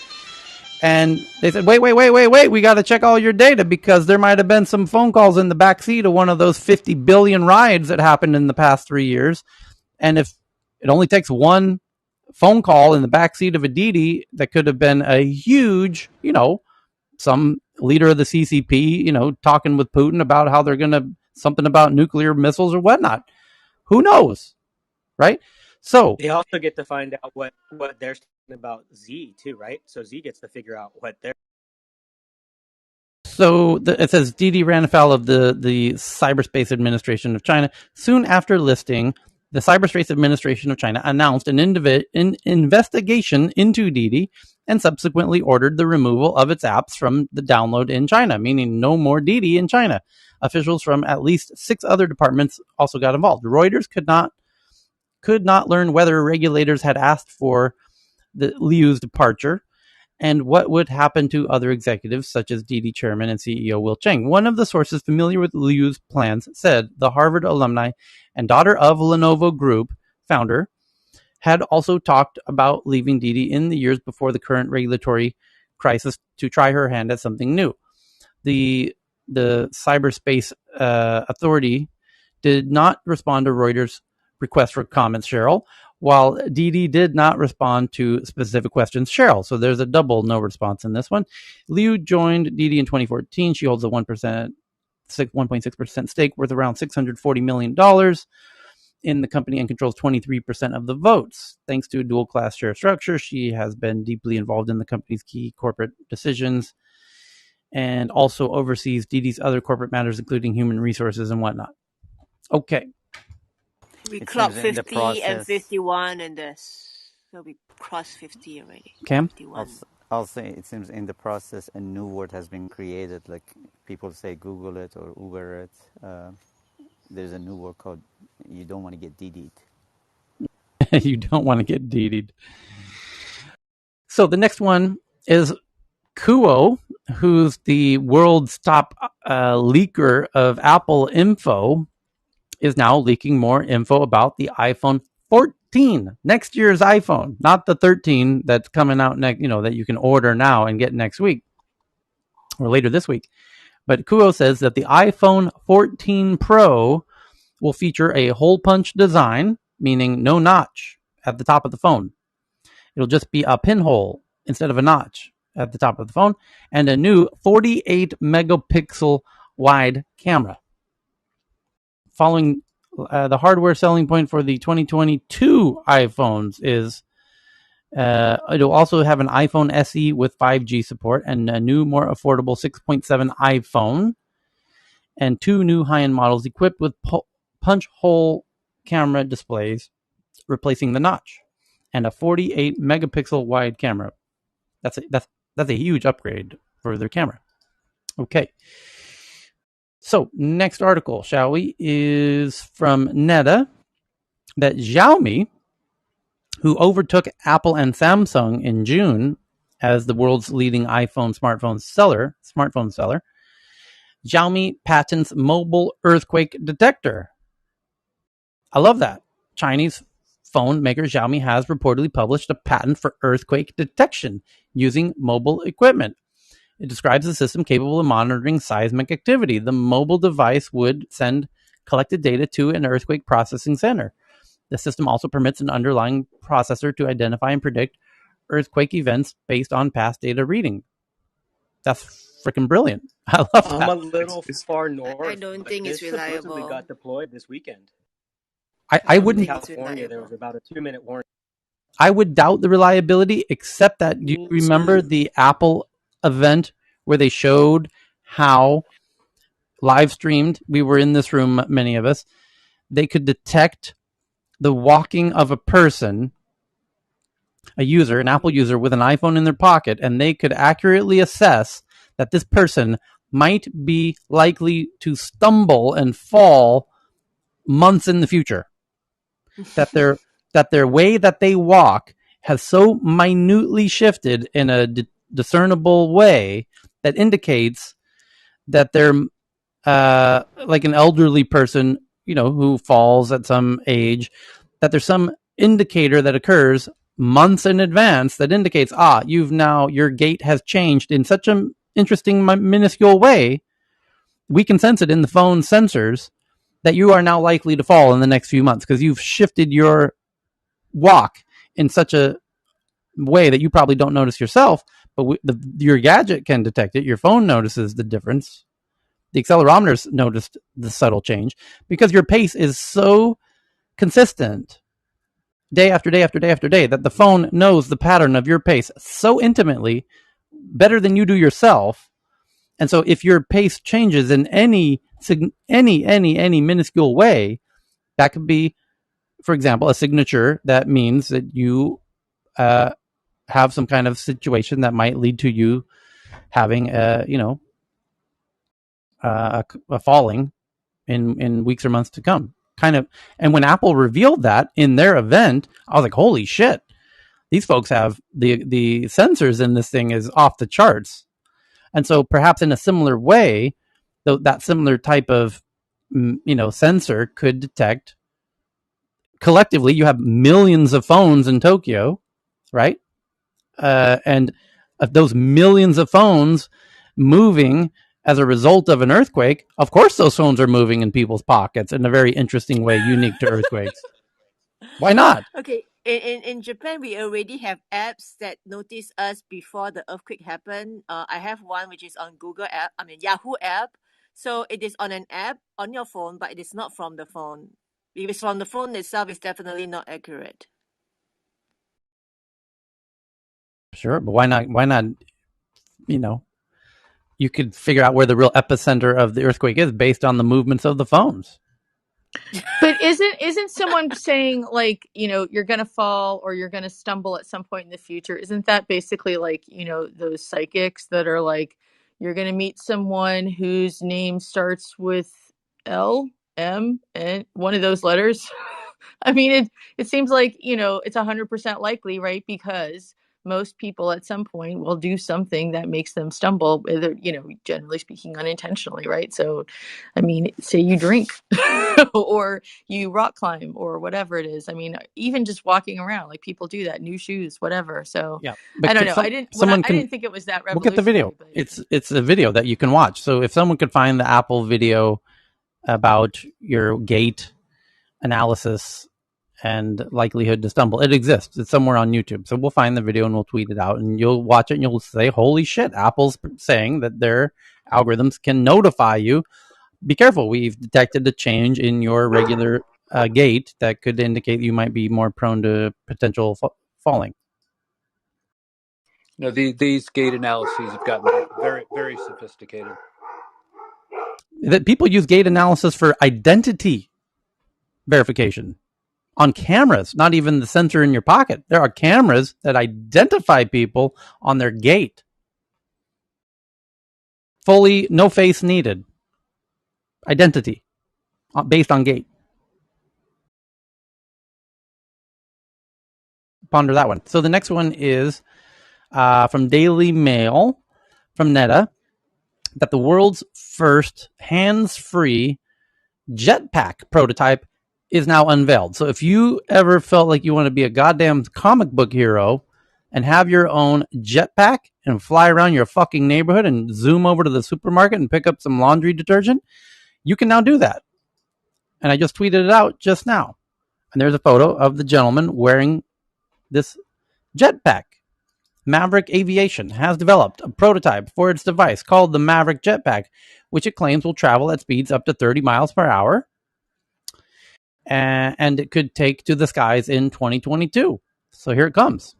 And they said, wait. We got to check all your data because there might have been some phone calls in the backseat of one of those 50 billion rides that happened in the past 3 years. And if it only takes one phone call in the backseat of a Didi, that could have been a huge, some leader of the CCP, talking with Putin about how they're going to something about nuclear missiles or whatnot. Who knows, right? So they also get to find out what they're talking about Z too, right? So Z gets to figure out what they're. So it says Didi ran afoul of the Cyberspace Administration of China. Soon after listing, the Cyberspace Administration of China announced an investigation into Didi and subsequently ordered the removal of its apps from the download in China, meaning no more Didi in China. Officials from at least 6 other departments also got involved. Reuters could not learn whether regulators had asked for the Liu's departure and what would happen to other executives such as Didi chairman and CEO Will Cheng. One of the sources familiar with Liu's plans said the Harvard alumni and daughter of Lenovo Group founder had also talked about leaving Didi in the years before the current regulatory crisis to try her hand at something new. The cyberspace authority did not respond to Reuters' request for comments, Cheryl, while Didi did not respond to specific questions, Cheryl. So there's a double no response in this one. Liu joined Didi in 2014. She holds a 1.6% stake worth around $640 million in the company and controls 23% of the votes. Thanks to a dual class share structure, she has been deeply involved in the company's key corporate decisions and also oversees Didi's other corporate matters, including human resources and whatnot. Okay. We clocked 50 and 51, and so we crossed 50 already. Cam? 51. Also, it seems in the process a new word has been created. Like people say, Google it or Uber it. There's a new word called "you don't want to get DD'd." You don't want to get DD'd. So the next one is Kuo, who's the world's top leaker of Apple info, is now leaking more info about the iPhone 14, next year's iPhone, not the 13 that's coming out next, that you can order now and get next week or later this week. But Kuo says that the iPhone 14 Pro will feature a hole punch design, meaning no notch at the top of the phone. It'll just be a pinhole instead of a notch at the top of the phone, and a new 48 megapixel wide camera. Following the hardware selling point for the 2022 iPhones is it'll also have an iPhone SE with 5G support and a new, more affordable 6.7 iPhone, and 2 new high-end models equipped with punch hole camera displays, replacing the notch, and a 48 megapixel wide camera. That's a huge upgrade for their camera. Okay. So next article, shall we, is from Neta, that Xiaomi, who overtook Apple and Samsung in June as the world's leading smartphone seller, Xiaomi patents mobile earthquake detector. I love that. Chinese phone maker Xiaomi has reportedly published a patent for earthquake detection using mobile equipment. It describes a system capable of monitoring seismic activity. The mobile device would send collected data to an earthquake processing center. The system also permits an underlying processor to identify and predict earthquake events based on past data reading. That's freaking brilliant. I love that. I'm a little far I north, don't but think it's this supposedly reliable. got deployed this weekend. I In wouldn't. California, there was about a 2-minute warning. I would doubt the reliability, except that you remember the Apple event where they showed how live streamed. We were in this room, many of us. They could detect the walking of a person, a user, an Apple user with an iPhone in their pocket, and they could accurately assess that this person might be likely to stumble and fall months in the future. that their way that they walk has so minutely shifted in a discernible way that indicates that they're like an elderly person, who falls at some age, that there's some indicator that occurs months in advance that indicates, your gait has changed in such an interesting minuscule way. We can sense it in the phone sensors that you are now likely to fall in the next few months because you've shifted your walk in such a way that you probably don't notice yourself, but your gadget can detect it. Your phone notices the difference. The accelerometers noticed the subtle change because your pace is so consistent day after day after day after day that the phone knows the pattern of your pace so intimately, better than you do yourself. And so if your pace changes in any minuscule way, that could be, for example, a signature that means that you have some kind of situation that might lead to you having a falling in weeks or months to come. And when Apple revealed that in their event, I was like, holy shit, these folks have the sensors in this thing is off the charts. And so perhaps in a similar way, that similar type of sensor could detect. Collectively, you have millions of phones in Tokyo, right? And those millions of phones moving as a result of an earthquake, of course those phones are moving in people's pockets in a very interesting way, unique to earthquakes. Why not? Okay, in Japan, we already have apps that notice us before the earthquake happened. I have one which is on Yahoo app. So it is on an app on your phone, but it is not from the phone. If it's from the phone itself, it's definitely not accurate. Sure, but why not? You could figure out where the real epicenter of the earthquake is based on the movements of the phones. But isn't someone saying, like, you're going to fall or you're going to stumble at some point in the future? Isn't that basically like, those psychics that are like, you're going to meet someone whose name starts with L, M, and one of those letters? I mean, it seems like, it's 100% likely, right? Because most people at some point will do something that makes them stumble, whether, generally speaking, unintentionally, right? So, I mean, say you drink or you rock climb or whatever it is. I mean, even just walking around, like people do that, new shoes, whatever. So yeah, I don't know. I didn't think it was that revolutionary. Look at the video. But it's a video that you can watch. So if someone could find the Apple video about your gait analysis and likelihood to stumble, it exists. It's somewhere on YouTube. So we'll find the video and we'll tweet it out, and you'll watch it and you'll say, holy shit, Apple's saying that their algorithms can notify you. Be careful. We've detected a change in your regular gait that could indicate you might be more prone to potential falling. These gait analyses have gotten very, very sophisticated. That people use gait analysis for identity verification on cameras, not even the sensor in your pocket. There are cameras that identify people on their gait. Fully, no face needed. Identity based on gait. Ponder that one. So the next one is from Daily Mail, from Neta, that the world's first hands-free jetpack prototype is now unveiled. So if you ever felt like you want to be a goddamn comic book hero and have your own jetpack and fly around your fucking neighborhood and zoom over to the supermarket and pick up some laundry detergent, you can now do that. And I just tweeted it out just now. And there's a photo of the gentleman wearing this jetpack. Maverick Aviation has developed a prototype for its device called the Maverick Jetpack, which it claims will travel at speeds up to 30 miles per hour. And it could take to the skies in 2022. So here it comes.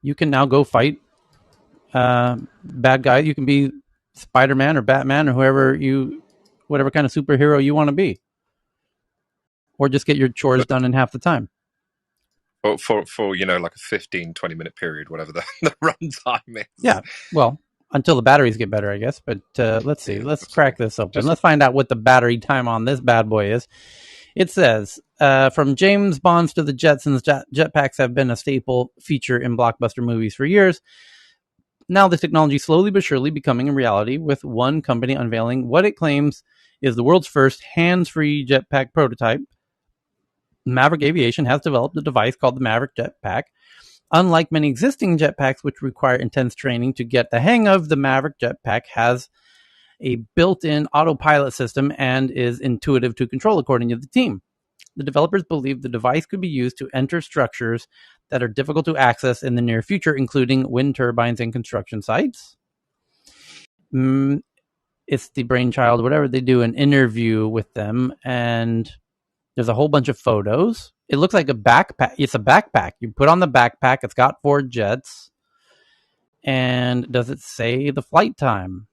You can now go fight bad guys. You can be Spider-Man or Batman or whatever kind of superhero you want to be. Or just get your chores done in half the time. For like a 15-20 minute period, whatever the runtime is. Yeah, well, until the batteries get better, I guess. But let's see. Let's crack this open. Let's find out what the battery time on this bad boy is. It says, from James Bonds to the Jetsons, jetpacks have been a staple feature in blockbuster movies for years. Now the technology slowly but surely becoming a reality, with one company unveiling what it claims is the world's first hands-free jetpack prototype. Maverick Aviation has developed a device called the Maverick Jetpack. Unlike many existing jetpacks, which require intense training to get the hang of, the Maverick Jetpack has a built-in autopilot system and is intuitive to control, according to the team. The developers believe the device could be used to enter structures that are difficult to access in the near future, including wind turbines and construction sites. It's the brainchild, whatever. They do an interview with them, and there's a whole bunch of photos. It looks like a backpack. It's a backpack. You put on the backpack. It's got 4 jets. And does it say the flight time?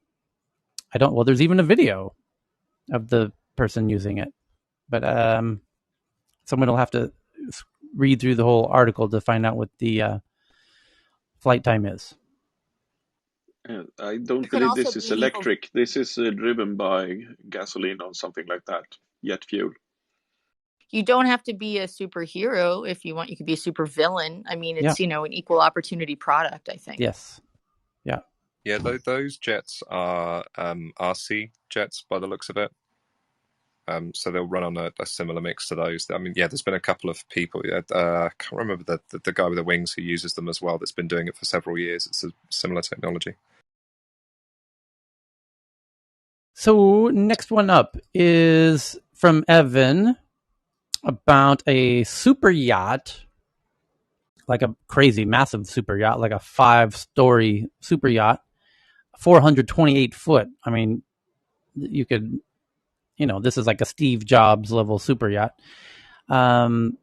Well, there's even a video of the person using it. But someone will have to read through the whole article to find out what the flight time is. I don't believe this is electric. This is driven by gasoline or something like that. Jet fuel. You don't have to be a superhero if you want. You could be a super villain. I mean, it's an equal opportunity product, I think. Yes. Yeah. Yeah, those jets are RC jets by the looks of it. So they'll run on a similar mix to those. I mean, yeah, there's been a couple of people. I can't remember the guy with the wings who uses them as well. That's been doing it for several years. It's a similar technology. So next one up is from Evan about a super yacht, like a crazy massive super yacht, like a 5-story super yacht, 428 foot. I mean, you could, this is like a Steve Jobs level super yacht. The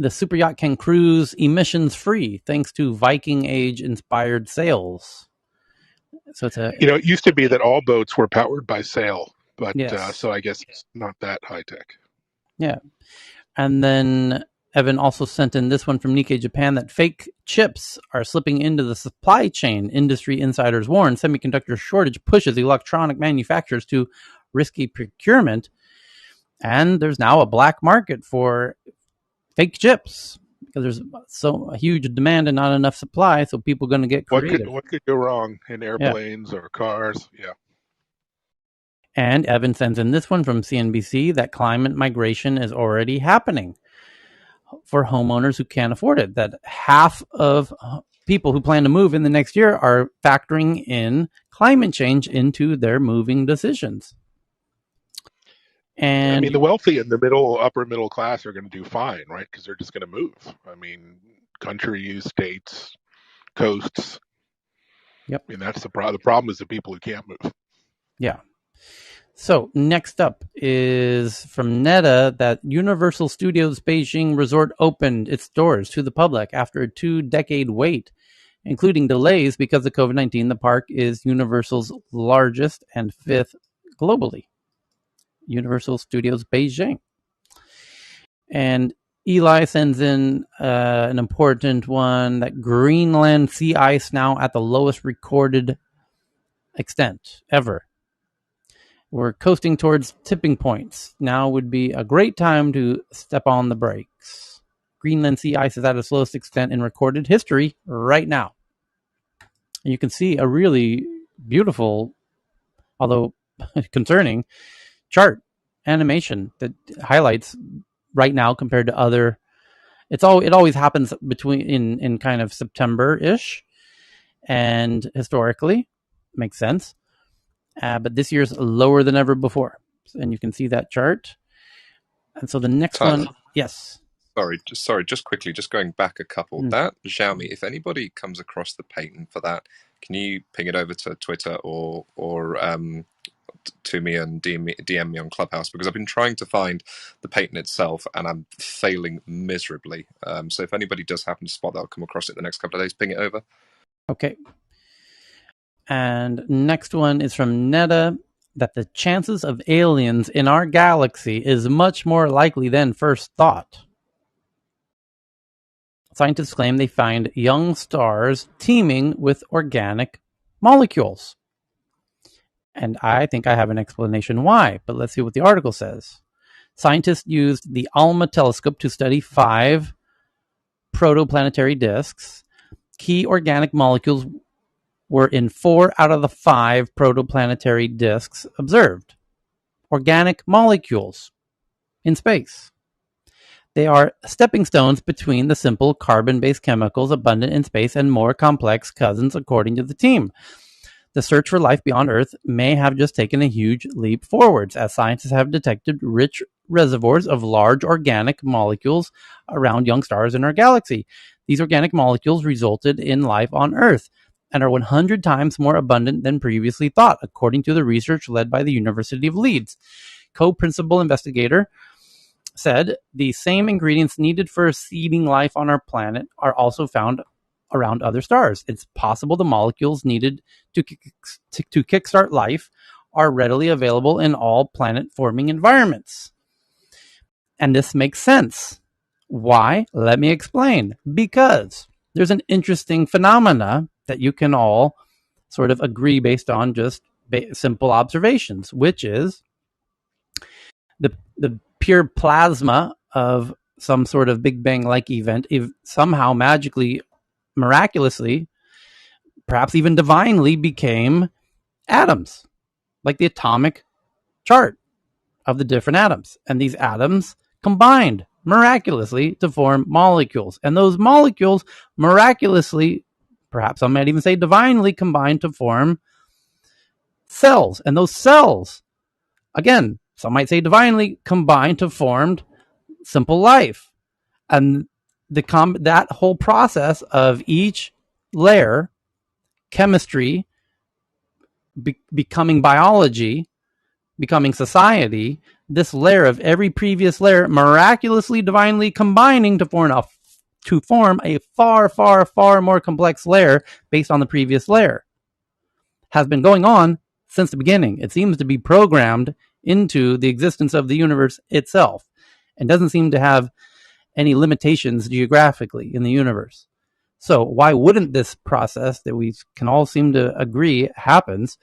super yacht can cruise emissions free thanks to Viking Age inspired sails. So it's it used to be that all boats were powered by sail, but yes. So I guess it's not that high tech. Yeah. And then Evan also sent in this one from Nikkei Japan that fake chips are slipping into the supply chain. Industry insiders warn semiconductor shortage pushes electronic manufacturers to risky procurement. And there's now a black market for fake chips because there's a huge demand and not enough supply. So people are going to get creative. What could go wrong in airplanes or cars? Yeah. And Evan sends in this one from CNBC that climate migration is already happening for homeowners who can't afford it. That half of people who plan to move in the next year are factoring in climate change into their moving decisions. And I mean, the wealthy and the upper middle class are going to do fine, right? Because they're just going to move. I mean, countries, states, coasts. Yep. I mean, that's the problem. The problem is the people who can't move. Yeah. So next up is from Neta that Universal Studios Beijing Resort opened its doors to the public after a 2-decade wait, including delays because of COVID-19. The park is Universal's largest and 5th globally. Universal Studios Beijing. And Eli sends in an important one that Greenland sea ice now at the lowest recorded extent ever. We're coasting towards tipping points. Now would be a great time to step on the brakes. Greenland sea ice is at its lowest extent in recorded history right now. And you can see a really beautiful, although concerning, chart animation that highlights right now compared to other it always happens between in kind of September-ish, and historically makes sense. But this year's lower than ever before, and you can see that chart. And so the next Tyler, one, yes. Just quickly, just going back a couple. That Xiaomi, if anybody comes across the patent for that, can you ping it over to Twitter or to me and DM me on Clubhouse, because I've been trying to find the patent itself and I'm failing miserably. So if anybody does happen to spot that, I'll come across it the next couple of days, ping it over. Okay. And next one is from Netta, that the chances of aliens in our galaxy is much more likely than first thought. Scientists claim they find young stars teeming with organic molecules. And I think I have an explanation why, but let's see what the article says. Scientists used the ALMA telescope to study 5 protoplanetary disks. Key organic molecules were in 4 out of the 5 protoplanetary disks observed. Organic molecules in space. They are stepping stones between the simple carbon-based chemicals abundant in space and more complex cousins, according to the team. The search for life beyond Earth may have just taken a huge leap forwards, as scientists have detected rich reservoirs of large organic molecules around young stars in our galaxy. These organic molecules resulted in life on Earth and are 100 times more abundant than previously thought, according to the research led by the University of Leeds. Co-principal investigator said the same ingredients needed for seeding life on our planet are also found around other stars. It's possible the molecules needed to kickstart life are readily available in all planet-forming environments. And this makes sense. Why? Let me explain. Because there's an interesting phenomena that you can all sort of agree based on just simple observations, which is the pure plasma of some sort of Big Bang-like event, if somehow magically, miraculously, perhaps even divinely, became atoms, like the atomic chart of the different atoms. And these atoms combined miraculously to form molecules. And those molecules miraculously, perhaps I might even say divinely, combined to form cells. And those cells, again, some might say divinely, combined to form simple life. And that whole process of each layer, chemistry, becoming biology, becoming society, this layer of every previous layer miraculously, divinely combining to form a far, far, far more complex layer based on the previous layer, has been going on since the beginning. It seems to be programmed into the existence of the universe itself and doesn't seem to have any limitations geographically in the universe. So why wouldn't this process that we can all seem to agree happens,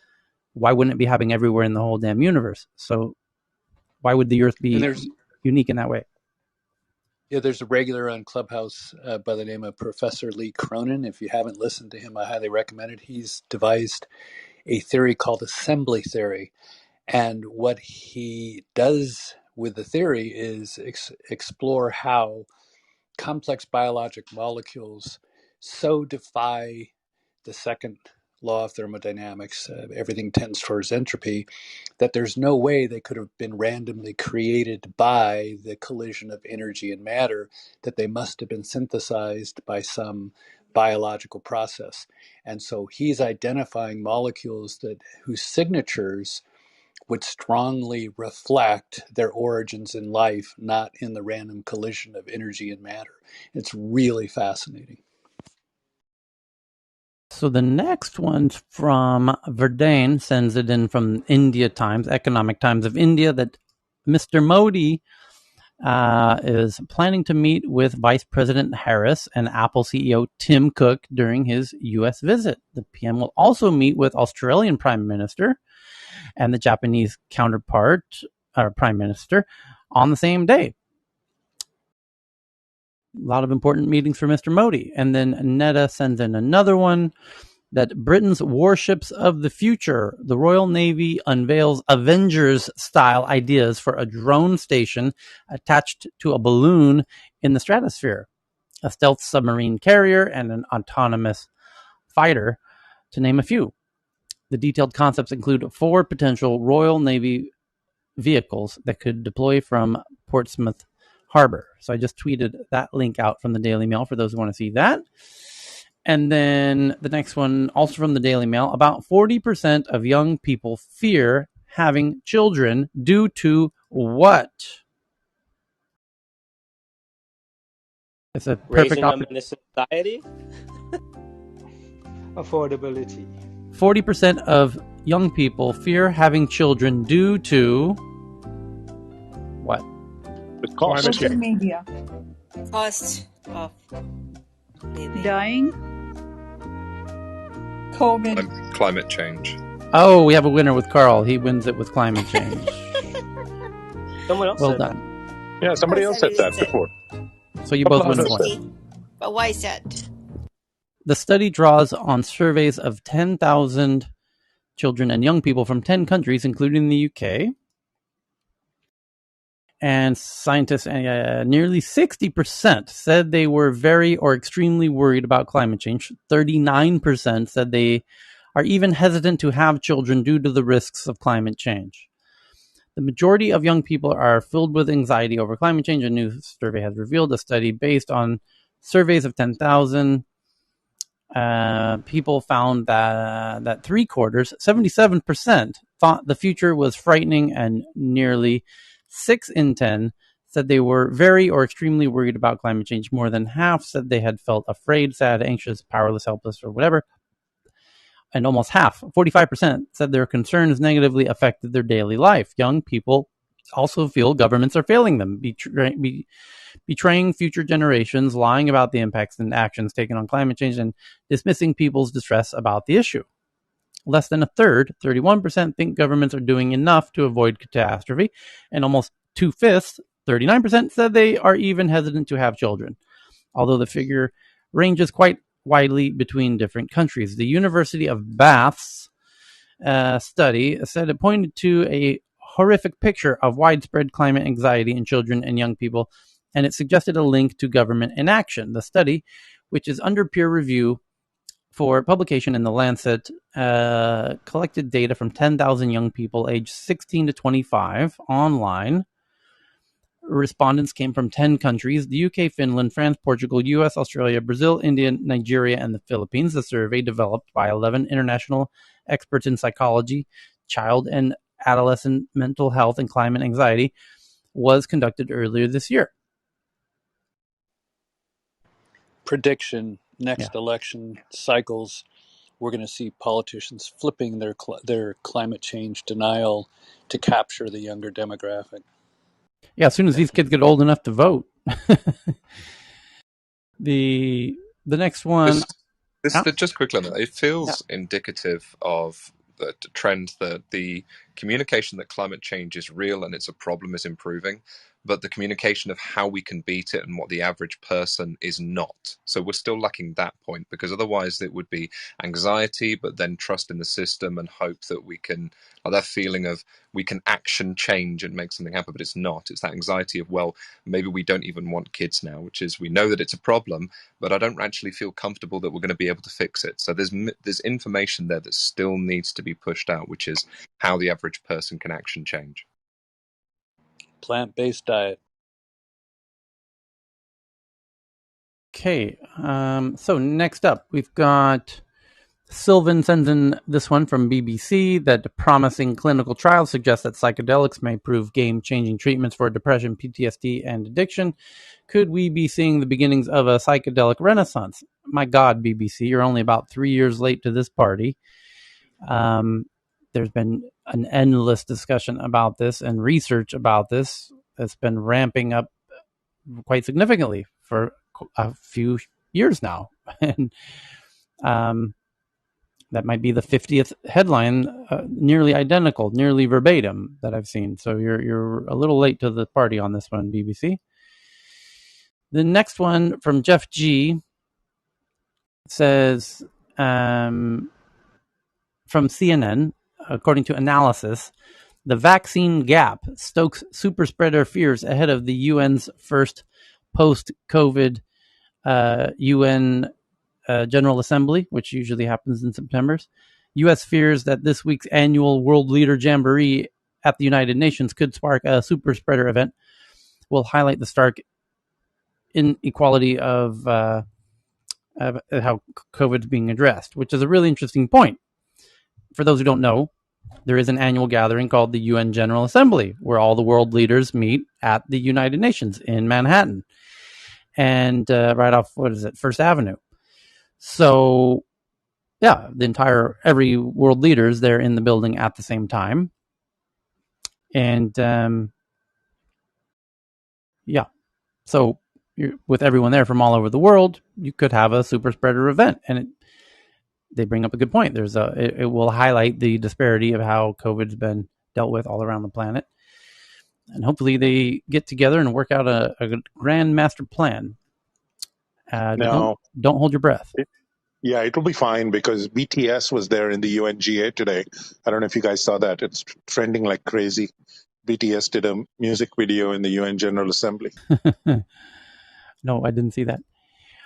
why wouldn't it be happening everywhere in the whole damn universe? So why would the Earth be unique in that way? Yeah, there's a regular on Clubhouse by the name of Professor Lee Cronin. If you haven't listened to him, I highly recommend it. He's devised a theory called assembly theory. And what he does with the theory is explore how complex biologic molecules so defy the second law of thermodynamics, everything tends towards entropy, that there's no way they could have been randomly created by the collision of energy and matter, that they must have been synthesized by some biological process. And so he's identifying molecules whose signatures would strongly reflect their origins in life, not in the random collision of energy and matter. It's really fascinating. So the next one's from Verdane, sends it in from India Times, Economic Times of India, that Mr. Modi is planning to meet with Vice President Harris and Apple CEO Tim Cook during his U.S. visit. The PM will also meet with Australian Prime Minister and the Japanese counterpart, Prime Minister, on the same day. A lot of important meetings for Mr. Modi. And then Netta sends in another one, that Britain's warships of the future, the Royal Navy unveils Avengers-style ideas for a drone station attached to a balloon in the stratosphere. a stealth submarine carrier, and an autonomous fighter, to name a few. The detailed concepts include 4 potential Royal Navy vehicles that could deploy from Portsmouth Harbor. So I just tweeted that link out from the Daily Mail for those who want to see that. And then the next one, also from the Daily Mail, about 40% of young people fear having children due to what? It's a perfect Raising them in opportunity. this society? Affordability. 40% of young people fear having children due to what? The cost. Social media. Cost of living. Dying. COVID. Climate change. Oh, we have a winner with Carl. He wins it with climate change. Someone else well said done. that. Yeah, somebody else said that before. So you both win a point. But why is that? The study draws on surveys of 10,000 children and young people from 10 countries, including the UK. And scientists, nearly 60% said they were very or extremely worried about climate change. 39% said they are even hesitant to have children due to the risks of climate change. The majority of young people are filled with anxiety over climate change. A new survey has revealed. A study based on surveys of 10,000 people found that 3/4, 77%, thought the future was frightening, and nearly 6 in 10 said they were very or extremely worried about climate change. More than half said they had felt afraid, sad, anxious, powerless, helpless, or whatever. And almost half, 45%, said their concerns negatively affected their daily life. Young people also feel governments are failing them, betraying future generations, lying about the impacts and actions taken on climate change, and dismissing people's distress about the issue. Less than a third, 31%, think governments are doing enough to avoid catastrophe, and almost 2/5, 39%, said they are even hesitant to have children, although the figure ranges quite widely between different countries. The University of Bath's study said it pointed to a horrific picture of widespread climate anxiety in children and young people, and it suggested a link to government inaction. The study, which is under peer review for publication in The Lancet, collected data from 10,000 young people aged 16 to 25 online. Respondents came from 10 countries: the UK, Finland, France, Portugal, US, Australia, Brazil, India, Nigeria, and the Philippines. The survey, developed by 11 international experts in psychology, child and adolescent mental health, and climate anxiety, was conducted earlier this year. Prediction: next election cycles, we're going to see politicians flipping their climate change denial to capture the younger demographic. Yeah, as soon as these kids get old enough to vote. The next one. Just quickly on that, it feels indicative of the trend that the communication that climate change is real and it's a problem is improving, but the communication of how we can beat it and what the average person is not. So we're still lacking that point, because otherwise it would be anxiety, but then trust in the system and hope that we can, like that feeling of we can action change and make something happen, but it's not. It's that anxiety of, well, maybe we don't even want kids now, which is, we know that it's a problem, but I don't actually feel comfortable that we're going to be able to fix it. So there's information there that still needs to be pushed out, which is how the average person can action change. Plant-based diet. Okay, so next up, we've got Sylvan sends in this one from BBC that promising clinical trials suggest that psychedelics may prove game-changing treatments for depression, PTSD, and addiction. Could we be seeing the beginnings of a psychedelic renaissance? My God, BBC, you're only about 3 years late to this party. There's been an endless discussion about this and research about this that's been ramping up quite significantly for a few years now. And that might be the 50th headline, nearly identical, nearly verbatim, that I've seen. So you're a little late to the party on this one, BBC. The next one from Jeff G. says, from CNN, according to analysis, the vaccine gap stokes super spreader fears ahead of the UN's first post-COVID UN General Assembly, which usually happens in September. U.S. fears that this week's annual World Leader Jamboree at the United Nations could spark a super spreader event. Will highlight the stark inequality of how COVID is being addressed, which is a really interesting point. For those who don't know, there is an annual gathering called the UN General Assembly, where all the world leaders meet at the United Nations in Manhattan, and right off, First Avenue. So, yeah, every world leaders there in the building at the same time, and yeah, so with everyone there from all over the world, you could have a super spreader event, and they bring up a good point. It will highlight the disparity of how COVID's been dealt with all around the planet, and hopefully they get together and work out a grand master plan. Don't hold your breath. Yeah, it will be fine because BTS was there in the UNGA today. I don't know if you guys saw that. It's trending like crazy. BTS did a music video in the UN General Assembly. No, I didn't see that.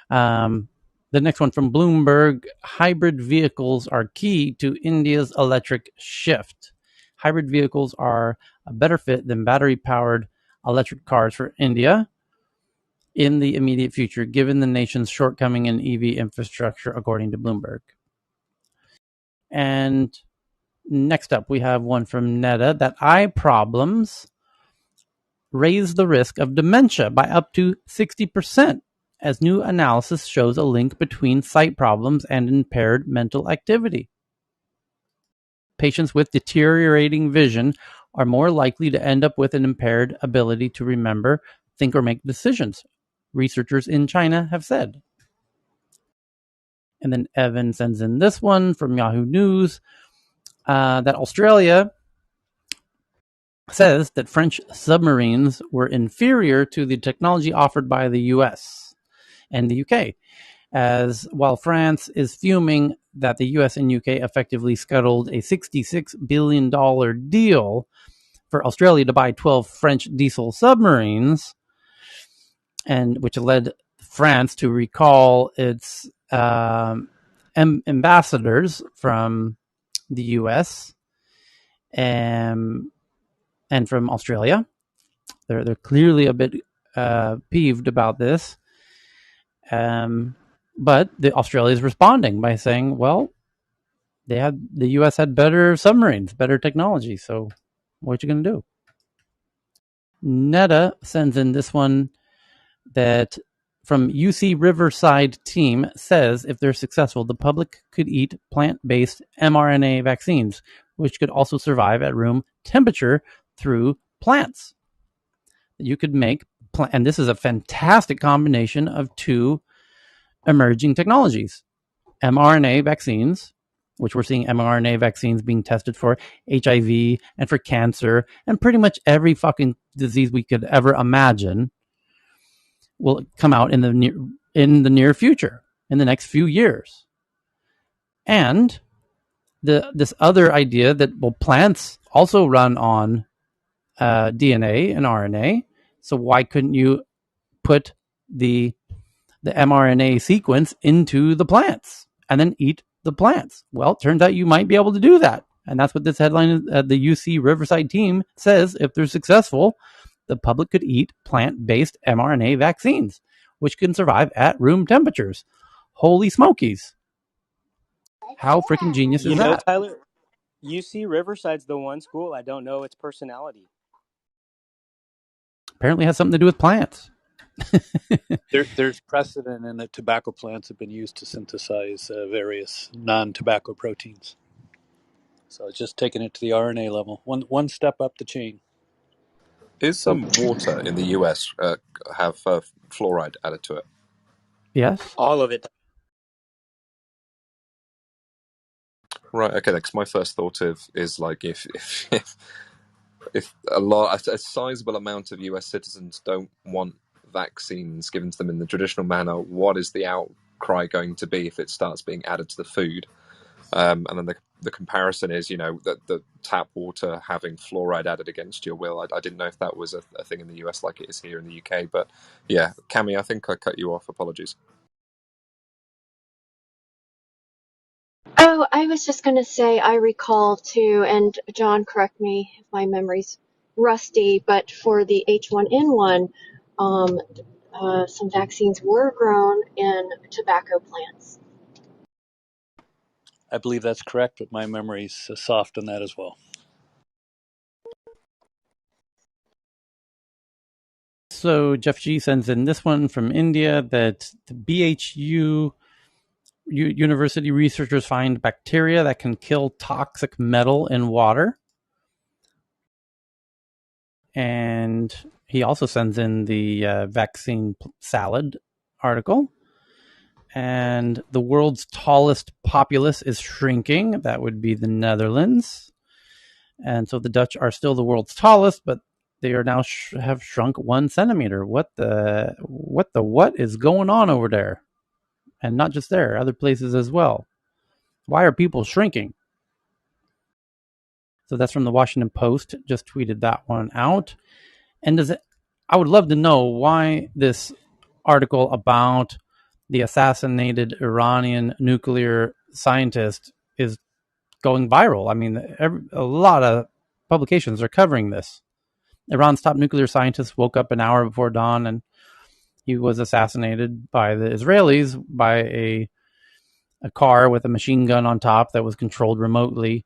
The next one from Bloomberg, hybrid vehicles are key to India's electric shift. Hybrid vehicles are a better fit than battery-powered electric cars for India in the immediate future, given the nation's shortcoming in EV infrastructure, according to Bloomberg. And next up, we have one from Netta, that eye problems raise the risk of dementia by up to 60%, as new analysis shows a link between sight problems and impaired mental activity. Patients with deteriorating vision are more likely to end up with an impaired ability to remember, think, or make decisions, researchers in China have said. And then Evan sends in this one from Yahoo News, that Australia says that French submarines were inferior to the technology offered by the US and the UK, as while France is fuming that the US and UK effectively scuttled a $66 billion deal for Australia to buy 12 French diesel submarines, and which led France to recall its ambassadors from the US and from Australia. They're clearly a bit peeved about this. But Australia is responding by saying, well, the U.S. had better submarines, better technology, so what you going to do? Netta sends in this one that from UC Riverside team says if they're successful, the public could eat plant-based mRNA vaccines, which could also survive at room temperature through plants. You could make, and this is a fantastic combination of two emerging technologies. mRNA vaccines, which we're seeing mRNA vaccines being tested for HIV and for cancer and pretty much every fucking disease we could ever imagine, will come out in the near future, in the next few years. And this other idea that, well, plants also run on DNA and RNA, so why couldn't you put the mRNA sequence into the plants and then eat the plants? Well, it turns out you might be able to do that. And that's what this headline, the UC Riverside team says, if they're successful, the public could eat plant-based mRNA vaccines, which can survive at room temperatures. Holy smokies. How freaking genius is that? Tyler, UC Riverside's the one school I don't know its personality. Apparently has something to do with plants. There's precedent in that tobacco plants have been used to synthesize various non-tobacco proteins. So it's just taking it to the RNA level, one step up the chain. Is some water in the US have fluoride added to it? Yes. All of it. Right. Okay. Because my first thought is like if a sizable amount of US citizens don't want vaccines given to them in the traditional manner, what is the outcry going to be if it starts being added to the food? And then the comparison is, that the tap water having fluoride added against your will. I didn't know if that was a thing in the US like it is here in the UK, but yeah, Cami, I think I cut you off. Apologies. Oh, I was just going to say, I recall too, and John, correct me if my memory's rusty, but for the H1N1, some vaccines were grown in tobacco plants. I believe that's correct, but my memory's soft on that as well. So Jeff G sends in this one from India that the BHU university researchers find bacteria that can kill toxic metal in water. And he also sends in the vaccine salad article. And the world's tallest populace is shrinking. That would be the Netherlands. And so the Dutch are still the world's tallest, but they are now have shrunk 1 centimeter. What is going on over there? And not just there, other places as well. Why are people shrinking? So that's from the Washington Post. Just tweeted that one out. And I would love to know why this article about the assassinated Iranian nuclear scientist is going viral. I mean, a lot of publications are covering this. Iran's top nuclear scientist woke up an hour before dawn, and he was assassinated by the Israelis by a car with a machine gun on top that was controlled remotely.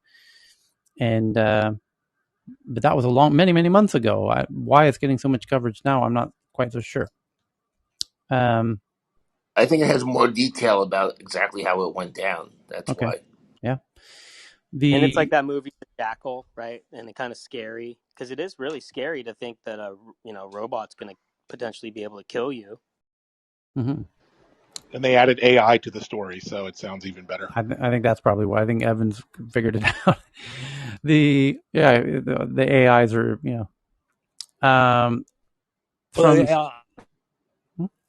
And but that was many months ago. Why it's getting so much coverage now, I'm not quite so sure. I think it has more detail about exactly how it went down. That's okay. Why. Yeah. And it's like that movie, The Jackal, right? And it's kind of scary because it is really scary to think that a robot's going to potentially be able to kill you. Mm-hmm. And they added AI to the story, so it sounds even better. I think that's probably why. I think Evans figured it out. the AIs are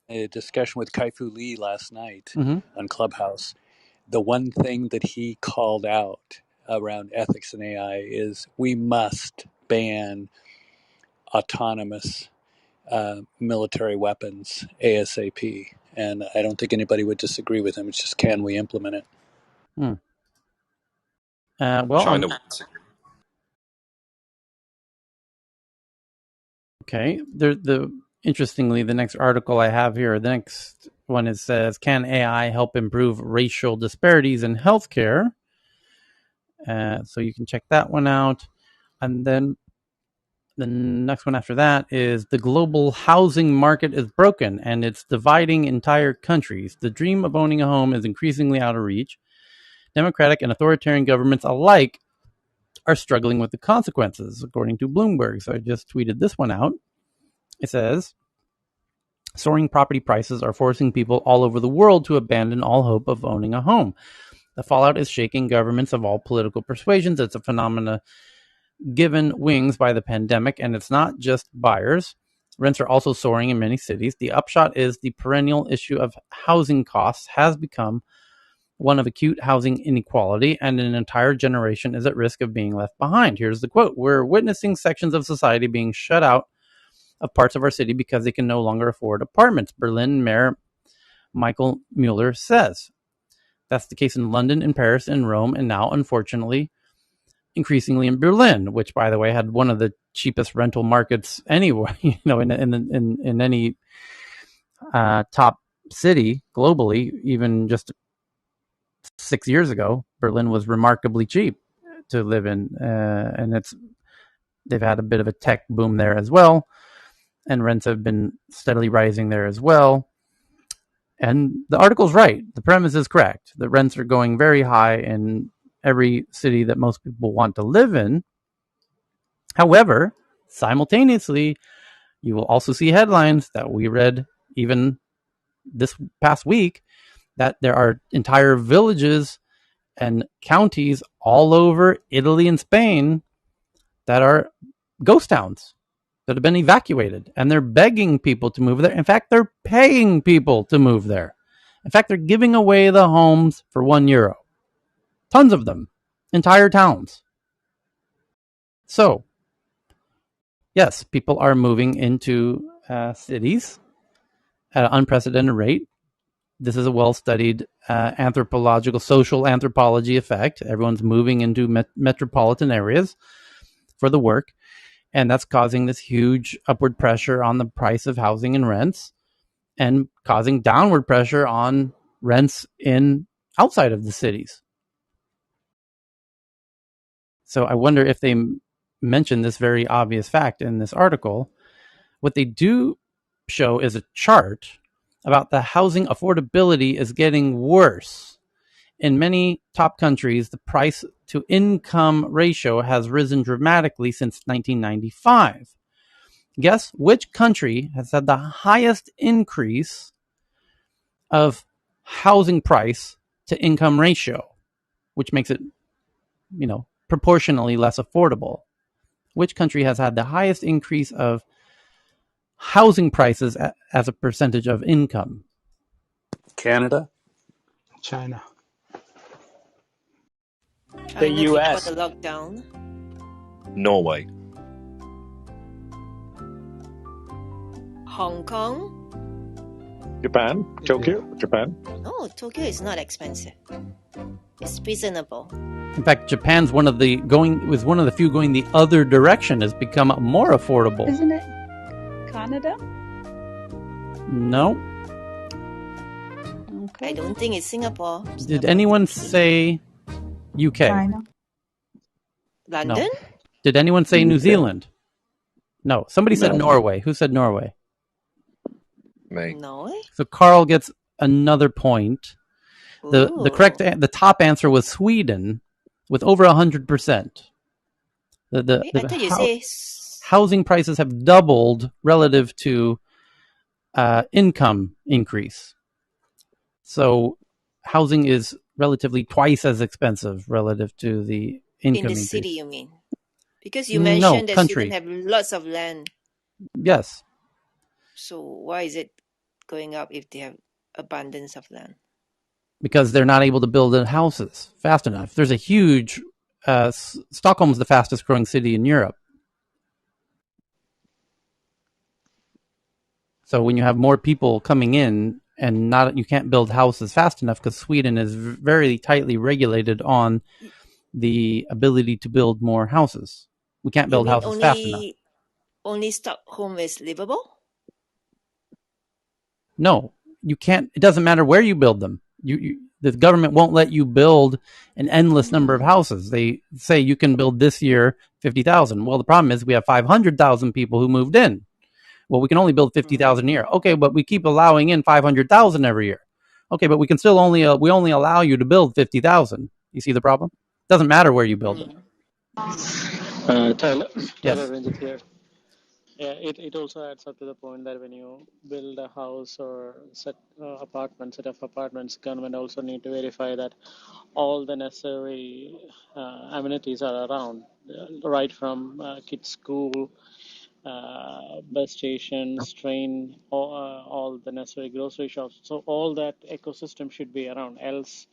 a discussion with Kai-Fu Lee last night on Clubhouse. The one thing that he called out around ethics and AI is we must ban autonomous military weapons ASAP. And I don't think anybody would disagree with him. It's just, can we implement it? China. Okay. Interestingly, the next article I have here, the next one says, can AI help improve racial disparities in healthcare? So you can check that one out. And then the next one after that is the global housing market is broken and it's dividing entire countries. The dream of owning a home is increasingly out of reach. Democratic and authoritarian governments alike are struggling with the consequences, according to Bloomberg. So I just tweeted this one out. It says, soaring property prices are forcing people all over the world to abandon all hope of owning a home. The fallout is shaking governments of all political persuasions. It's a phenomena given wings by the pandemic, and it's not just buyers. Rents are also soaring in many cities. The upshot is the perennial issue of housing costs has become one of acute housing inequality, and an entire generation is at risk of being left behind. Here's the quote. We're witnessing sections of society being shut out of parts of our city because they can no longer afford apartments, Berlin Mayor Michael Mueller says. That's the case in London, in Paris, in Rome, and now, unfortunately, increasingly in Berlin, which, by the way, had one of the cheapest rental markets anyway, in any top city globally. Even just 6 years ago, Berlin was remarkably cheap to live in, and they've had a bit of a tech boom there as well, and rents have been steadily rising there as well. And the article's right. The premise is correct. The rents are going very high in every city that most people want to live in. However, simultaneously, you will also see headlines that we read even this past week that there are entire villages and counties all over Italy and Spain that are ghost towns that have been evacuated, and they're begging people to move there. In fact, they're paying people to move there. In fact, they're giving away the homes for €1. Tons of them entire towns. So, yes, people are moving into cities at an unprecedented rate. This is a well-studied social anthropology effect. Everyone's moving into metropolitan areas for the work, and that's causing this huge upward pressure on the price of housing and rents, and causing downward pressure on rents in outside of the cities. So I wonder if they mention this very obvious fact in this article. What they do show is a chart about the housing affordability is getting worse. In many top countries, the price to income ratio has risen dramatically since 1995. Guess which country has had the highest increase of housing price to income ratio, which makes it, proportionally less affordable? Which country has had the highest increase of housing prices as a percentage of income? Canada? China. The China before US. the lockdown. Norway. Hong Kong. Japan? India. Tokyo? Japan? No, Tokyo is not expensive. It's reasonable. In fact, Japan's one of the few going the other direction, has become more affordable. Isn't it Canada? No. Okay. I don't think it's Singapore. Did anyone say UK? China. London? No. Did anyone say New UK. Zealand? No. Somebody said No. Norway. Who said Norway? Me. No. So Carl gets another point. The top answer was Sweden, with over 100%. I thought you say housing prices have doubled relative to income increase. So housing is relatively twice as expensive relative to the income in the increase. city, you mean? Because you mentioned that country. Sweden have lots of land. Yes. So why is it going up if they have abundance of land? Because they're not able to build houses fast enough. There's a huge Stockholm's the fastest growing city in Europe. So when you have more people coming in and you can't build houses fast enough, because Sweden is very tightly regulated on the ability to build more houses. We can't build houses fast enough. Only Stockholm is livable? No, you can't. It doesn't matter where you build them. The government won't let you build an endless number of houses. They say you can build this year 50,000. Well, the problem is we have 500,000 people who moved in. Well, we can only build 50,000 a year. Okay, but we keep allowing in 500,000 every year. Okay, but we can still we only allow you to build 50,000. You see the problem? It doesn't matter where you build it. Tyler Yes. Ranjit here. Yeah, it also adds up to the point that when you build a house or set of apartments, government also need to verify that all the necessary amenities are around, right from kids' school, bus stations, train, all the necessary grocery shops. So all that ecosystem should be around. Else,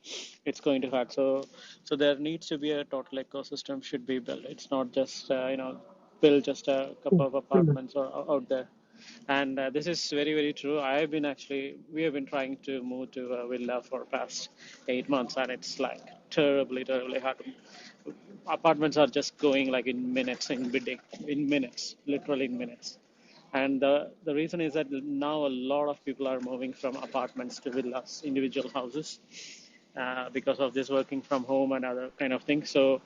it's going to hurt. So there needs to be a total ecosystem should be built. It's not just build just a couple of apartments or out there. And this is very, very true. We have been trying to move to a villa for past 8 months, and it's like terribly, terribly hard. Apartments are just going like in minutes, literally in minutes. And the reason is that now a lot of people are moving from apartments to villas, individual houses, because of this working from home and other kind of things. So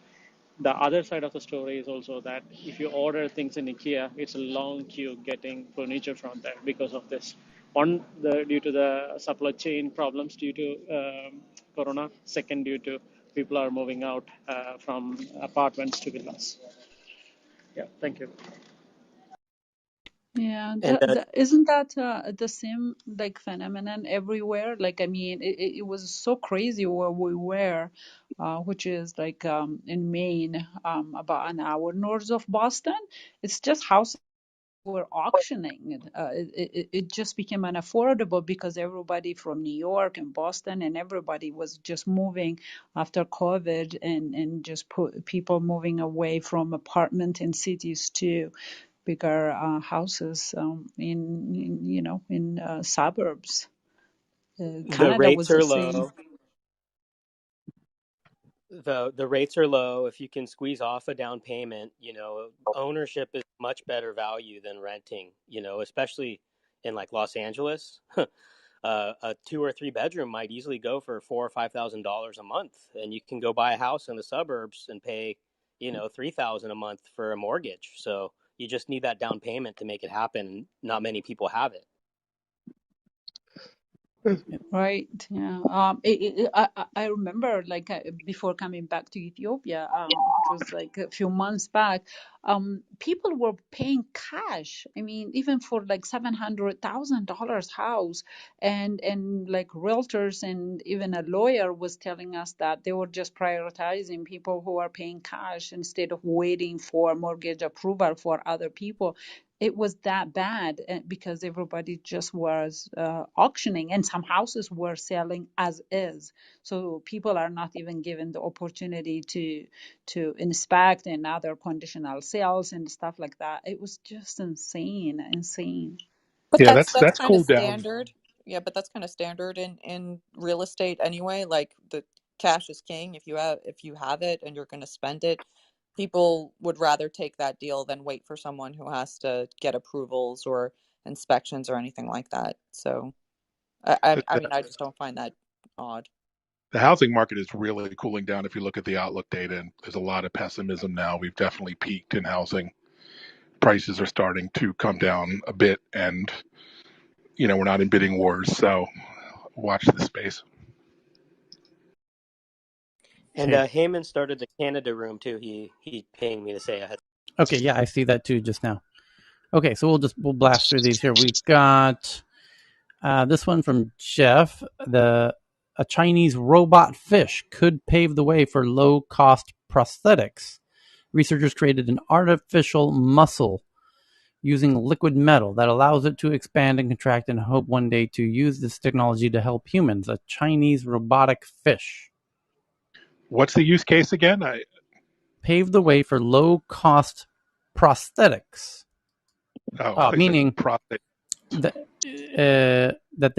the other side of the story is also that if you order things in IKEA, it's a long queue getting furniture from there because of this. Due to the supply chain problems due to Corona. Second, due to people are moving out from apartments to villas. Yeah, thank you. Yeah, And isn't that the same like phenomenon everywhere? Like, I mean, it was so crazy where we were, which is like in Maine, about an hour north of Boston. It's just houses were auctioning. It just became unaffordable because everybody from New York and Boston and everybody was just moving after COVID, and just people moving away from apartment in cities to bigger houses in suburbs. The Canada rates was the are same. low. The rates are low. If you can squeeze off a down payment, ownership is much better value than renting, especially in like Los Angeles. A 2 or 3 bedroom might easily go for $4,000 or $5,000 a month, and you can go buy a house in the suburbs and pay, $3,000 a month for a mortgage. So you just need that down payment to make it happen. Not many people have it. Right. Yeah. I remember like before coming back to Ethiopia, which was like a few months back, people were paying cash. I mean, even for like $700,000 house, and like realtors and even a lawyer was telling us that they were just prioritizing people who are paying cash instead of waiting for mortgage approval for other people. It was that bad because everybody just was auctioning, and some houses were selling as is. So people are not even given the opportunity to inspect and other conditional sales and stuff like that. It was just insane. But Yeah, that's that's kind of cooled down. standard. Yeah, but that's kind of standard in real estate anyway. Like the cash is king. If you have it and you're going to spend it, people would rather take that deal than wait for someone who has to get approvals or inspections or anything like that. So I mean, I just don't find that odd. The housing market is really cooling down if you look at the outlook data, and there's a lot of pessimism now. We've definitely peaked in housing. Prices are starting to come down a bit, and we're not in bidding wars, so watch the space. And Heyman started the Canada room too. He paying me to say I had. Okay, yeah, I see that too just now. Okay, so we'll blast through these here. We got this one from Jeff. A Chinese robot fish could pave the way for low-cost prosthetics. Researchers created an artificial muscle using liquid metal that allows it to expand and contract and hope one day to use this technology to help humans. A Chinese robotic fish. What's the use case again? Pave the way for low-cost prosthetics. Meaning prostate. That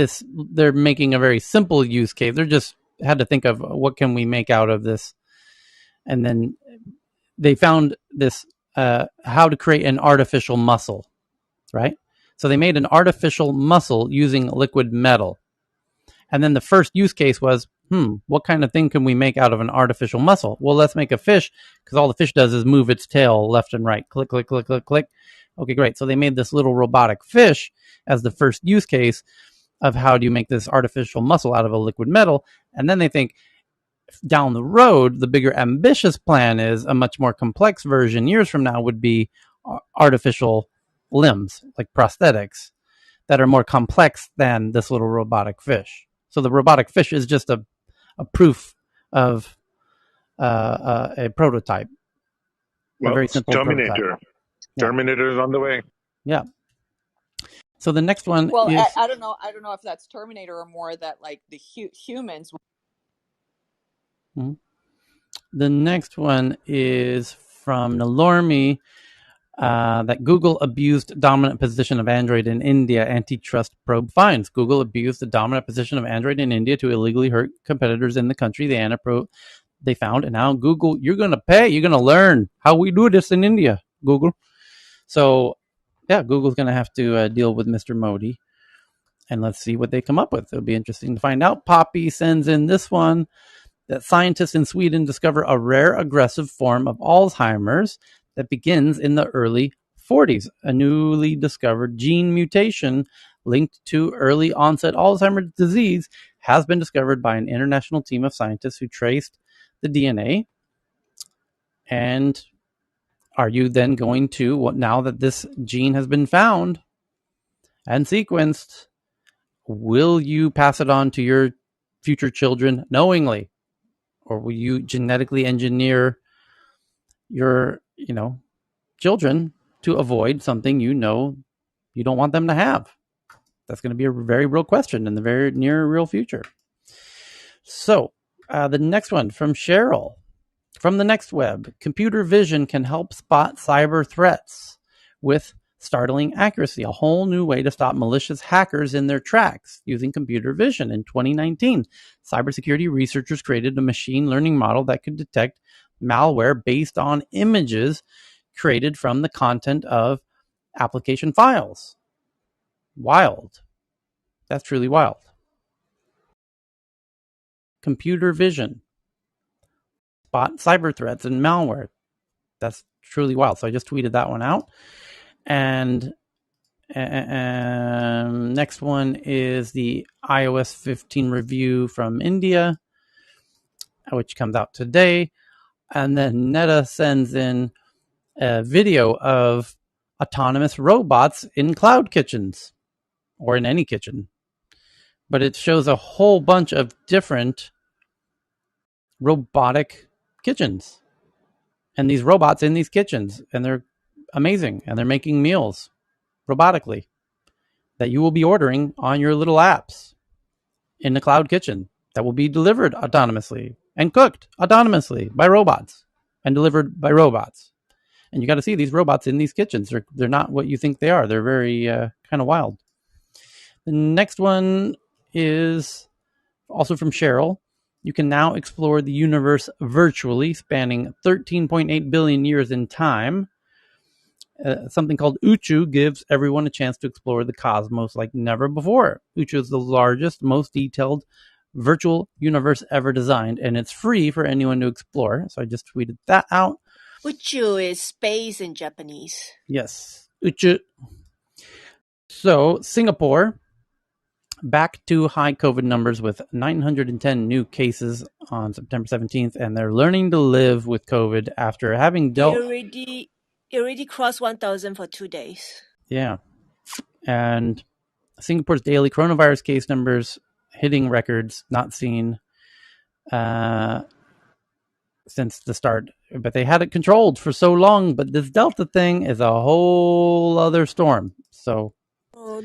they're making a very simple use case. They're just had to think of what can we make out of this, and then they found this how to create an artificial muscle, right? So they made an artificial muscle using liquid metal, and then the first use case was, what kind of thing can we make out of an artificial muscle? Well, let's make a fish, because all the fish does is move its tail left and right, click, click, click, click, click. Okay, great. So they made this little robotic fish as the first use case of how do you make this artificial muscle out of a liquid metal. And then they think down the road, the bigger ambitious plan is a much more complex version years from now would be artificial limbs, like prosthetics, that are more complex than this little robotic fish. So the robotic fish is just a proof of a prototype. Well, a very simple Terminator. prototype. Terminator is on the way. Yeah. So the next one Well, is... I don't know if that's Terminator or more that like the humans. Mm-hmm. The next one is from Nalormi. That Google abused dominant position of Android in India. Antitrust probe finds Google abused the dominant position of Android in India to illegally hurt competitors in the country. They found, and now Google, you're going to pay. You're going to learn how we do this in India, Google. So, yeah, Google's going to have to deal with Mr. Modi, and let's see what they come up with. It'll be interesting to find out. Poppy sends in this one, that scientists in Sweden discover a rare aggressive form of Alzheimer's that begins in the early 40s. A newly discovered gene mutation linked to early onset Alzheimer's disease has been discovered by an international team of scientists who traced the DNA. And are you then going to, now that this gene has been found and sequenced, will you pass it on to your future children knowingly? Or will you genetically engineer your, children to avoid something you know you don't want them to have? That's going to be a very real question in the very near real future. So the next one from Cheryl. From the next web, computer vision can help spot cyber threats with startling accuracy, a whole new way to stop malicious hackers in their tracks using computer vision. In 2019, cybersecurity researchers created a machine learning model that could detect malware based on images created from the content of application files. Wild. That's truly wild. Computer vision. Spot cyber threats and malware. That's truly wild. So I just tweeted that one out. And next one is the iOS 15 review from India, which comes out today. And then Netta sends in a video of autonomous robots in cloud kitchens or in any kitchen. But it shows a whole bunch of different robotic kitchens. And these robots in these kitchens, and they're amazing, and they're making meals robotically that you will be ordering on your little apps in the cloud kitchen that will be delivered autonomously and cooked autonomously by robots and delivered by robots. And you got to see these robots in these kitchens. They're not what you think they are. They're very kind of wild. The next one is also from Cheryl. You can now explore the universe virtually, spanning 13.8 billion years in time. Something called Uchu gives everyone a chance to explore the cosmos like never before. Uchu is the largest, most detailed virtual universe ever designed, and it's free for anyone to explore. So I just tweeted that out. Uchu is space in Japanese. Yes, Uchu. So Singapore, back to high COVID numbers with 910 new cases on September 17th, and they're learning to live with COVID after having dealt... It already crossed 1,000 for 2 days. Yeah. And Singapore's daily coronavirus case numbers hitting records not seen since the start. But they had it controlled for so long, but this Delta thing is a whole other storm. So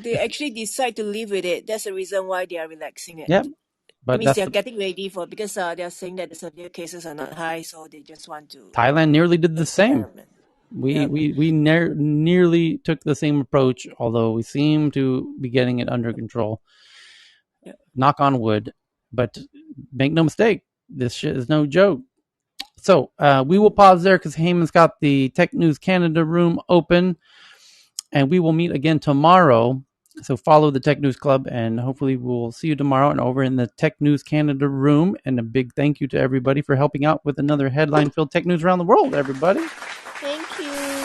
they actually decide to live with it. That's the reason why they are relaxing it. Yeah, but that means they're getting ready for, because they're saying that the severe cases are not high, so they just want to. Thailand nearly did the same. We nearly took the same approach, although we seem to be getting it under control. Yep. Knock on wood, but make no mistake, this shit is no joke. So we will pause there because Heyman's got the Tech News Canada room open, and we will meet again tomorrow. So follow the Tech News Club, and hopefully we'll see you tomorrow and over in the Tech News Canada room. And a big thank you to everybody for helping out with another headline-filled tech news around the world, everybody.